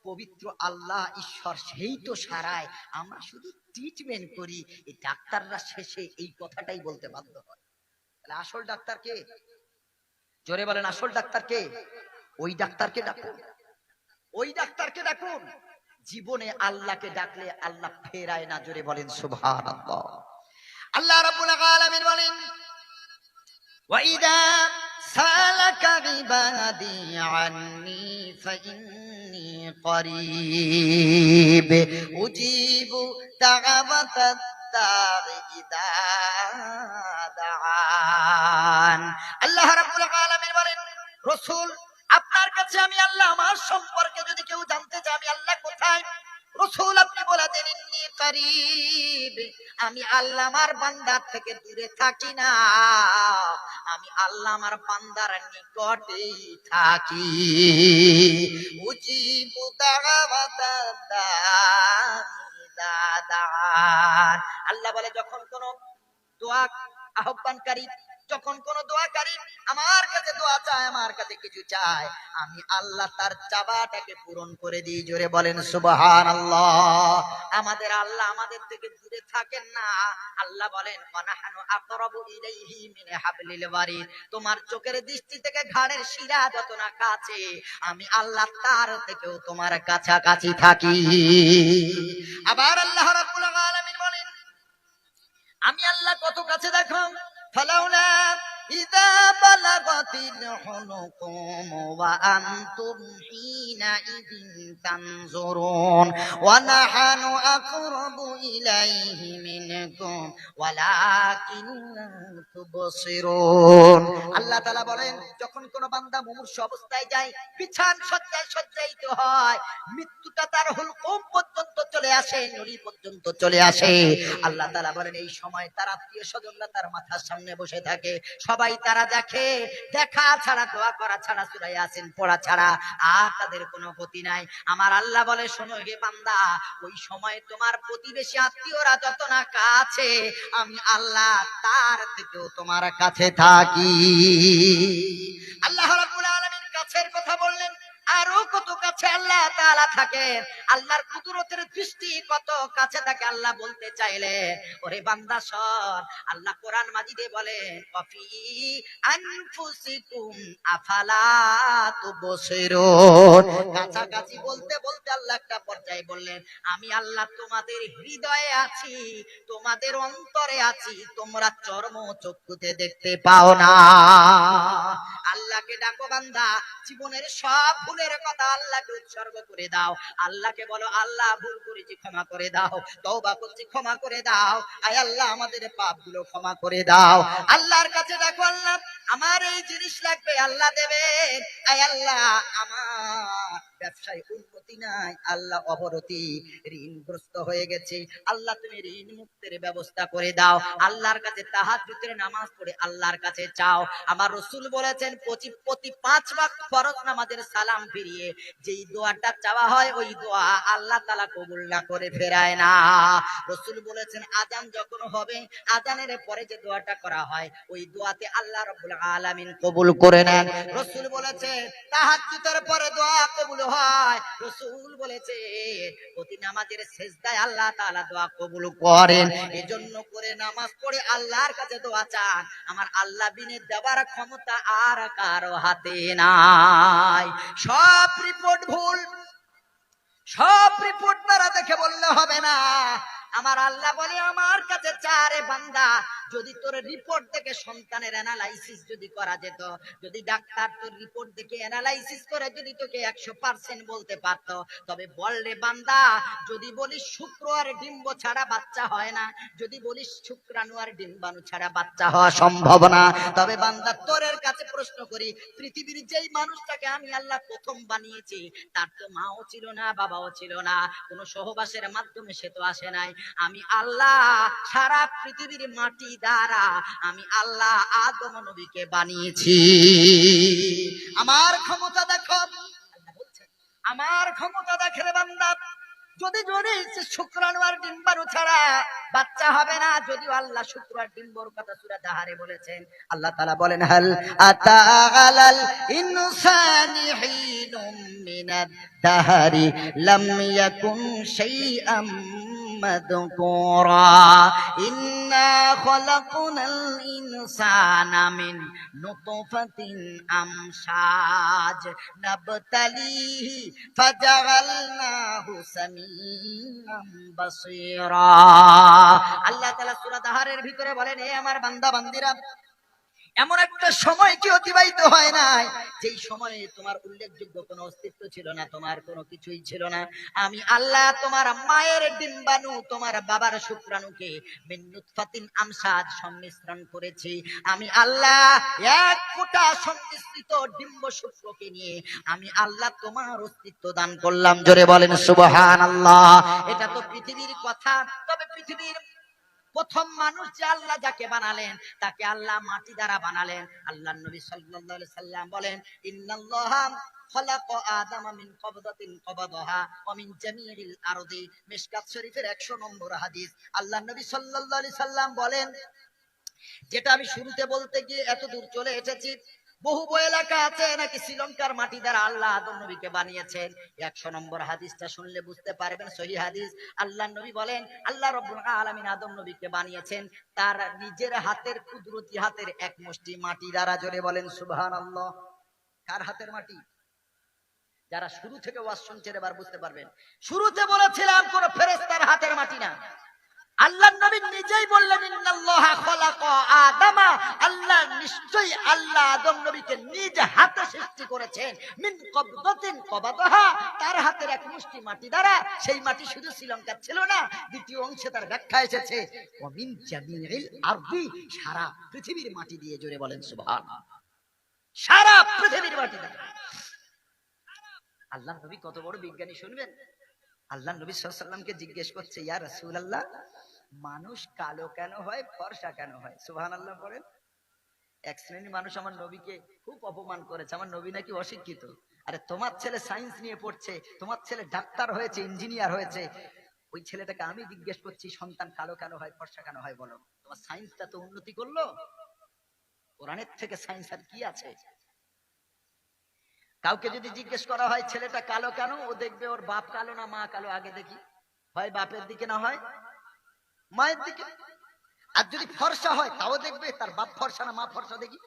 পবিত্র আল্লাহ ঈশ্বর সেই তো সারায়, আমরা শুধু ট্রিটমেন্ট করি। এই ডাক্তাররা শেষে এই কথাটাই বলতে বাধ্য হয়। তাহলে আসল ডাক্তার কে? জোরে বলেন, আসল ডাক্তার কে? ওই ডাক্তারকে ডাকুন, ওই ডাক্তারকে ডাকুন। জীবনে আল্লাহকে ডাকলে আল্লাহ ফেরায় না। জোরে বলেন সুবহানাল্লাহ। আল্লাহ রাব্বুল আলামিন বলেন ওয়াইদা সালাকা ইবাদি আন্নি ফাইন্নী করিব উজিবু দাওয়াতাদ দাঈ ইযা দাআন। আল্লাহ রাব্বুল আলামিন বলেন রাসূল আপনার কাছে আমি আল্লাহ, আমার সম্পর্কে যদি কেউ জানতে চায় আমি আল্লাহ কোথায়, রাসূল আপনি বলে দেন ইন্নী করিব, আমি আল্লাহ আমার বান্দার থেকে দূরে থাকি না, আমি আল্লাহ আমার বান্দার নিকটেই থাকি। উজিবু দাওয়াতাদ দাঈ ইযা দাআন। আল্লাহ বলে যখন কোন দোয়া আহ্বানকারী, যখন কোন দোয়াকারী আমার কাছে দোয়া চায়, আমার কাছে কিছু চায়, আমি আল্লাহ তার চাওয়াটাকে পূরণ করে দিই। জোরে বলেন সুবহানাল্লাহ। আমাদের আল্লাহ আমাদের থেকে দূরে থাকেন না। আল্লাহ বলেন ওয়ানাহানু আকরাবু ইলাইহি মিন হাবলিল ওয়ারিদ, তোমার চোখের দৃষ্টি থেকে ঘাড়ের শিরা যত না কাছে, আমি আল্লাহ তার থেকেও তোমার কাছাকাছি থাকি। আবার আল্লাহ রাব্বুল আলামিন বলেন আমি আল্লাহ কত কাছে দেখো, ফালাউলা ইযা বালাগাতিল হুলুকুম ওয়া আনতুম হিনা ইযিন তানজুরুন ওয়া নাহানু আকরাবু ইলাইহি মিনকুম ওয়ালাকিন লা তুবসিরুন। আল্লাহ তাআলা বলেন যখন কোন বান্দা মুমূর্ষ অবস্থায় যায়, বিছান শয্যায় শয্যায়িত হয়, মৃত্যুটা তার হুলকুম পর্যন্ত চলে আসে, নড়ি পর্যন্ত চলে আসে, আল্লাহ তাআলা বলেন এই সময় তার আত্মীয় স্বজনরা তার মাথার সামনে বসে থাকে, সবাই তারা দেখে, দেখা ছাড়া দোয়া করা ছাড়া সূরা ইয়াসিন পড়া ছাড়া আর তাদের কোনো গতি নাই। আমার আল্লাহ বলে শোনো হে বান্দা, ওই সময় তোমার প্রতিবেশী আত্মীয়রা যত না কাছে, আমি আল্লাহ তার থেকেও তোমার কাছে থাকি। আল্লাহ রাব্বুল আলামিন কাছের কথা বললেন, আরো কত কাছে আল্লাহ তাআলা থাকেন। আল্লাহর কুদরতের দৃষ্টি কত কাছে থাকে আল্লাহ বলতে চাইলে ওরে বান্দা সর। আল্লাহ কোরআন মাজিদে বলেন ওয়াফি আনফুসিকুম আফালা তুবসিরুন। কাছাকাছি বলতে বলতে আল্লাহ একটা পর্যায়ে বললেন আমি আল্লাহ তোমাদের হৃদয়ে আছি, তোমাদের অন্তরে আছি, তোমরা চর্ম চক্ষুতে দেখতে পাও না। আল্লাহকে ডাকো বান্দা, জীবনের সব ভুলের কথা আল্লাহকে উৎসর্গ করে দাও। আল্লাহকে বলো আল্লাহ ভুল করেছি ক্ষমা করে দাও, তওবা করছি ক্ষমা করে দাও, আয় আল্লাহ আমাদের পাপগুলো ক্ষমা করে দাও। আল্লাহর কাছে ডাকো আল্লাহ আমার এই জিনিস লাগবে, আল্লাহ দেবেন। আয় আল্লাহ আমার ব্যবসায় উন্নতি নাই, আল্লাহ অবনতি, ঋণগ্রস্ত হয়ে গেছে, আল্লাহ তুমি ঋণ মুক্তের ব্যবস্থা করে দাও। আল্লাহর কাছে তাহাজ্জুদের নামাজ পড়ে আল্লাহর কাছে চাও। আমার রাসূল বলেছেন প্রতি 5 ওয়াক্ত ফরজ নামাজের সালাম ফিরিয়ে যেই দোয়াটা চাওয়া হয় ওই দোয়া আল্লাহ তাআলা কবুল না করে ফেরায় না। রাসূল বলেছেন আযান যখন হবে, আযানের পরে যে দোয়াটা করা হয় ওই দোয়াতে আল্লাহ রাব্বুল আলামিন কবুল করে নেন। রাসূল বলেছে তাহাজ্জুদের পরে দোয়া কবুল হয়। রাসূল বলেছে প্রতি নামাজের সিজদায় আল্লাহ তাআলা দোয়া কবুল করেন। এজন্য করে নামাজ পড়ে আল্লাহর কাছে দোয়া চান, আমার আল্লাহ বিনে দেওয়ার ক্ষমতা আর কারো হাতে নাই। সব রিপোর্ট ভুল, সব রিপোর্ট তারা দেখে বললে হবে না। আমার আল্লাহ বলে আমার কাছে চারে বান্দা, যদি তোর রিপোর্ট দেখে সন্তানের অ্যানালাইসিস যদি করা যেত, যদি ডাক্তার তোর রিপোর্ট দেখে অ্যানালাইসিস করে যদি তোকে 100% বলতে পারতো, তবে বল রে বান্দা, যদি বলিস শুক্র আর ডিম্ব ছাড়া বাচ্চা হয় না, যদি বলিস শুক্রাণু আর ডিম্বাণু ছাড়া বাচ্চা হওয়া সম্ভব না, তবে বান্দা তোরের কাছে প্রশ্ন করি, পৃথিবীর যেই মানুষটাকে আমি আল্লাহ প্রথম বানিয়েছি, তার তো মাও ছিল না, বাবাও ছিল না, কোনো সহবাসের মাধ্যমে সে তো আসে নাই। আমি আল্লাহ সারা পৃথিবীর মাটি দ্বারা আমি আল্লাহ আদম নবীকে বানিয়েছি। আমার ক্ষমতা দেখো, আল্লাহ বলছেন আমার ক্ষমতা দেখে রে বান্দা, যদি যদি শুক্রাণু আর ডিম্বাণু ছাড়া বাচ্চা হবে না, যদিও আল্লাহ শুক্র আর ডিম্বর কথা সূরা দাহারে বলেছেন। আল্লাহ তাআলা বলেন হাল আতা আলাল ইনসানি হিনুম মিনাদ দাহারি লাম ইয়াকুন শাইআম মাযকুরা ইন্না খালাকনাল ইনসানা মিন নুতফাতিন আমশাজ নাবতালিহি ফাজাআলনাহু সামিআম বাসীরা। আল্লাহ তাআলা সূরা দাহারের ভিতরে বলেন, হে আমার বান্দা বান্দিরা, এমন একটা সময় কি অতিবাহিত হয় নাই যেই সময়ে তোমার উল্লেখযোগ্য কোনো অস্তিত্ব ছিল না, তোমার কোনো কিছুই ছিল না। আমি আল্লাহ তোমার মায়ের ডিম্বাণু, তোমার বাবার শুক্রাণুকে মিন নুতফাতিন আমশাজ সংমিশ্রণ করেছি। আমি আল্লাহ এক ফোঁটা সংমিশ্রিত ডিম্ব শুক্রকে নিয়ে আমি আল্লাহ তোমার অস্তিত্ব দান করলাম। জোরে বলেন সুবহানাল্লাহ। এটা তো পৃথিবীর কথা, তবে পৃথিবীর প্রথম মানুষ যে আল্লাহ যাকে বানালেন তাকে আল্লাহ মাটি দ্বারা বানালেন। আল্লাহর নবী সাল্লাল্লাহু আলাইহি সাল্লাম বলেন, ইন্নাল্লাহা খালাকা আদামা মিন কবদাতিন কবাদাহা ওয়া মিন জামিইল আরদি। মিশকাত শরীফের 100 নম্বর হাদিস। আল্লাহর নবী সাল্লাল্লাহু আলাইহি সাল্লাম বলেন, যেটা আমি শুরুতে বলতে গিয়ে এত দূর চলে এসেছি, বহু বই এলাকা আছে নাকি শ্রীলঙ্কার মাটি দ্বারা আল্লাহ আদম নবীকে বানিয়েছেন। 100 নম্বর হাদিসটা শুনলে বুঝতে পারবেন, সহিহ হাদিস। আল্লাহ নবী বলেন, আল্লাহ রাব্বুল আলামিন আদম নবীকে বানিয়েছেন তার নিজের হাতের কুদরতি হাতের এক মুষ্টি মাটি দ্বারা। জোরে বলেন সুবহানাল্লাহ। কার হাতের মাটি? যারা শুরু থেকে ওয়াজ শুনছেন এবার বুঝতে পারবেন। শুরুতে বলেছিলাম কোন ফেরেশতার হাতের মাটি না। আল্লাহ নবী নিজেই বললেন, ইন্নাল্লাহা খালাকা আদামা, আল্লাহ নিশ্চয়ই আল্লাহ আদম নবীকে নিজ হাতে সৃষ্টি করেছেন মিন কবদাতিন কবাদাহা, তার হাতের এক মুষ্টি মাটি দ্বারা। সেই মাটি শুধু শ্রীলঙ্কা ছিল না, দ্বিতীয় অংশে তার ব্যাখ্যা এসেছে ওয়া মিন জামিইল আরদি, সারা পৃথিবীর মাটি দিয়ে। জোরে বলেন সুবহানাল্লাহ। সারা পৃথিবীর মাটি দ্বারা। আল্লাহ নবী কত বড় বিজ্ঞানী শুনবেন। আল্লাহ নবী সাল্লাল্লাহু আলাইহি ওয়াসাল্লামকে জিজ্ঞেস করছে, ইয়া রাসূলুল্লাহ, মানুষ কালো কেন হয়, ফর্সা কেন হয়? সুবহানাল্লাহ বলেন। এক শ্রেণীর মানুষ আমার নবীকে খুব অপমান করেছে, আমার নবী নাকি অশিক্ষিত। আরে তোমার ছেলে সায়েন্স নিয়ে পড়ছে, তোমার ছেলে ডাক্তার হয়েছে, ইঞ্জিনিয়ার হয়েছে, ওই ছেলেটাকে আমি জিজ্ঞেস করছি সন্তান কালো কেন হয়, ফর্সা কেন হয়, বলো। তোমার সায়েন্সটা তো উন্নতি করলো, কোরআনের থেকে সায়েন্স আর কি আছে? কাউকে যদি জিজ্ঞেস করা হয় ছেলেটা কালো কেন, ও দেখবে ওর বাপ কালো না মা কালো, আগে দেখি, হয় বাপের দিকে না হয় মায়ের দিকে। আর যদি ফর্সা হয় তাও দেখবে তার বাপ ফর্সা না মা ফর্সা, দেখি।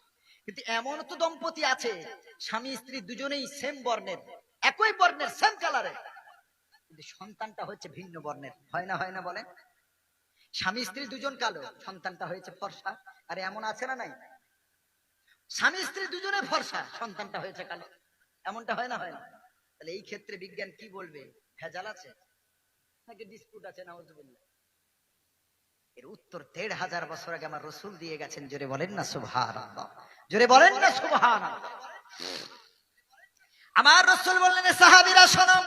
কিন্তু এমন তো দম্পতি আছে স্বামী স্ত্রী দুজনেই সেম বর্ণের, একই বর্ণের, সেম কালারের, কিন্তু সন্তানটা হচ্ছে ভিন্ন বর্ণের। হয় না হয় না বলেন? স্বামী স্ত্রী দুজন কালো, সন্তানটা হয়েছে ফর্সা। আর এমন আছে না নাই? স্বামী স্ত্রী দুজনে ফর্সা, সন্তানটা হয়েছে কালো। এমনটা হয় না হয় না? তাহলে এই ক্ষেত্রে বিজ্ঞান কি বলবে? ভেজাল আছে নাকি ডিসপুট আছে? নাউজুবিল্লাহ। এর উত্তর ১৫০০ বছর আগে আমার রাসূল দিয়ে গেছেন। জোরে বলেন না সুবহানাল্লাহ। জোরে বলেন না সুবহানাল্লাহ। আমার রাসূল বললেন, সাহাবীরা শোনো।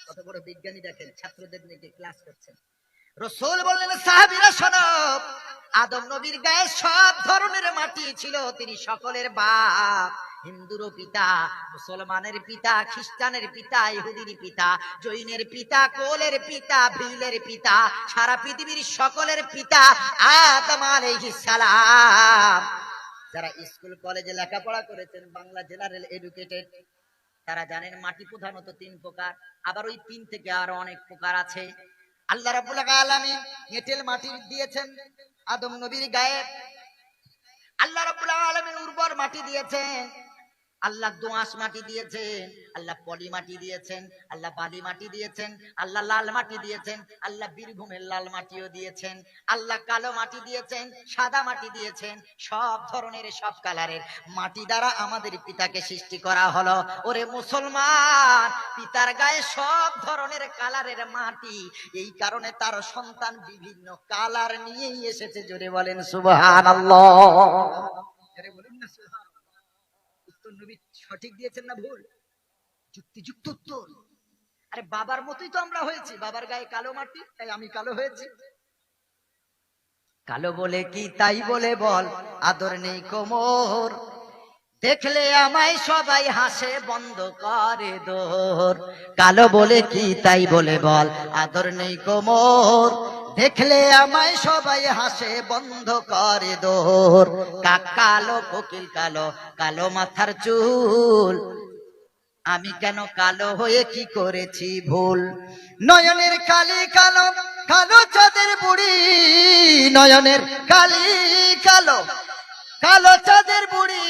কত বড় বিজ্ঞানী দেখেন, ছাত্রদের নিয়ে ক্লাস করছেন। রাসূল বললেন, সাহাবীরা শোনো, আদম নবীর গায়ে সব ধরনের মাটি ছিল, তিনি সকলের বাপ। হিন্দুরও পিতা, মুসলমানের পিতা, খ্রিস্টানের পিতা, ইহুদির পিতা, জৈনের পিতা, কোলের পিতা, ভিলের পিতা, সারা পৃথিবীর সকলের পিতা আদম আলাইহিস সালাম। যারা স্কুল কলেজে লেখাপড়া করেছেন, বাংলা জেনারেল এডুকেটেড, তারা জানেন মাটি প্রধানত 3 প্রকার, আবার ওই 3 থেকে আরো অনেক প্রকার আছে। আল্লাহ রাব্বুল আলামিন এঁটেল মাটি দিয়েছেন আদম নবীর গায়ে। আল্লাহ রাব্বুল আলামিন উর্বর মাটি দিয়েছেন। আল্লাহ দোআঁশ মাটি দিয়েছেন, আল্লাহ পলি মাটি দিয়েছেন, আল্লাহ বালি মাটি দিয়েছেন, আল্লাহ লাল মাটি দিয়েছেন, আল্লাহ বীরভূমের লাল মাটিও দিয়েছেন, আল্লাহ কালো মাটি দিয়েছেন, সাদা মাটি দিয়েছেন। সব ধরনের সব কালারের মাটি দ্বারা আমাদের পিতাকে সৃষ্টি করা হলো। ওরে মুসলমান, পিতার গায়ে সব ধরনের কালারের মাটি, এই কারণে তার সন্তান বিভিন্ন কালার নিয়েই এসেছে। জোরে বলেন সুবহানাল্লাহ। জোরে বলেন না সুবহানাল্লাহ। উত্তর নবী সঠিক দিয়েছেন না ভুল? যুক্তিযুক্ত উত্তর। আরে বাবার মতোই তো আমরা হয়েছি, বাবার গায়ে কালো মাটি, তাই আমি কালো হয়েছি। কালো বলে কি তাই বলে বল, আদর নেই কোমর, দেখলে আমায় সবাই হাসে বন্ধ করে দোর। কালো বলে কি তাই বলে বল, আদর নেই কোমর, দেখলে আমায় সবাই হাসে বন্ধ করে দোর। কাক কালো, কোকিল কালো, কালো মাথার চুল, আমি কেন কালো হয়ে কি করেছি ভুল? নয়নের কালি কালো, কালো চাঁদের বুড়ি, নয়নের কালি কালো, কালো চাঁদের বুড়ি,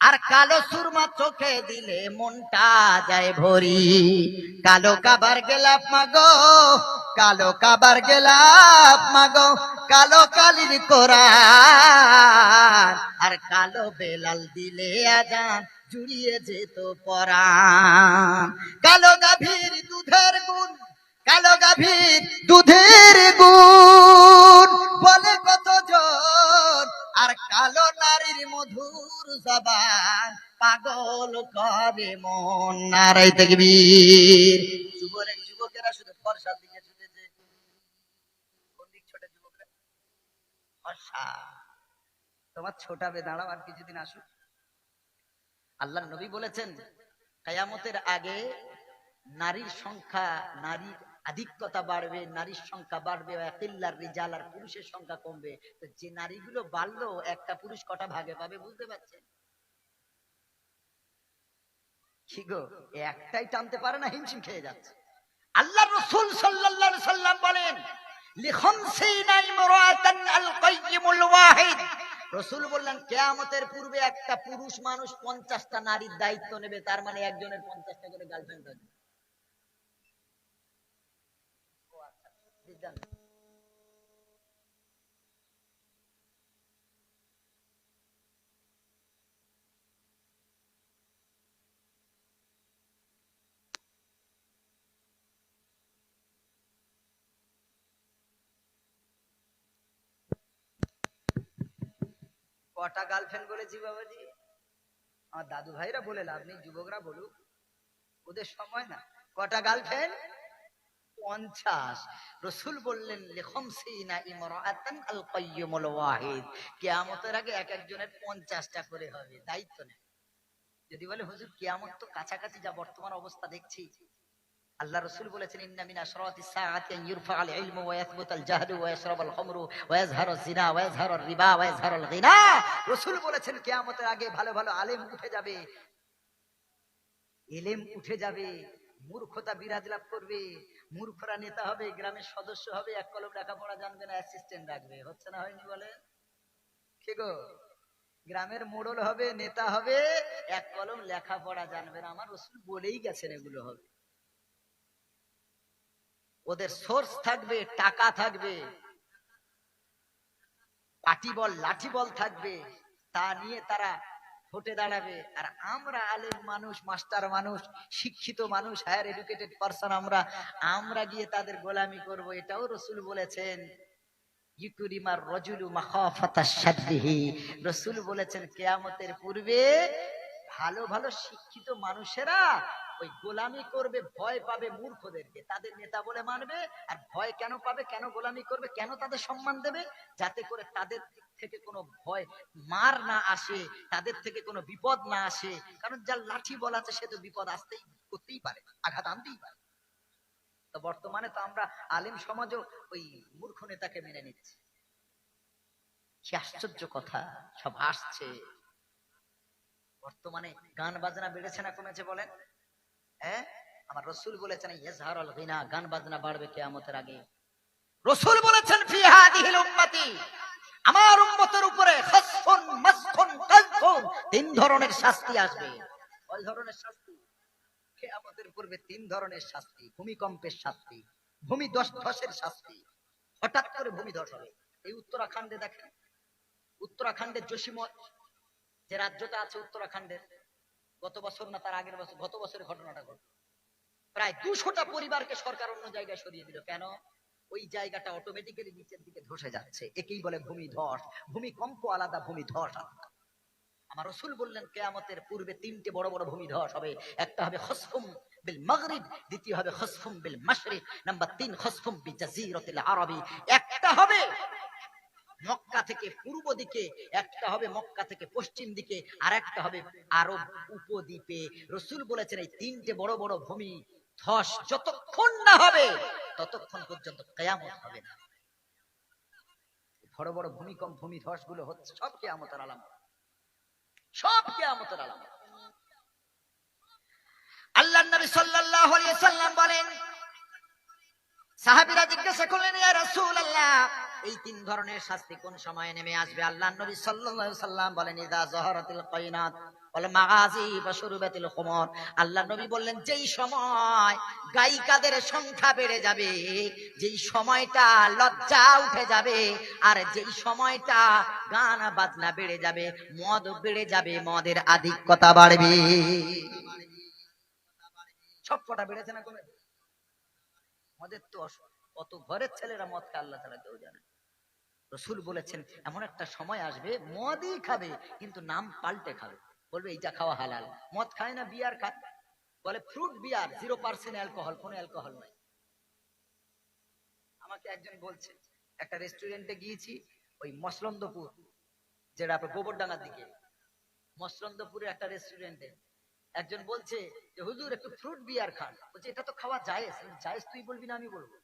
আর কালো সুরমা চোখে দিলে মনটা যায় ভরি। কালো কাবার গেলাপ মাগো, কালো কাবার গেলাপ মাগো, কালো কালির কোরআন, আর কালো বেলাল দিলে আজান জুড়িয়ে যেত পরাণ। কালো গাভীর দুধের গুণ, কালো গাভীর দুধের গুণ বলে কতজন, আর কালো নারীর মধুর জবান পাগল করে মন। নারায়ে তাকবীর। যুবকেরা শুধু ফর্সার দিকে ছুটেছে। কোন দিক ছোটে যুবকরা? ফর্সা। তোমার ছোটাবে, দাঁড়াও আর কিছুদিন আসুক। আল্লাহর নবী বলেছেন কিয়ামতের আগে নারীর সংখ্যা, নারীর আধিক্যতা বাড়বে, নারীর সংখ্যা বাড়বে, ওয়াকিল্লার রিজাল, আর পুরুষের সংখ্যা কমবে। তো যে নারীগুলো বাড়লো, একটা পুরুষ কটা ভাগে পাবে বুঝতে পারছেন? কি গো, একটাই টানতে পারে না, হিমশিম খেয়ে যাচ্ছে। আল্লাহ রাসূল সাল্লাল্লাহু আলাইহি সাল্লাম বলেন লিখামসিনা ইমরাতান আল কাইয়িমুল ওয়াহিদ। রাসূল বললেন কিয়ামতের পূর্বে একটা পুরুষ মানুষ 50টা নারীর দায়িত্ব নেবে, তার মানে একজনের 50টা করে গার্লফ্রেন্ড থাকবে। কটা গার্লফ্রেন্ড বলেছি বাবাজি? আমার দাদু ভাইরা বলে লাভ নেই, যুবকরা বলুক, ওদের সময় না। কটা গার্লফ্রেন্ড? 50। রাসূল বললেন লিখামসিনা ইমরাতান আল কাইয়িমুল ওয়াহিদ, কিয়ামতের আগে এক একজনের 50টা করে হবে, দায়িত্ব নেই। যদি বলে হুজুর কিয়ামত তো কাছাকাছি, যা বর্তমান অবস্থা দেখছি, আল্লাহ রাসূল বলেছেন ইন্না মিন আশরাতিস সাআতি আন ইরফা'আল ইলমু ওয়া ইয়াসবুতাল জাহলু ওয়া ইয়াশরাবাল খামরু ওয়া ইয়াজহারুজ জিনা ওয়া ইয়াজহারুর রিবা ওয়া ইয়াজহারুল গিনা। রাসূল বলেছেন কিয়ামতের আগে ভালো ভালো আলেম উঠে যাবে, ইলম উঠে যাবে, মূর্খতা বিরাজ লাভ করবে, মূর্খরা নেতা হবে, গ্রামের সদস্য হবে, এক কলম লেখাপড়া জানবে না, অ্যাসিস্ট্যান্ট রাখবে। হচ্ছে না হয়নি বলে? কি গো, গ্রামের মোড়ল হবে, নেতা হবে, এক কলম লেখাপড়া জানবে না। আমার রাসূল বলেই গেছেন এগুলো হবে। ওদের সোর্স থাকবে, টাকা থাকবে, পাটি বল লাঠি বল থাকবে, তা নিয়ে তারা ভোটে দাঁড়াবে। আর আমরা আলেম মানুষ, মাস্টার মানুষ, শিক্ষিত মানুষ, হায়ার এডুকেটেড পারসন, আমরা গিয়ে তাদের গোলামি করব। এটাও রাসূল বলেছেন ইউকরিমার রাজুলু মাখাফাতাশ শাদদিহি। রাসূল বলেছেন কিয়ামতের পূর্বে ভালো ভালো শিক্ষিত মানুষেরা ওই গোলামি করবে, ভয় পাবে মূর্খদেরকে, তাদের নেতা বলে মানবে। আর ভয় কেন পাবে, কেন গোলামি করবে, কেন তাদের সম্মান দেবে? যাতে করে তাদের থেকে কোনো ভয় মার না আসে, তাদের থেকে কোনো বিপদ না আসে। কারণ যার লাঠি বল আছে সে তো বিপদ আসতেই করতেই পারে, আঘাত আনতেই পারে। তো বর্তমানে তো আমরা আলেম সমাজও ওই মূর্খ নেতাকে মেনে নিচ্ছি। কি আশ্চর্য কথা, সব আসছে। বর্তমানে গান বাজনা বেড়েছে না কমেছে বলেন? হ্যাঁ, আমার রাসূল বলেছেন ইয়াজহারুল গিনা, গান বাজনা বাড়বে কিয়ামতের আগে। রাসূল বলেছেন ফি হাদিহিল উম্মতি, আমার উম্মতের উপরে খাসফুন মাসখুন খসফুম, 3 ধরনের শাস্তি আসবে। কয় ধরনের শাস্তি? কিয়ামতের পূর্বে 3 ধরনের শাস্তি। ভূমিকম্পের শাস্তি, ভূমি ধসের শাস্তি। হঠাৎ করে ভূমি ধস হবে। এই উত্তরাখণ্ডে দেখেন, উত্তরাখণ্ডের জসিমত যে রাজ্যটা আছে উত্তরাখণ্ডের, গত বছর না তার আগের বছর, গত বছরের ঘটনাটা ঘটল। প্রায় 200টা পরিবারকে সরকার অন্য জায়গায় সরিয়ে দিল। কেন? ওই জায়গাটা অটোমেটিক্যালি নিচের দিকে ধসে যাচ্ছে। একেই বলে ভূমিধস। ভূমিকম্প আলাদা, ভূমিধস আলাদা। আমার রাসূল বললেন কিয়ামতের পূর্বে 3টে বড় বড় ভূমিধস হবে। একটা হবে খসফুম বিল মাগরিব, দ্বিতীয় হবে খসফুম বিল মাশরিক, নাম্বার 3 খসফুম বিজাজিরাতিল আরবি। একটা হবে মক্কা থেকে পূর্ব দিকে, একটা হবে মক্কা থেকে পশ্চিম দিকে, আর একটা হবে আরব উপদ্বীপে। রাসূল বলেছেন এই 3টে বড় বড় ভূমি ধস যতক্ষণ না হবে ততক্ষণ পর্যন্ত কিয়ামত হবে না। বড় বড় ভূমিকম্প, ভূমি ধস গুলো হচ্ছে সব কিয়ামতের আলামত, সব কিয়ামতের আলামত। আল্লাহর নবী সাল্লাল্লাহু আলাইহি ওয়াসাল্লাম বলেন, সাহাবীরা জিজ্ঞাসা করলেন, ইয়া রাসূলুল্লাহ, এই 3 ধরনের শাস্তি কোন সময়ে নেমে আসবে? আল্লাহর নবী সাল্লাল্লাহু আলাইহি ওয়াসাল্লাম বলেন, ইযা যাহারাতিল কায়নাত ওয়াল মাগাজি ওয়া শুরবাতিল খুমর। আল্লাহর নবী বললেন, যেই সময় গায়িকাদের সংখ্যা বেড়ে যাবে, যেই সময়টা লজ্জা উঠে যাবে, আর যেই সময়টা গান বাজনা বেড়ে যাবে, মদ বেড়ে যাবে, মদের আধিক্যতা বাড়বে। সব কটা বেড়েছে না কমে? মদের তো কত ঘরের ছেলেরা মদ খায় আল্লাহ তাআলা কেউ জানে। রাসূল বলেছেন এমন একটা সময় আসবে মদই খাবে কিন্তু নাম পাল্টে খাবে। বলবে এইটা খাওয়া হালাল। মদ খায় না, বিয়ার খায়, বলে ফ্রুট বিয়ার, 0% অ্যালকোহল, কোনো অ্যালকোহল নাই। আমাকে একজন বলছে, একটা রেস্টুরেন্টে গিয়েছি ওই মসলন্দপুর, যেটা আপনার গোবরডাঙ্গার দিকে, মসলন্দপুরের একটা রেস্টুরেন্টে একজন বলছে যে হুজুর একটু ফ্রুট বিয়ার খান। বলছে এটা তো খাওয়া জায়েজ। জায়েজ তুই বলবি না আমি বলবো?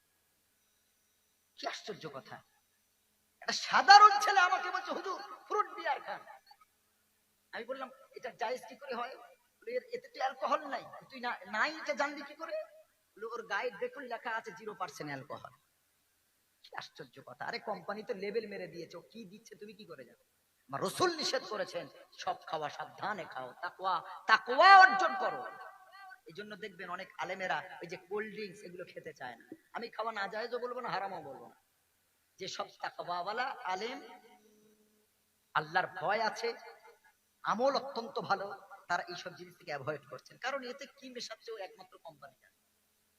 কি আশ্চর্য কথা! একটা সাধারণ ছেলে আমাকে বলছে হুজুর ফ্রুট বিয়ার খান। আমি বললাম এটা জায়েজ কি করে হয়? এতে তো অ্যালকোহল নাই। তুই নাই এটা জানলি কি করে? ওর গায়ে দেখুন লেখা আছে 0% অ্যালকোহল। কি আশ্চর্য কথা! আরে কোম্পানি তো লেবেল মেরে দিয়েছে, কি দিচ্ছে তুমি কি করে জানো? আমার রাসূল নিষেধ করেছেন সব খাওয়া সাবধানে খাও, তাকওয়া তাকওয়া অর্জন করো। এই জন্য দেখবেন অনেক আলেমেরা ওই যে কোল্ড ড্রিঙ্কস এগুলো খেতে চায় না। আমি খাওয়া না জায়েজও বলবো না, হারামও বলবো না। যে সব তাকওয়াওয়ালা আলেম, আল্লাহর ভয় আছে, আমল অত্যন্ত ভালো, তারা এইসব জিনিস থেকে অ্যাভয়েড করছেন। কারণ এতে কি মেশাচ্ছে ও একমাত্র কোম্পানি জানে।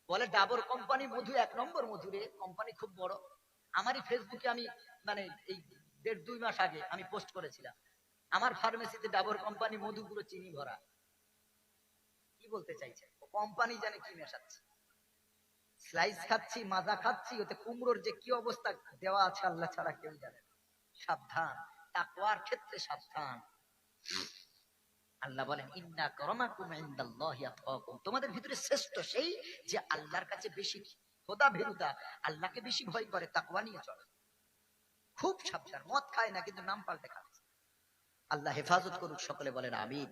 বলে ডাবর কোম্পানি মধু 1 নম্বর মধুরে, কোম্পানি খুব বড়। আমারই ফেসবুকে আমি মানে এই 1.5-2 মাস আগে আমি পোস্ট করেছিলাম, আমার ফার্মেসিতে ডাবর কোম্পানি মধু পুরো চিনি ভরা। কি বলতে চাইছে? ও কোম্পানি জানে কি মেশাচ্ছে। স্লাইস খাচ্ছি, মাজা খাচ্ছি, ওতে কুমড়োর যে কি অবস্থা দেওয়া আছে আল্লাহ ছাড়া কেউ জানে না। সাবধান, তাকওয়ার ক্ষেত্রে সাবধান। আল্লাহ বলেন ইন্না আকরামাকুম ইনদাল্লাহি আতকাকুম, তোমাদের ভিতরে শ্রেষ্ঠ সেই যে আল্লাহর কাছে বেশি খোদা ভীরুতা, আল্লাহকে বেশি ভয় করে, তাকওয়া নিয়ে চলে। খুব সাবধান। মদ খায় না কিন্তু নাম পাল্টে খাচ্ছে। আল্লাহ হেফাজত করুক, সকলে বলেন আমিন।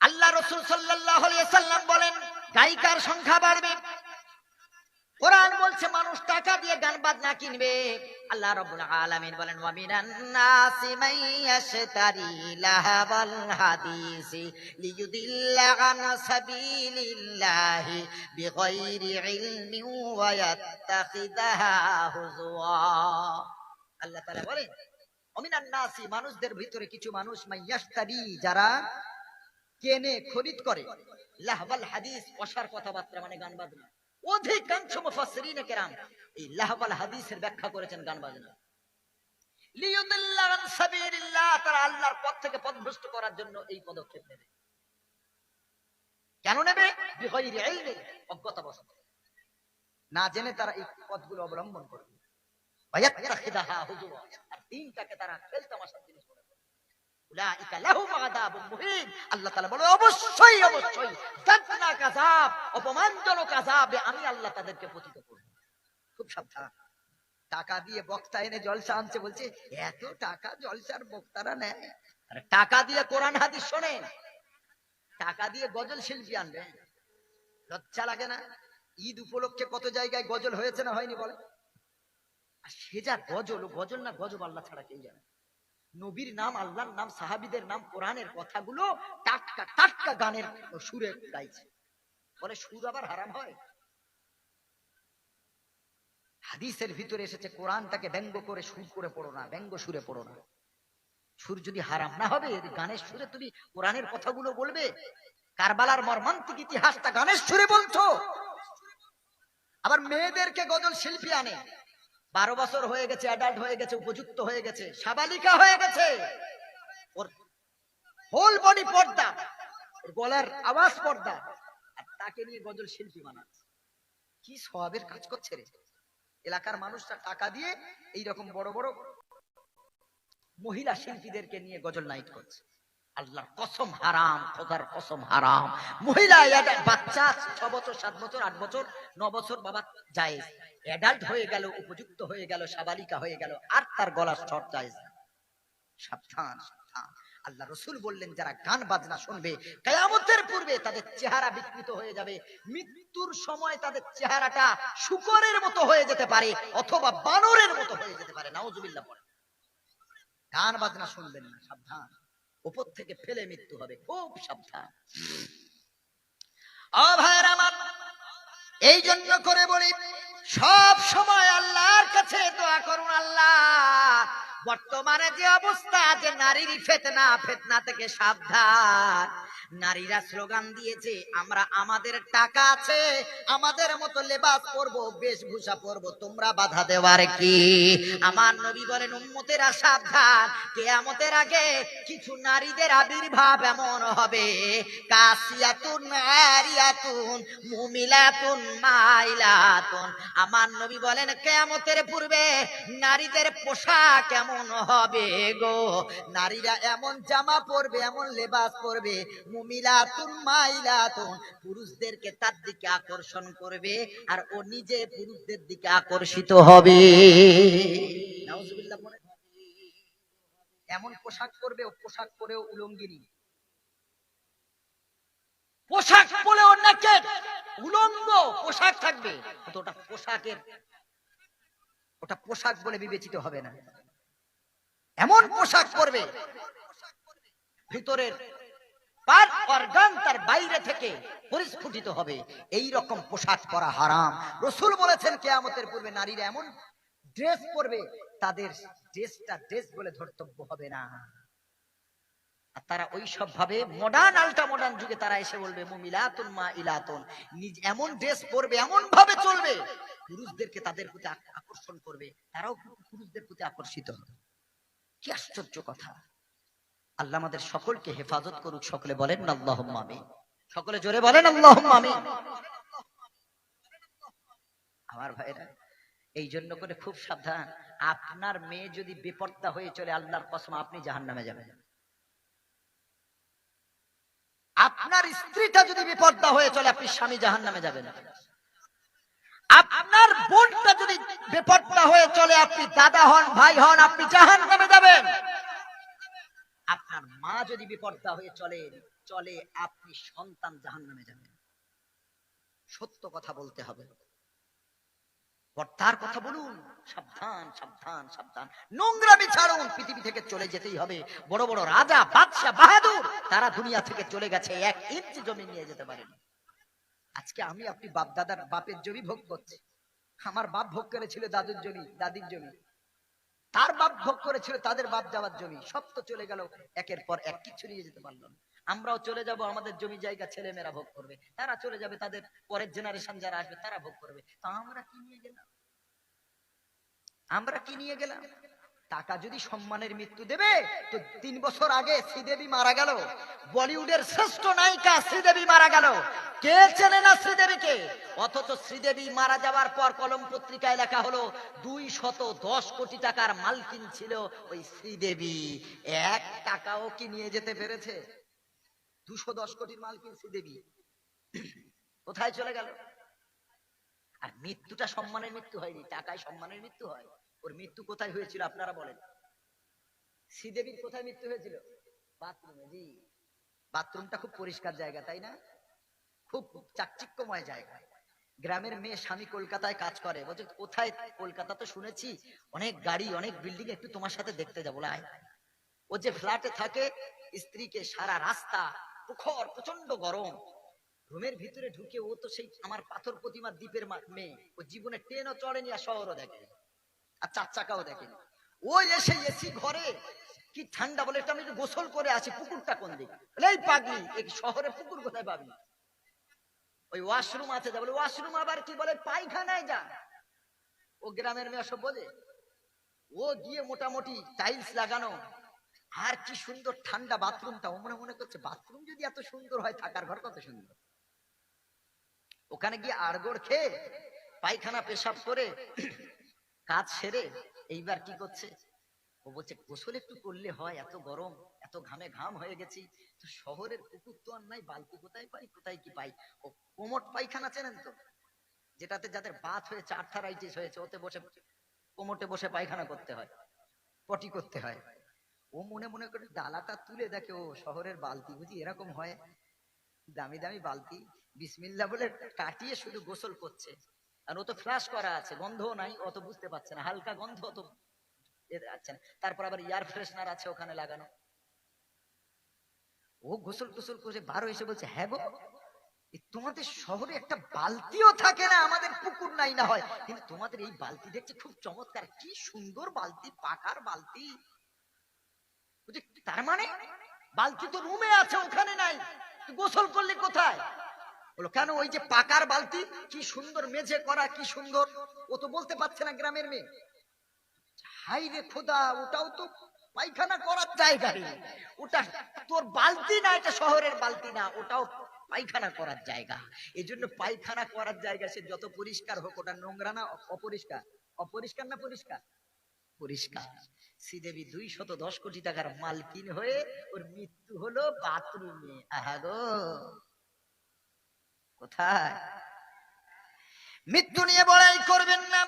আল্লাহ রাসূল সাল্লাল্লাহু আলাইহি ওয়াসাল্লাম বলেন গায়িকার সংখ্যা বাড়বে। কোরআন বলছে মানুষ টাকা দিয়ে গান বাজনা কিনবে। আল্লাহ রাব্বুল আলামিন বলেন ওয়া মিনান নাসি মান ইয়াশতারি লাহাবাল হাদিসি লিয়ুদিল্লা আন সাবিলিল্লাহি বিগাইরি ইলমিন ওয়া ইয়াত্তাখিদাহা হুজওয়া। আল্লাহ তাআলা বলেন ওয়া মিনান নাসি, মানুষদের ভিতরে কিছু মানুষ, মান ইয়াশতারি, যারা কেনে খরিদ করে, লাহবাল হাদিস, অসার কথাবার্তা মানে গান বাজনা। অধিকাংশ মুফাসসিরিনে কেরাম এই লাহবাল হাদিসের ব্যাখ্যা করেছেন গান বাজনা। লিয়ুদিল্লা আন সাবিলিল্লাহ, তারা আল্লাহর পথ থেকে পথভ্রষ্ট করার জন্য এই পদক্ষেপ নেবে। কেন নেবে? বিগাইরি ইলমিন, অজ্ঞতাবশত, না জেনে তারা এই পথগুলো অবলম্বন করবে। ওয়ায়াত্তাখিদাহা হুজুয়া, আর দিনটাকে তারা খেলতামাশার জিনিস মনে করে। উলাইকা লাহুম আযাবুম মুহিন, আল্লাহ তাআলা বলে অবশ্যই অবশ্যই দর্দনাক আযাব, অপমানজনক আযাবে আমি আল্লাহ তাদেরকে পতিত করব। খুব সাবধান। টাকা দিয়ে বক্তা এনে জলসা আনছে, বলছে এত টাকা জলসার বক্তারা নেয়। আরে টাকা দিয়ে কোরআন হাদিস শোনেন, টাকা দিয়ে গজল শিল্পী আনবেন, লজ্জা লাগে না? ঈদ উপলক্ষে কত জায়গায় গজল হয়েছে না হয়নি বলে? আর সে যা গজল, ও গজল না গজব আল্লাহ ছাড়া কেউ জানে। নবীর নাম, আল্লাহর নাম, সাহাবীদের নাম, কোরআনের কথাগুলো টাটকা টাটকা গানের সুরে গাইছে। বলে সুর আবার হারাম হয়? হাদিসের ভিতরে এসেছে কোরআনটাকে ব্যঙ্গ করে সুর করে পড়ো না, ব্যঙ্গ সুরে পড়ো না। সুর যদি হারাম না হবে, গানের সুরে তুমি কোরআনের কথাগুলো বলবে? কারবালার মর্মান্তিক ইতিহাসটা গানের সুরে বলছো। আবার মেয়েদেরকে গজল শিল্পী আনে, 12 বছর হয়ে গেছে, অ্যাডাল্ট হয়ে গেছে, উপযুক্ত হয়ে গেছে, সাবালিকা হয়ে গেছে, ওর হোল বডি পর্দা, ওর গলার আওয়াজ পর্দা, আর তাকে নিয়ে গজল শিল্পী বানাচ্ছে। কি সওয়াবের কাজ করছে রে! এলাকার মানুষরা টাকা দিয়ে এইরকম বড় বড় মহিলা শিল্পীদেরকে নিয়ে গজল নাইট করছে। আল্লাহর কসম হারাম, খোদার কসম হারাম। মহিলা বাচ্চা 6 বছর, 7 বছর, 8 বছর, 9 বছর বাবা জায়েজ, অ্যাডাল্ট হয়ে গেল, উপযুক্ত হয়ে গেল, সাবালিকা হয়ে গেল, আর তার গলার স্বর জায়েজ না। সাবধান, সাবধান। আল্লাহ রসুল বললেন, যারা গান বাজনা শুনবে কিয়ামতের পূর্বে তাদের চেহারা বিকৃত হয়ে যাবে, মৃত্যুর সময় তাদের চেহারাটা শূকরের মতো হয়ে যেতে পারে, অথবা বানরের মতো হয়ে যেতে পারে। নাউজুবিল্লাহ পড়ে। গান বাজনা শুনবেন না, সাবধান, উপর থেকে ফেলে মৃত্যু হবে, খুব সাবধান। ও ভাইরা আমার, এই জন্য করে বলি, সব সময় আল্লাহর কাছে দোয়া করুন। আল্লাহ, বর্তমানে যে অবস্থা, যে নারীর ফিতনা, ফিতনা থেকে সাবধান। নারীরা স্লোগান দিয়েছে, আমরা আমাদের টাকা আছে, আমাদের মতো লেবাস পরবো, বেশভূষা পরবো, তোমরা বাধা দেওয়ার কি? আমার নবী বলেন, উম্মতেরা সাবধান, কিয়ামতের আগে কিছু নারীদের আবির্ভাব এমন হবে, কাসিয়াতুন আরিয়াতুন মুমিলাতুন মাইলাতুন। আমার নবী বলেন, কিয়ামতের পূর্বে নারীদের পোশাক কেমন হবে গো? নারীরা এমন জামা পরবে, এমন লেবাস পরবে, মুমিলাতুন মাইলাতুন, পুরুষদেরকে তার দিকে আকর্ষণ করবে, আর ও নিজে পুরুষদের দিকে আকর্ষিত হবে। নাউজুবিল্লাহ বলে, এমন পোশাক পরবে, ও পোশাক পরেও উলঙ্গিনী, পোশাক পরেও নেকেড, উলঙ্গ পোশাক থাকবে, তো ওটা পোশাকের, ওটা পোশাক বলে বিবেচিত হবে না। এমন পোশাক পরবে, ভিতরের পার অর্গান তার বাইরে থেকে পরিস্ফুটিত হবে, এই রকম পোশাক পরা হারাম। রাসূল বলেছেন, কিয়ামতের পূর্বে নারীরা এমন ড্রেস পরবে, তাদের ড্রেসটা ড্রেস বলে ধর্তব্য হবে না। আর তারা ওই সব ভাবে মডার্ন, আল্ট্রা মডার্ন যুগে তারা এসে বলবে মুমিলাতুন মাইলাতুন, নিজ এমন ড্রেস পরবে, এমন ভাবে চলবে, পুরুষদেরকে তাদের প্রতি আকর্ষণ করবে, তারাও পুরুষদের প্রতি আকর্ষিত হবে। কি আশ্চর্য কথা! আল্লাহ আমাদের সকলকে হেফাজত করুক। সকলে বলেন আল্লাহুম্মা আমিন। সকলে জোরে বলেন আল্লাহুম্মা আমিন। আমার ভাইরা, এই জন্য করে খুব সাবধান। আপনার মেয়ে যদি বেপর্দা হয়ে চলে, আল্লাহর কসম আপনি জাহান্নামে যাবেন। আপনার স্ত্রীটা যদি বেপর্দা হয়ে চলে, আপনি স্বামী জাহান্নামে যাবেন। আপনার বোনটা যদি বেপর্দা হয়ে চলে, আপনি দাদা হন, ভাই হন, আপনি জাহান্নামে যাবেন। আপনার মা যদি বিপর্দা হয়ে চলে, আপনি সন্তান জাহান্নামে যাবেন। সত্য কথা বলতে হবে, পর্দার কথা বলুন। সাবধান, সাবধান, সাবধান। নোংরামি ছাড়ুন, পৃথিবী থেকে চলে যেতেই হবে। বড় বড় রাজা, বাদশা, বাহাদুর, তারা দুনিয়া থেকে চলে গেছে, 1 ইঞ্চি জমি নিয়ে যেতে পারেনি। আজকে আমি আপনি বাপ দাদার বাপের জমি ভোগ করছি। আমার বাপ ভোগ করেছিল দাদুর জমি, দাদির জমি, তার বাপ ভোগ করেছিল তাদের বাপ যাওয়ার জমি, সব তো চলে গেল, একের পর এক, কিছু নিয়ে যেতে পারলো না। আমরাও চলে যাব, আমাদের জমি জায়গা ছেলে মেয়েরা ভোগ করবে, তারা চলে যাবে, তাদের পরের জেনারেশন যারা আসবে তারা ভোগ করবে। তা আমরা কি নিয়ে গেলাম? আমরা কি নিয়ে গেলাম? টাকা যদি সম্মানের মৃত্যু দেবে, তো 3 বছর আগে শ্রীদেবী মারা গেল, বলিউডের শ্রেষ্ঠ নায়িকা শ্রীদেবী মারা গেল, কে চেনে না শ্রীদেবীকে? অথচ শ্রীদেবী মারা যাওয়ার পর কলম পত্রিকায় লেখা হলো 210 কোটি টাকার মালকিন ছিল ওই শ্রীদেবী। 1 টাকাও কি নিয়ে যেতে পেরেছে? 210 কোটির মালকিন শ্রীদেবী কোথায় চলে গেল? আর মৃত্যুটা সম্মানের মৃত্যু হয়নি, টাকায় সম্মানের মৃত্যু হয়। ওর মৃত্যু কোথায় হয়েছিল আপনারা বলেন? শ্রীদেবীর কোথায় মৃত্যু হয়েছিল? বাথরুমে। জি, বাথরুমটা খুব পরিষ্কার জায়গা, তাই না? খুব চাকচিক্যময় জায়গা। গ্রামের মেয়ে স্বামী কলকাতায় কাজ করে, বলছে কোথায়? কলকাতা তো শুনেছি অনেক গাড়ি, অনেক বিল্ডিং, একটু তোমার সাথে দেখতে যাবো। আয়, ও যে ফ্ল্যাটে থাকে, স্ত্রীকে সারা রাস্তা প্রখর প্রচন্ড গরম, রুমের ভিতরে ঢুকে ও তো সেই আমার পাথর প্রতিমা দ্বীপের মেয়ে, ও জীবনে ট্রেনও চড়েনি আর শহরও দেখেনি আর চার চাকাও দেখেনি। ও এসে এসি ঘরে কি ঠান্ডা, বলে এটা আমি একটু গোসল করে আসি, পুকুরটা কোন দিকে? বলে এই পাগলি, এই শহরে পুকুর কোথায় পাবি? ওই ওয়াশরুম আছে, যা বলে ওয়াশরুম আবার কি বলে পায়খানায় যা। ও গ্রামের মেয়ে সব বোঝে। ও গিয়ে মোটামুটি টাইলস লাগানো, আর কি সুন্দর ঠান্ডা বাথরুমটা, ও মনে মনে করছে বাথরুম যদি এত সুন্দর হয় থাকার ঘর কত সুন্দর। ওখানে গিয়ে আড়গোড় খেয়ে পায়খানা পেশাব করে কাজ সেরে এইবার কি করছে, ও বলছে গোসল একটু করলে হয়, এত গরম, এত ঘামে ঘাম হয়ে গেছি, তো শহরের পুকুর তো আর নাই, বালতি কোথায় পাই, কোথায় কি পাই? ও কোমট পায়খানা চেনেন তো, যেটাতে যাদের বাত হয়েছে, আর্থারাইটিস হয়েছে, ওতে বসে কোমটে বসে পায়খানা করতে হয়, পটি করতে হয়। ও মনে মনে করে ডালাটা তুলে দেখে, ও শহরের বালতি বুঝি এরকম হয়, দামি দামি বালতি, বিসমিল্লাহ বলে কাটিয়ে শুধু গোসল করছে। আর ও তো ফ্লাশ করা আছে, গন্ধও নাই, অত বুঝতে পারছে না, হালকা গন্ধ অত যাচ্ছে না। তারপর আবার এয়ার ফ্রেশনার আছে ওখানে লাগানো। ও গোসল টোসল করে বারো এসে বলছে, হ্যাঁ গো, তোমাদের শহরে একটা বালতিও থাকে না, আমাদের পুকুর নাই না হয়, কিন্তু তোমাদের এই বালতি দেখছি খুব চমৎকার, কি সুন্দর বালতি, পাকার বালতি। তার মানে বালতি তো রুমে আছে, ওখানে নাই, গোসল করলে কোথায়? বলো কেন, ওই যে পাকার বালতি, কি সুন্দর মেঝে করা, কি সুন্দর। ও তো বলতে পারছে না গ্রামের মেয়ে, হাই রে খোদা, ওটাও তো পায়খানা করার জায়গা রে, ওটা তোর বালতি না, এটা শহরের বালতি না, ওটাও পায়খানা করার জায়গা। এই জন্য পায়খানা করার জায়গা, সে যত পরিষ্কার হোক, ওটা নোংরা না অপরিষ্কার? অপরিষ্কার না পরিষ্কার? পরিষ্কার। শ্রীদেবী 210 কোটি টাকার মালকিন হয়ে ওর মৃত্যু হলো বাথরুমে। আহা গো, কোথায়? মৃত্যু নিয়ে বড়াই করবেন না,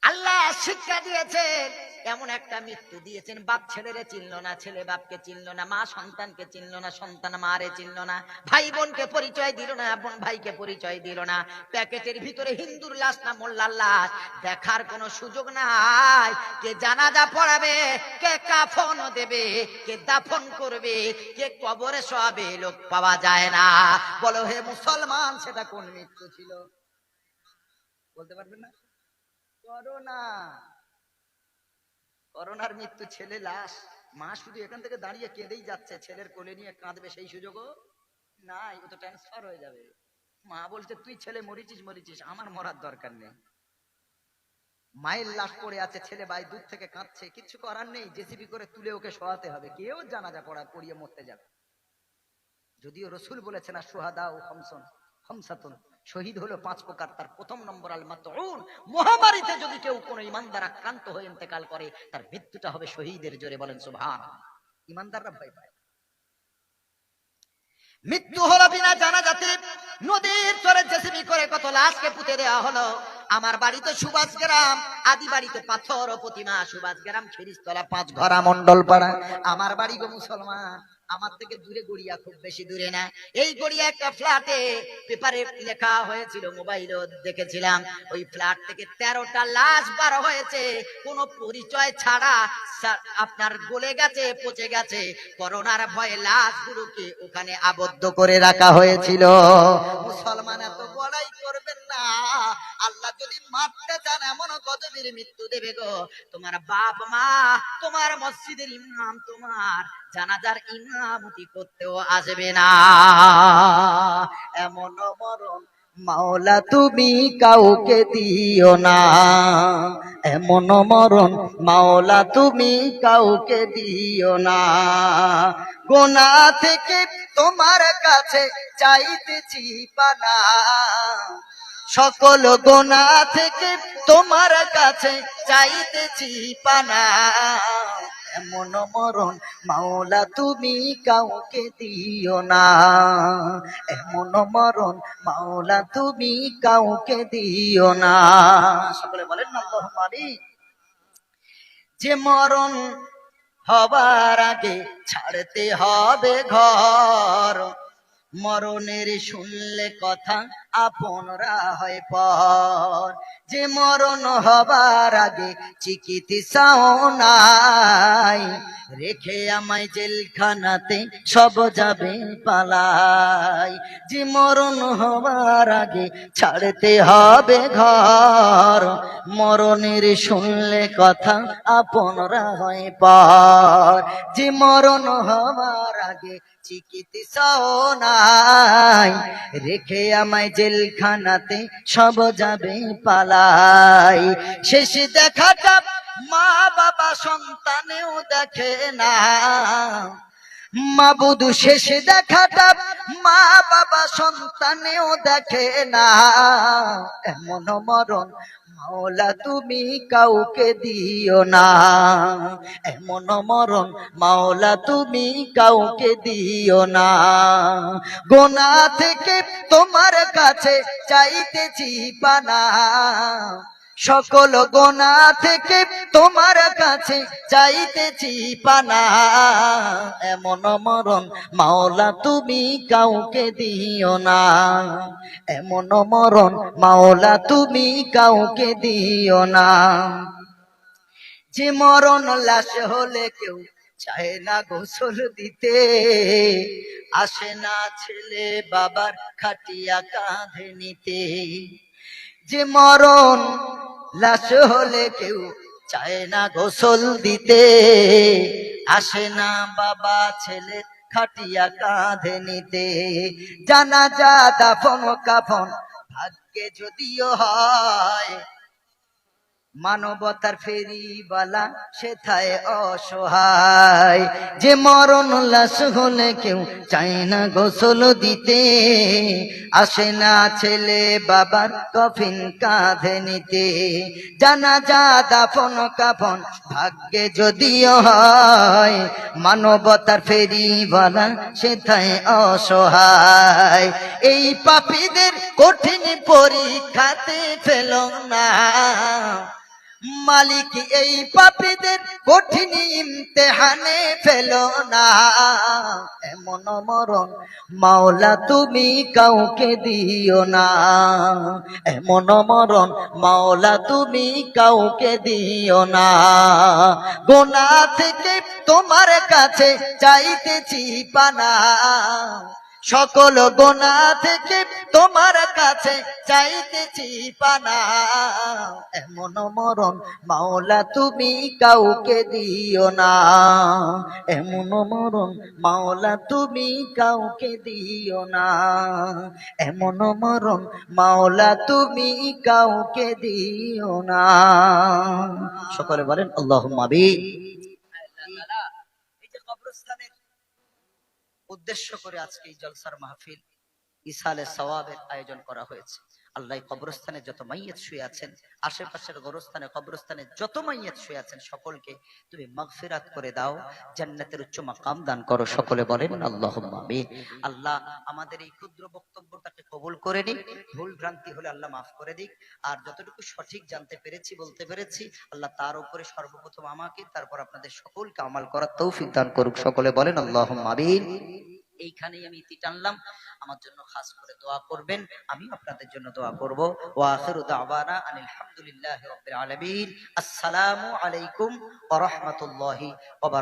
আল্লাহ শিক্ষা দিয়েছেন, এমন একটা মৃত্যু দিয়েছেন, বাপ ছেলেরে চিনল না, ছেলে বাপকে চিনল না, মা সন্তানকে চিনল না, সন্তান মারে চিনল না, ভাই বোনকে পরিচয় দিল না, বোন ভাইকে পরিচয় দিল না, প্যাকেটের ভিতরে হিন্দুর লাশ না মোল্লার লাশ, দেখার কোনো সুযোগ নাই, কে জানাজা পড়াবে, কে কাফন দেবে, কে দাফন করবে, কে কবরে শোয়াবে, লোক পাওয়া যায় না। বলো হে মুসলমান, সেটা কোন মৃত্যু ছিল? বলতে পারবেন না? করোনা। করোনার মৃত্যু, ছেলে লাশ, মা শুধু এখান থেকে দাঁড়িয়ে কেঁদেই যাচ্ছে, ছেলের কোলে নিয়ে কাঁদবে সেই সুযোগও নাই, ও তো ট্রান্সফার হয়ে যাবে। মা বলছে তুই ছেলে মরিচিস মরিচিস, আমার মরার দরকার নেই। মায়ের লাশ পড়ে আছে, ছেলে ভাই দূর থেকে কাঁদছে, কিছু করার নেই, জেসিবি করে তুলে ওকে শোয়াতে হবে, কেউ জানাজা পড়িয়ে মরতে যাবে। যদিও রসুল বলেছেন আর সোহাদা ও খমসাতুন, শহীদ হলো 5 প্রকার, তার প্রথম নম্বর আল মাতউন, মহামারীতে যদি কেউ কোনো ইমানদার আক্রান্ত হয়ে ইন্তেকাল করে, তার মৃত্যুটা হবে শহীদের। জোরে বলেন সুবহানাল্লাহ। ইমানদাররা ভয় পায়। মৃত্যু হলো বিনা জানাজাতে, নদীর চরে জেসিবি করে কত লাশকে পুঁতে দেওয়া হলো। আমার বাড়ি তো সুভাষ গ্রাম, আদি বাড়িতে পাথর ও প্রতিমা, সুভাষ গ্রাম খিরিস্তলা 5 ঘরা মন্ডল পাড়া আমার বাড়ি গো মুসলমান। আমার থেকে দূরে গড়িয়া, খুব বেশি দূরে না, এই গড়িয়া একটা ফ্ল্যাটে পেপারে লেখা হয়েছিল, মোবাইলও দেখেছিলাম, ওই ফ্ল্যাট থেকে 13টা লাশ বার হয়েছে, কোনো পরিচয় ছাড়া, আপনার গলে গেছে, পচে গেছে, করোনার ভয়ে লাশগুলোকে ওখানে আবদ্ধ করে রাখা হয়েছিল। মুসলমান এত বড়াই করবেন না, আল্লাহ যদি মারতে চান এমন গজবের মৃত্যু দেবে গো, তোমার বাপ মা, তোমার মসজিদের ইমাম তোমার জানাজার ইমামতি করতেও আসবে না। এমন মরণ মাওলা তুমি কাউকে দিও না, এমন মরণ মাওলা তুমি কাউকে দিও না। গোনা থেকে তোমার কাছে চাইতেছি পানা, সকল গোনা থেকে তোমার কাছে চাইতেছি পানা, এমন মরণ মাওলা তুমি কাউকে দিও না, এমন মরণ মাওলা তুমি কাউকে দিও না। সকলে বলেন না আল্লাহুম্মা আমিন। যে মরণ হবার আগে ছাড়তে হবে ঘর, মরণের শুনলে কথা আপনরা হয় পর, যে মরণ হবার আগে চিকিৎসাও নাই, রেখে আমায় জেলখানাতে সব যাবে পালাই। যে মরণ হবার আগে ছাড়তে হবে ঘর, মরণের শুনলে কথা আপনরা হয় পর। যে মরণ হবার আগে চিকিৎসাও নাই, রেখে আমায় জেলখানাতে সব যাবে পালাই। শেষ দেখাটা মা বাবা সন্তানেও দেখে না, মাবুদ শেষ দেখাটা মা বাবা সন্তানেও দেখে না। এমন মরণ মাওলা তুমি কাউকে দিও না, এমন মরণ মাওলা তুমি কাউকে দিও না। গোনা থেকে তোমার কাছে চাইতেছি পানা, সকল গোনা থেকে তোমার কাছে চাইতেছি পানা। এমন মরণ মাওলা তুমি কাউকে দিও না, এমন মরণ মাওলা তুমি কাউকে দিও না। যে মরণ লাশ হলে কেউ চায় না গোসল দিতে, আসে না ছেলে বাবার খাটিয়া কাঁধে নিতে। যে মরণ লাশ হলে কেউ চায় না গোসল দিতে, আসে না বাবা ছেলে খাটিয়া কাঁধে নিতে। জানাজা দাফন কাফন ভাগ্যে যদিও হয়, মানবতার ফেরিওয়ালা সেথায় অসহায়। যে মরণ লাশ হলে কেউ চায় না গোসল দিতে, আসে না ছেলে বাবার কফিন কাঁধে নিতে। জানাজা দাফন কাফন ভাগ্যে যদিও হয়, মানবতার ফেরিওয়ালা সেথায় অসহায়। এই পাপীদের কঠিন পরীক্ষাতে ফেল না মালিক, এই পাপীদের কঠিন ইমতেহানে ফেলো না। এমন মরণ মাওলা তুমি কাউকে দিও না, এমন মরণ মাওলা তুমি কাউকে দিও না। গোনা থেকে তোমার কাছে চাইতেছি পানা, সকল গোনা থেকে তোমার কাছে চাইতেছি পানা। এমন মরণ মাওলা তুমি কাউকে দিও না, এমন মরণ মাওলা তুমি কাউকে দিও না, এমন মরণ মাওলা তুমি কাউকে দিও না। সকলে বলেন আল্লাহুম্মা আমিন। এই যে কবরস্থানের উদ্দেশ্য করে আজকে এই জলসার মাহফিল ইসালে সওয়াবের আয়োজন করা হয়েছে। আল্লাহ কবরস্থানে যত মাইয়িত শুয়ে আছেন, আশেপাশের গোরস্থানে কবরস্থানে যত মাইয়িত শুয়ে আছেন, সকলকে তুমি মাগফিরাত করে দাও, জান্নাতের উচ্চ মাকাম দান করো। সকলে বলেন আল্লাহুম্মা আমিন। আল্লাহ আমাদের এই ক্ষুদ্র বক্তব্যটাকে কবুল করে নিক, ভুল ভ্রান্তি হলে আল্লাহ মাফ করে দিক, আর যতটুকু সঠিক জানতে পেরেছি বলতে পেরেছি আল্লাহ তার উপরে সর্বপ্রথম আমাকে তারপর আপনাদের সকলকে আমাল করার তৌফিক দান করুক। সকলে বলেন আল্লাহুম্মা আমিন। এইখানেই আমি ইতি টানলাম, আমার জন্য খাস করে দোয়া করবেন, আমি আপনাদের জন্য দোয়া করব। ওয়া আখিরু দাওয়ানা আনিল হামদুলিল্লাহি রাব্বিল আলামিন। আসসালামু আলাইকুম ওয়া রাহমাতুল্লাহি ওয়া বারাকাতুহু।